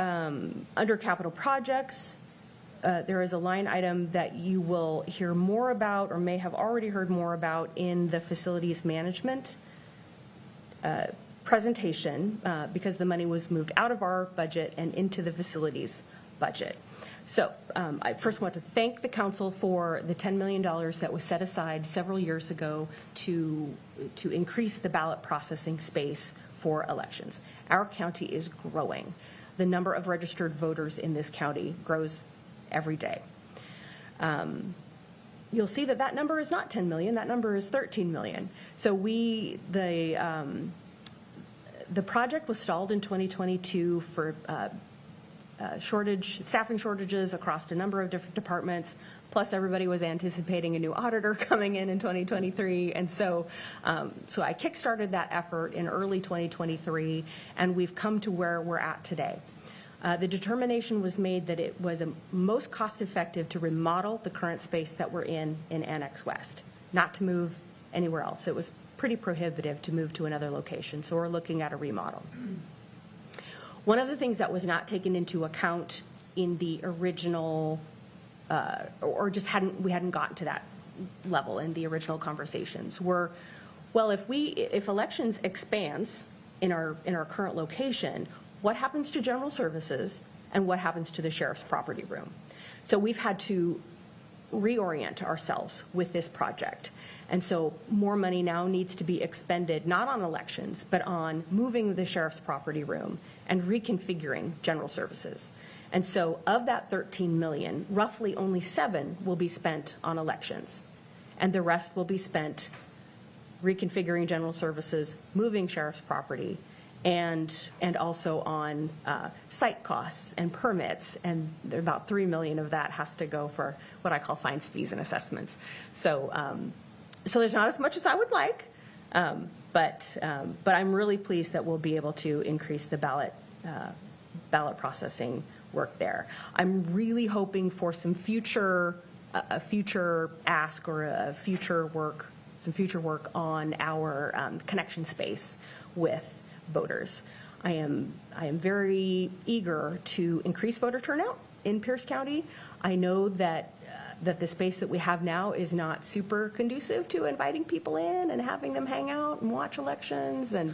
under capital projects, there is a line item that you will hear more about or may have already heard more about in the facilities management presentation because the money was moved out of our budget and into the facilities budget. So I first want to thank the council for the $10 million that was set aside several years ago to increase the ballot processing space for elections. Our county is growing. The number of registered voters in this county grows every day. You'll see that number is not 10 million, that number is 13 million. So the project was stalled in 2022 for staffing shortages across a number of different departments, plus everybody was anticipating a new auditor coming in 2023. And so I kickstarted that effort in early 2023, and we've come to where we're at today. The determination was made that it was most cost-effective to remodel the current space that we're in Annex West, not to move anywhere else. It was pretty prohibitive to move to another location, so we're looking at a remodel. One of the things that was not taken into account in the original, or just we hadn't gotten to that level in the original conversations, were, well, if elections expands in our current location, what happens to general services and what happens to the sheriff's property room? So we've had to reorient ourselves with this project. And so more money now needs to be expended, not on elections, but on moving the sheriff's property room and reconfiguring general services. And so of that 13 million, roughly only 7 will be spent on elections. And the rest will be spent reconfiguring general services, moving sheriff's property, and also on site costs and permits, and about 3 million of that has to go for what I call fines, fees, and assessments. So there's not as much as I would like, but I'm really pleased that we'll be able to increase the ballot processing work there. I'm really hoping for some future ask or some future work on our connection space with voters. I am very eager to increase voter turnout in Pierce County. I know that the space that we have now is not super conducive to inviting people in and having them hang out and watch elections and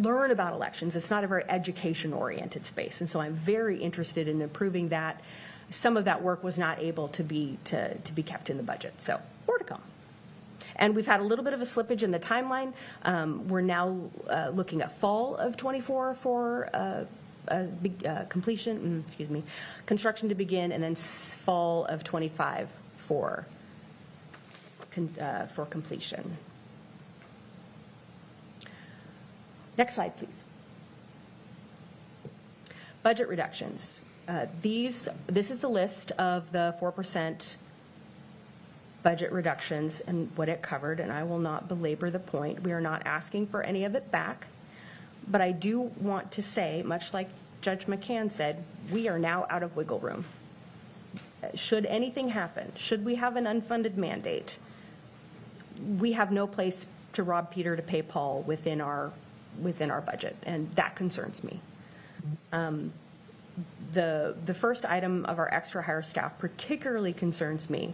learn about elections. It's not a very education-oriented space, and so I'm very interested in improving that. Some of that work was not able to be kept in the budget, so more to come. And we've had a little bit of a slippage in the timeline. We're now looking at fall of 24 for construction to begin, and then fall of 25 for completion. Next slide, please. Budget reductions. This is the list of the 4% budget reductions and what it covered, and I will not belabor the point. We are not asking for any of it back, but I do want to say, much like Judge McCann said, we are now out of wiggle room. Should anything happen, should we have an unfunded mandate, we have no place to rob Peter to pay Paul within our budget, and that concerns me. The first item of our extra hire staff particularly concerns me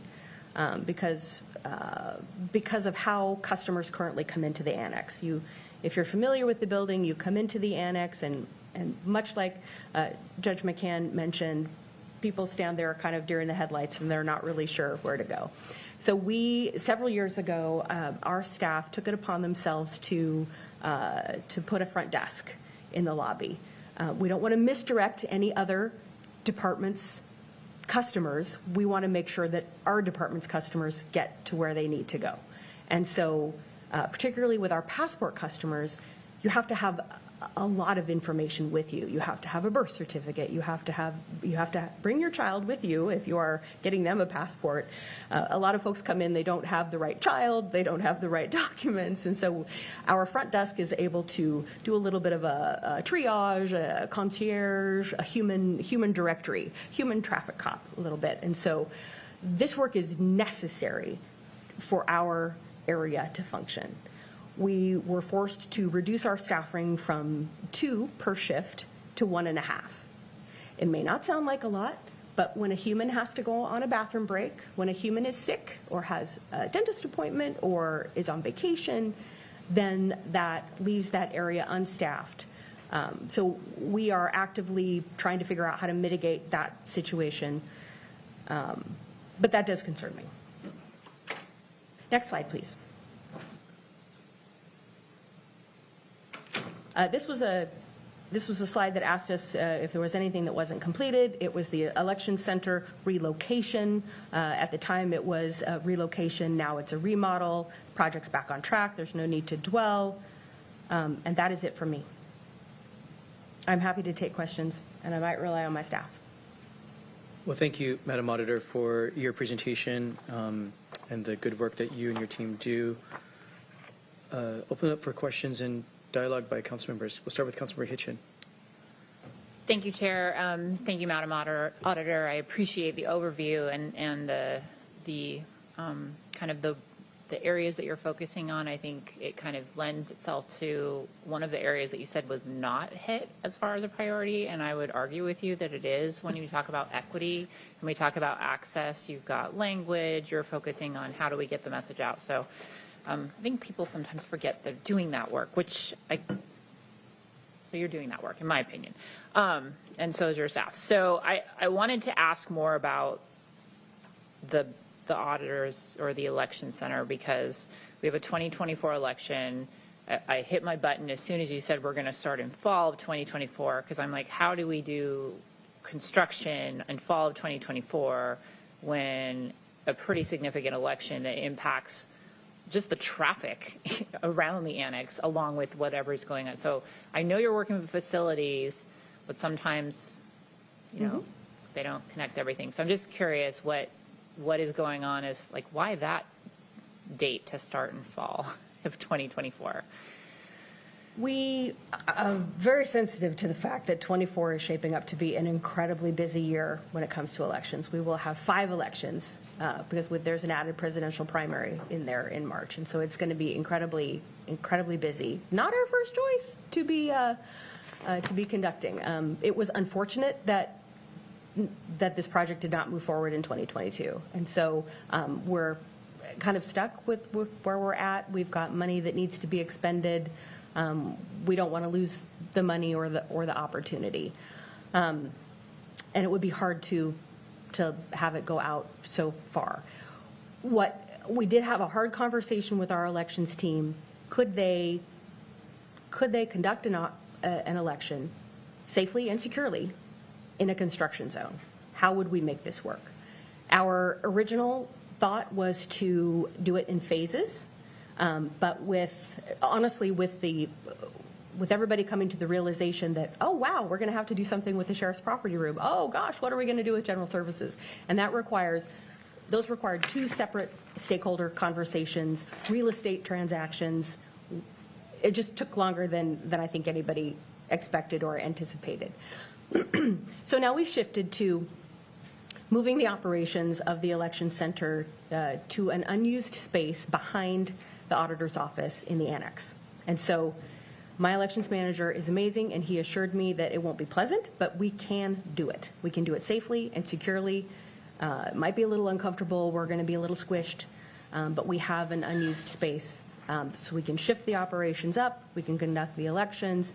because of how customers currently come into the annex. If you're familiar with the building, you come into the annex, and much like Judge McCann mentioned, people stand there kind of deer in the headlights and they're not really sure where to go. So several years ago, our staff took it upon themselves to put a front desk in the lobby. We don't want to misdirect any other department's customers. We want to make sure that our department's customers get to where they need to go. And so, particularly with our passport customers, you have to have a lot of information with you. You have to have a birth certificate. You have to bring your child with you if you are getting them a passport. A lot of folks come in, they don't have the right child, they don't have the right documents, and so our front desk is able to do a little bit of a triage, a concierge, a human directory, human traffic cop a little bit. And so this work is necessary for our area to function. We were forced to reduce our staffing from 2 per shift to 1.5. It may not sound like a lot, but when a human has to go on a bathroom break, when a human is sick or has a dentist appointment or is on vacation, then that leaves that area unstaffed. So we are actively trying to figure out how to mitigate that situation, but that does concern me. Next slide, please. This was a slide that asked us if there was anything that wasn't completed. It was the election center relocation. At the time, it was a relocation. Now it's a remodel. Project's back on track. There's no need to dwell. And that is it for me. I'm happy to take questions, and I might rely on my staff. Well, thank you, Madam Auditor, for your presentation and the good work that you and your team do. Open up for questions and dialogue by council members. We'll start with Councilmember Hitchin. Thank you, Chair. Thank you, Madam Auditor. I appreciate the overview and the kind of the areas that you're focusing on. I think it kind of lends itself to one of the areas that you said was not hit as far as a priority, and I would argue with you that it is. When you talk about equity and we talk about access, you've got language, you're focusing on how do we get the message out. So I think people sometimes forget they're doing that work, so you're doing that work, in my opinion, and so is your staff. So I wanted to ask more about the auditors or the election center, because we have a 2024 election. I hit my button as soon as you said we're going to start in fall of 2024, because I'm like, how do we do construction in fall of 2024 when a pretty significant election that impacts just the traffic around the annex along with whatever's going on? So I know you're working with facilities, but sometimes, they don't connect everything. So I'm just curious what is going on, is like, why that date to start in fall of 2024? We are very sensitive to the fact that 24 is shaping up to be an incredibly busy year when it comes to elections. We will have 5 elections because there's an added presidential primary in there in March. And so it's going to be incredibly, incredibly busy. Not our first choice to be conducting. It was unfortunate that this project did not move forward in 2022. And so we're kind of stuck with where we're at. We've got money that needs to be expended. We don't want to lose the money or the opportunity. And it would be hard to have it go out so far. We did have a hard conversation with our elections team. Could they conduct an election safely and securely in a construction zone? How would we make this work? Our original thought was to do it in phases, but with everybody coming to the realization that, oh wow, we're going to have to do something with the sheriff's property room. Oh gosh, what are we going to do with general services? And those required 2 separate stakeholder conversations, real estate transactions. It just took longer than I think anybody expected or anticipated. So now we've shifted to moving the operations of the election center to an unused space behind the auditor's office in the annex. And so my elections manager is amazing, and he assured me that it won't be pleasant, but we can do it. We can do it safely and securely. It might be a little uncomfortable. We're going to be a little squished, but we have an unused space. So we can shift the operations up. We can conduct the elections.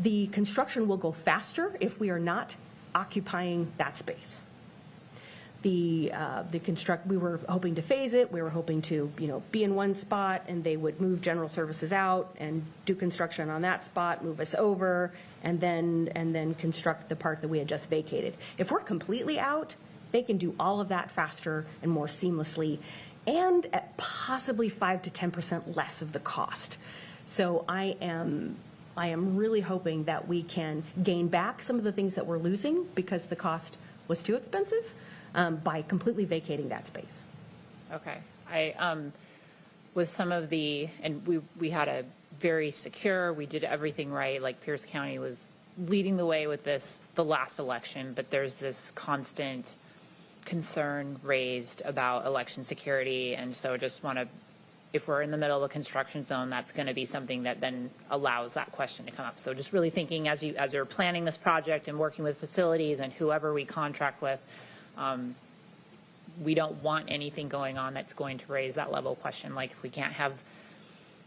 The construction will go faster if we are not occupying that space. we were hoping to phase it. We were hoping to, be in one spot, and they would move general services out and do construction on that spot, move us over, and then construct the part that we had just vacated. If we're completely out, they can do all of that faster and more seamlessly, and at possibly 5 to 10% less of the cost. So I am really hoping that we can gain back some of the things that we're losing because the cost was too expensive by completely vacating that space. Okay. With some of and we had a very secure, we did everything right, like Pierce County was leading the way with the last election, but there's this constant concern raised about election security, and so just want to, if we're in the middle of a construction zone, that's going to be something that then allows that question to come up. So just really thinking as you're planning this project and working with facilities and whoever we contract with, we don't want anything going on that's going to raise that level of question. Like if we can't have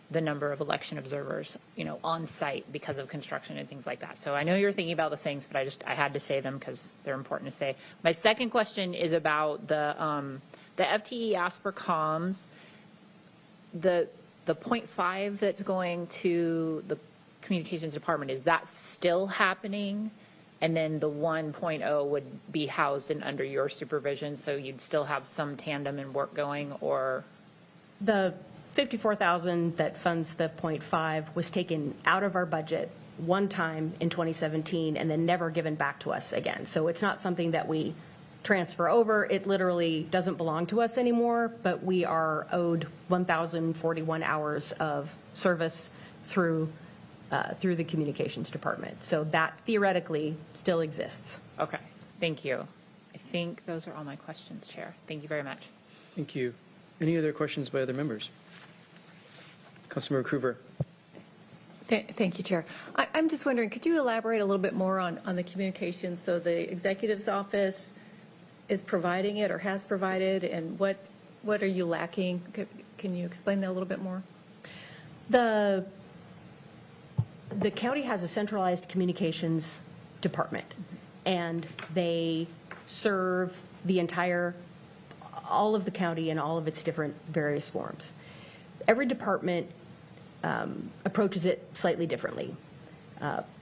the number of election observers, on site because of construction and things like that. So I know you're thinking about those things, but I had to say them because they're important to say. My second question is about the FTE asked for comms. The 0.5 that's going to the communications department, is that still happening? And then the 1.0 would be housed and under your supervision, so you'd still have some tandem and work going, or? The $54,000 that funds the 0.5 was taken out of our budget one time in 2017 and then never given back to us again. So it's not something that we transfer over. It literally doesn't belong to us anymore, but we are owed 1,041 hours of service through the communications department. So that theoretically still exists. Okay, thank you. I think those are all my questions, Chair. Thank you very much. Thank you. Any other questions by other members? Councilmember Krueger. Thank you, Chair. I'm just wondering, could you elaborate a little bit more on the communications? So the executive's office is providing it or has provided, and what are you lacking? Can you explain that a little bit more? The county has a centralized communications department, and they serve all of the county in all of its different various forms. Every department approaches it slightly differently.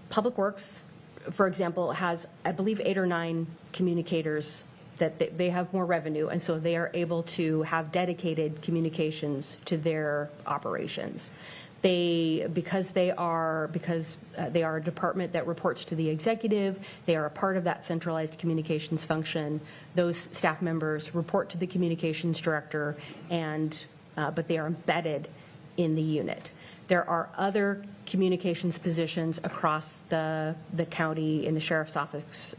Public Works, for example, has, I believe, 8 or 9 communicators that they have more revenue, and so they are able to have dedicated communications to their operations. Because they are a department that reports to the executive, they are a part of that centralized communications function. Those staff members report to the communications director, but they are embedded in the unit. There are other communications positions across the county. In the sheriff's office,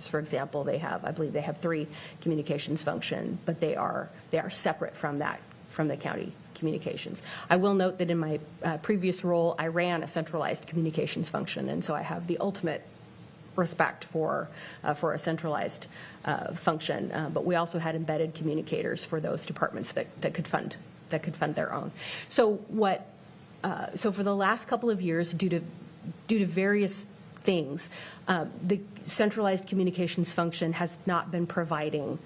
for example, I believe they have 3 communications function, but they are separate from the county communications. I will note that in my previous role, I ran a centralized communications function, and so I have the ultimate respect for a centralized function. But we also had embedded communicators for those departments that could fund their own. So for the last couple of years, due to various things, the centralized communications function has not been providing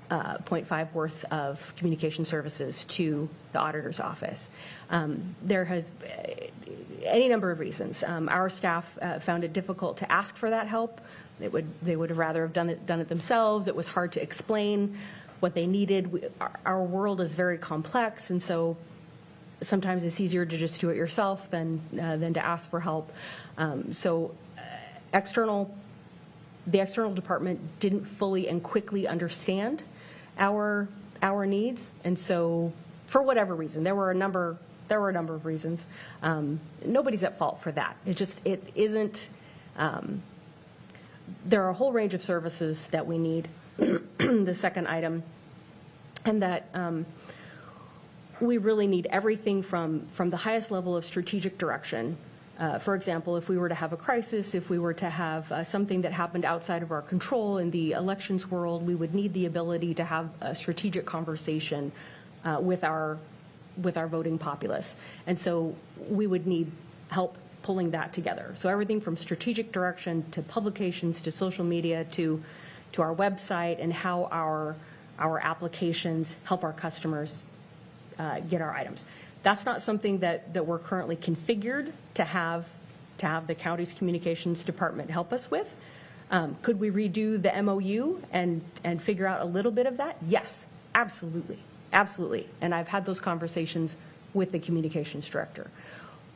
0.5 worth of communication services to the auditor's office. There has any number of reasons. Our staff found it difficult to ask for that help. They would have rather have done it themselves. It was hard to explain what they needed. Our world is very complex, and so sometimes it's easier to just do it yourself than to ask for help. The external department didn't fully and quickly understand our needs, and so for whatever reason, there were a number of reasons. Nobody's at fault for that. It isn't. There are a whole range of services that we need. The second item, and that we really need everything from the highest level of strategic direction. For example, if we were to have a crisis, if we were to have something that happened outside of our control in the elections world, we would need the ability to have a strategic conversation with our voting populace. And so we would need help pulling that together. So everything from strategic direction to publications to social media to to our website and how our applications help our customers get our items. That's not something that we're currently configured to have the county's communications department help us with. Could we redo the MOU and figure out a little bit of that? Yes, absolutely, absolutely. And I've had those conversations with the communications director.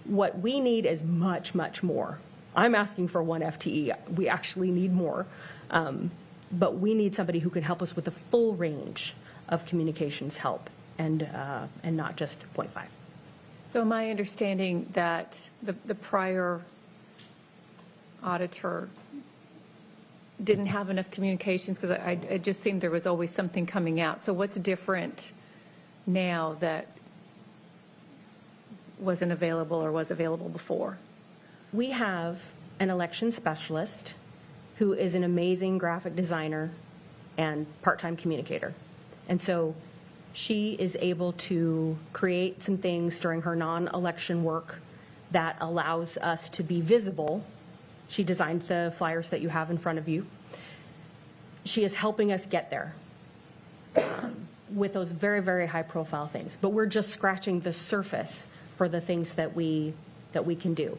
What we need is much, much more. I'm asking for 1 FTE. We actually need more. But we need somebody who can help us with the full range of communications help and not just 0.5. So my understanding that the prior auditor didn't have enough communications because it just seemed there was always something coming out. So what's different now that wasn't available or was available before? We have an election specialist who is an amazing graphic designer and part-time communicator. And so she is able to create some things during her non-election work that allows us to be visible. She designed the flyers that you have in front of you. She is helping us get there with those very, very high-profile things. But we're just scratching the surface for the things that we can do.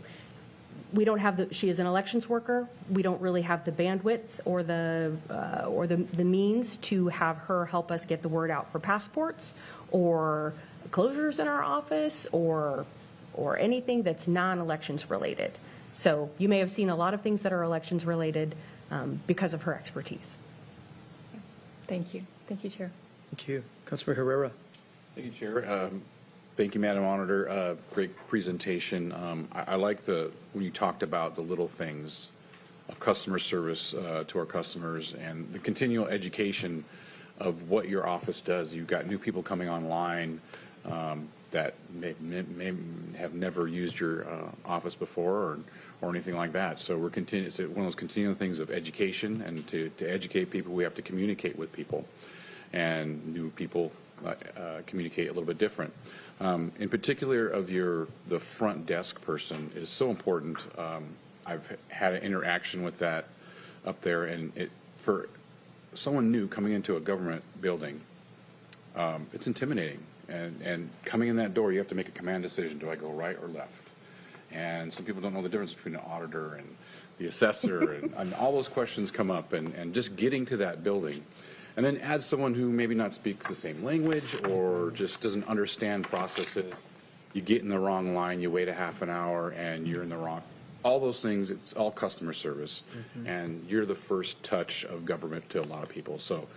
We don't have she is an elections worker. We don't really have the bandwidth or the means to have her help us get the word out for passports or closures in our office or anything that's non-elections related. So you may have seen a lot of things that are elections related because of her expertise. Thank you. Thank you, Chair. Thank you. Councilor Herrera. Thank you, Chair. Thank you, Madam Auditor. Great presentation. I like when you talked about the little things of customer service to our customers and the continual education of what your office does. You've got new people coming online that may have never used your office before or anything like that. So it's one of those continual things of education, and to educate people, we have to communicate with people, and new people communicate a little bit different. In particular, the front desk person is so important. I've had an interaction with that up there, and for someone new coming into a government building, it's intimidating. And coming in that door, you have to make a command decision: do I go right or left? And some people don't know the difference between an auditor and the assessor, and all those questions come up. And just getting to that building. And then add someone who maybe not speaks the same language or just doesn't understand processes. You get in the wrong line, you wait a half an hour, and you're in the wrong. All those things, it's all customer service. Mm-hmm. And you're the first touch of government to a lot of people. So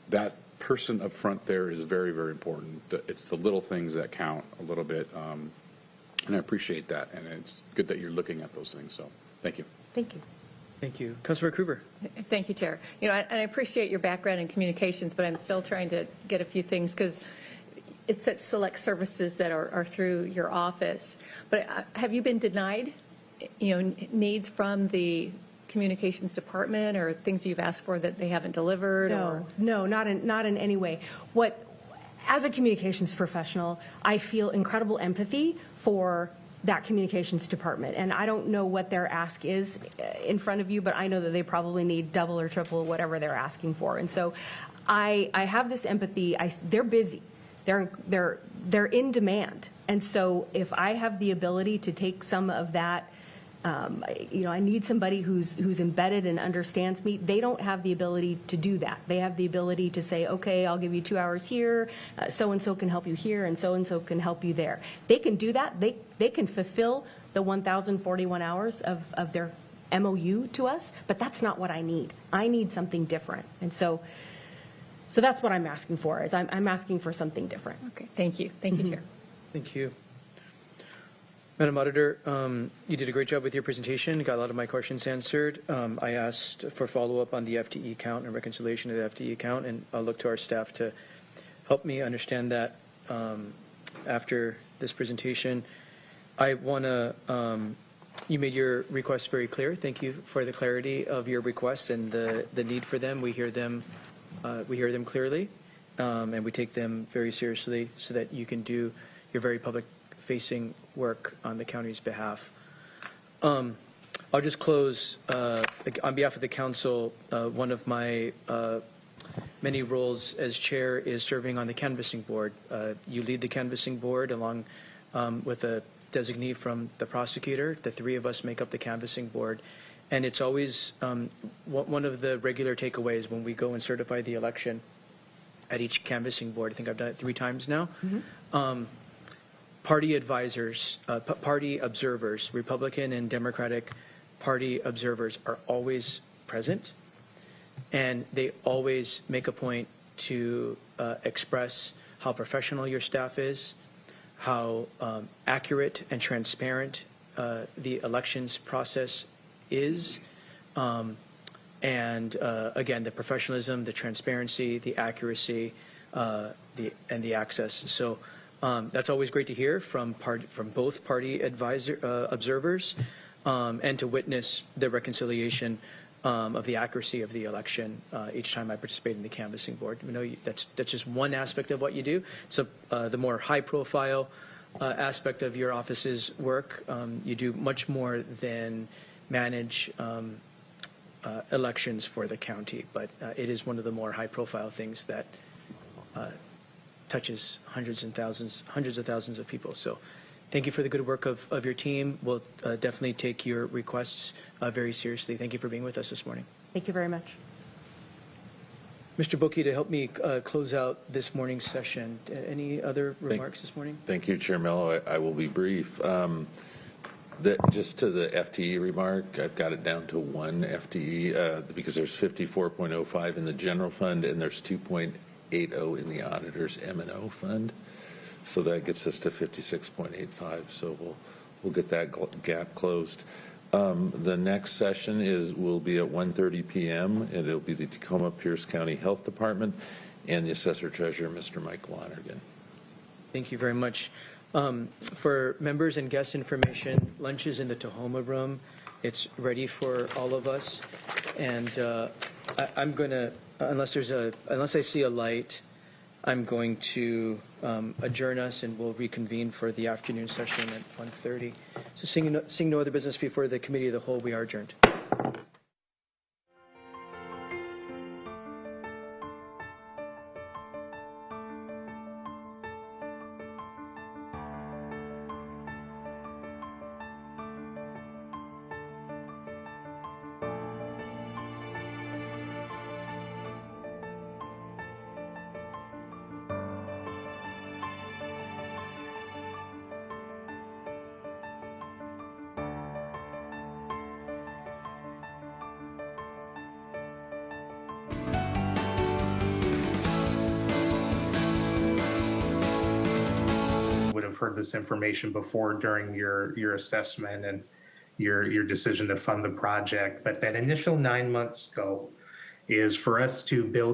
that person up front there is very, very important. It's the little things that count a little bit. And I appreciate that. And it's good that you're looking at those things. So thank you. Thank you. Thank you. Councilor Kruger. Thank you, Chair. And I appreciate your background in communications, but I'm still trying to get a few things because it's such select services that are through your office. But have you been denied, needs from the communications department or things you've asked for that they haven't delivered? No, not in any way. As a communications professional, I feel incredible empathy for that communications department. And I don't know what their ask is in front of you, but I know that they probably need double or triple whatever they're asking for. And so I have this empathy. They're busy. They're in demand. And so if I have the ability to take some of that, I need somebody who's embedded and understands me. They don't have the ability to do that. They have the ability to say, okay, I'll give you 2 hours here, so-and-so can help you here, and so can help you there. They can do that. They can fulfill the 1,041 hours of their MOU to us, but that's not what I need. I need something different. And so that's what I'm asking for, is I'm asking for something different. Okay, thank you. Thank you, Chair. Thank you. Madam Auditor, you did a great job with your presentation. Got a lot of my questions answered. I asked for follow-up on the FTE count and reconciliation of the FTE count, and I'll look to our staff to help me understand that after this presentation. I want to, you made your requests very clear. Thank you for the clarity of your requests and the need for them. We hear them clearly, and we take them very seriously so that you can do your very public-facing work on the county's behalf. I'll just close on behalf of the council. One of my many roles as chair is serving on the canvassing board. You lead the canvassing board along with a designee from the prosecutor. The three of us make up the canvassing board. And it's always one of the regular takeaways when we go and certify the election at each canvassing board. I think I've done it 3 times now. Party advisors, party observers, Republican and Democratic party observers are always present, and they always make a point to express how professional your staff is, how accurate and transparent the elections process is, and again, the professionalism, the transparency, the accuracy, and the access. So that's always great to hear from both party observers, and to witness the reconciliation of the accuracy of the election each time I participate in the canvassing board. We know that's just one aspect of what you do. So the more high-profile aspect of your office's work, you do much more than manage elections for the county, but it is one of the more high-profile things that touches hundreds of thousands of people. So thank you for the good work of your team. We'll definitely take your requests very seriously. Thank you for being with us this morning. Thank you very much. Mr. Boki, to help me close out this morning's session, any other remarks this morning? Thank you, Chair Mello. I will be brief. Just to the FTE remark, I've got it down to 1 FTE because there's 54.05 in the general fund and there's 2.80 in the auditor's M&O fund. So that gets us to 56.85. So we'll get that gap closed. The next session will be at 1:30 p.m. and it'll be the Tacoma Pierce County Health Department and the Assessor Treasurer, Mr. Mike Lonergan. Thank you very much. For members and guest information, lunch is in the Tacoma room. It's ready for all of us. And I'm going to, unless I see a light, I'm going to adjourn us and we'll reconvene for the afternoon session at 1:30. So seeing no other business before the committee of the whole, we are adjourned. Would have heard this information before during your assessment and your decision to fund the project. But that initial 9-month scope is for us to build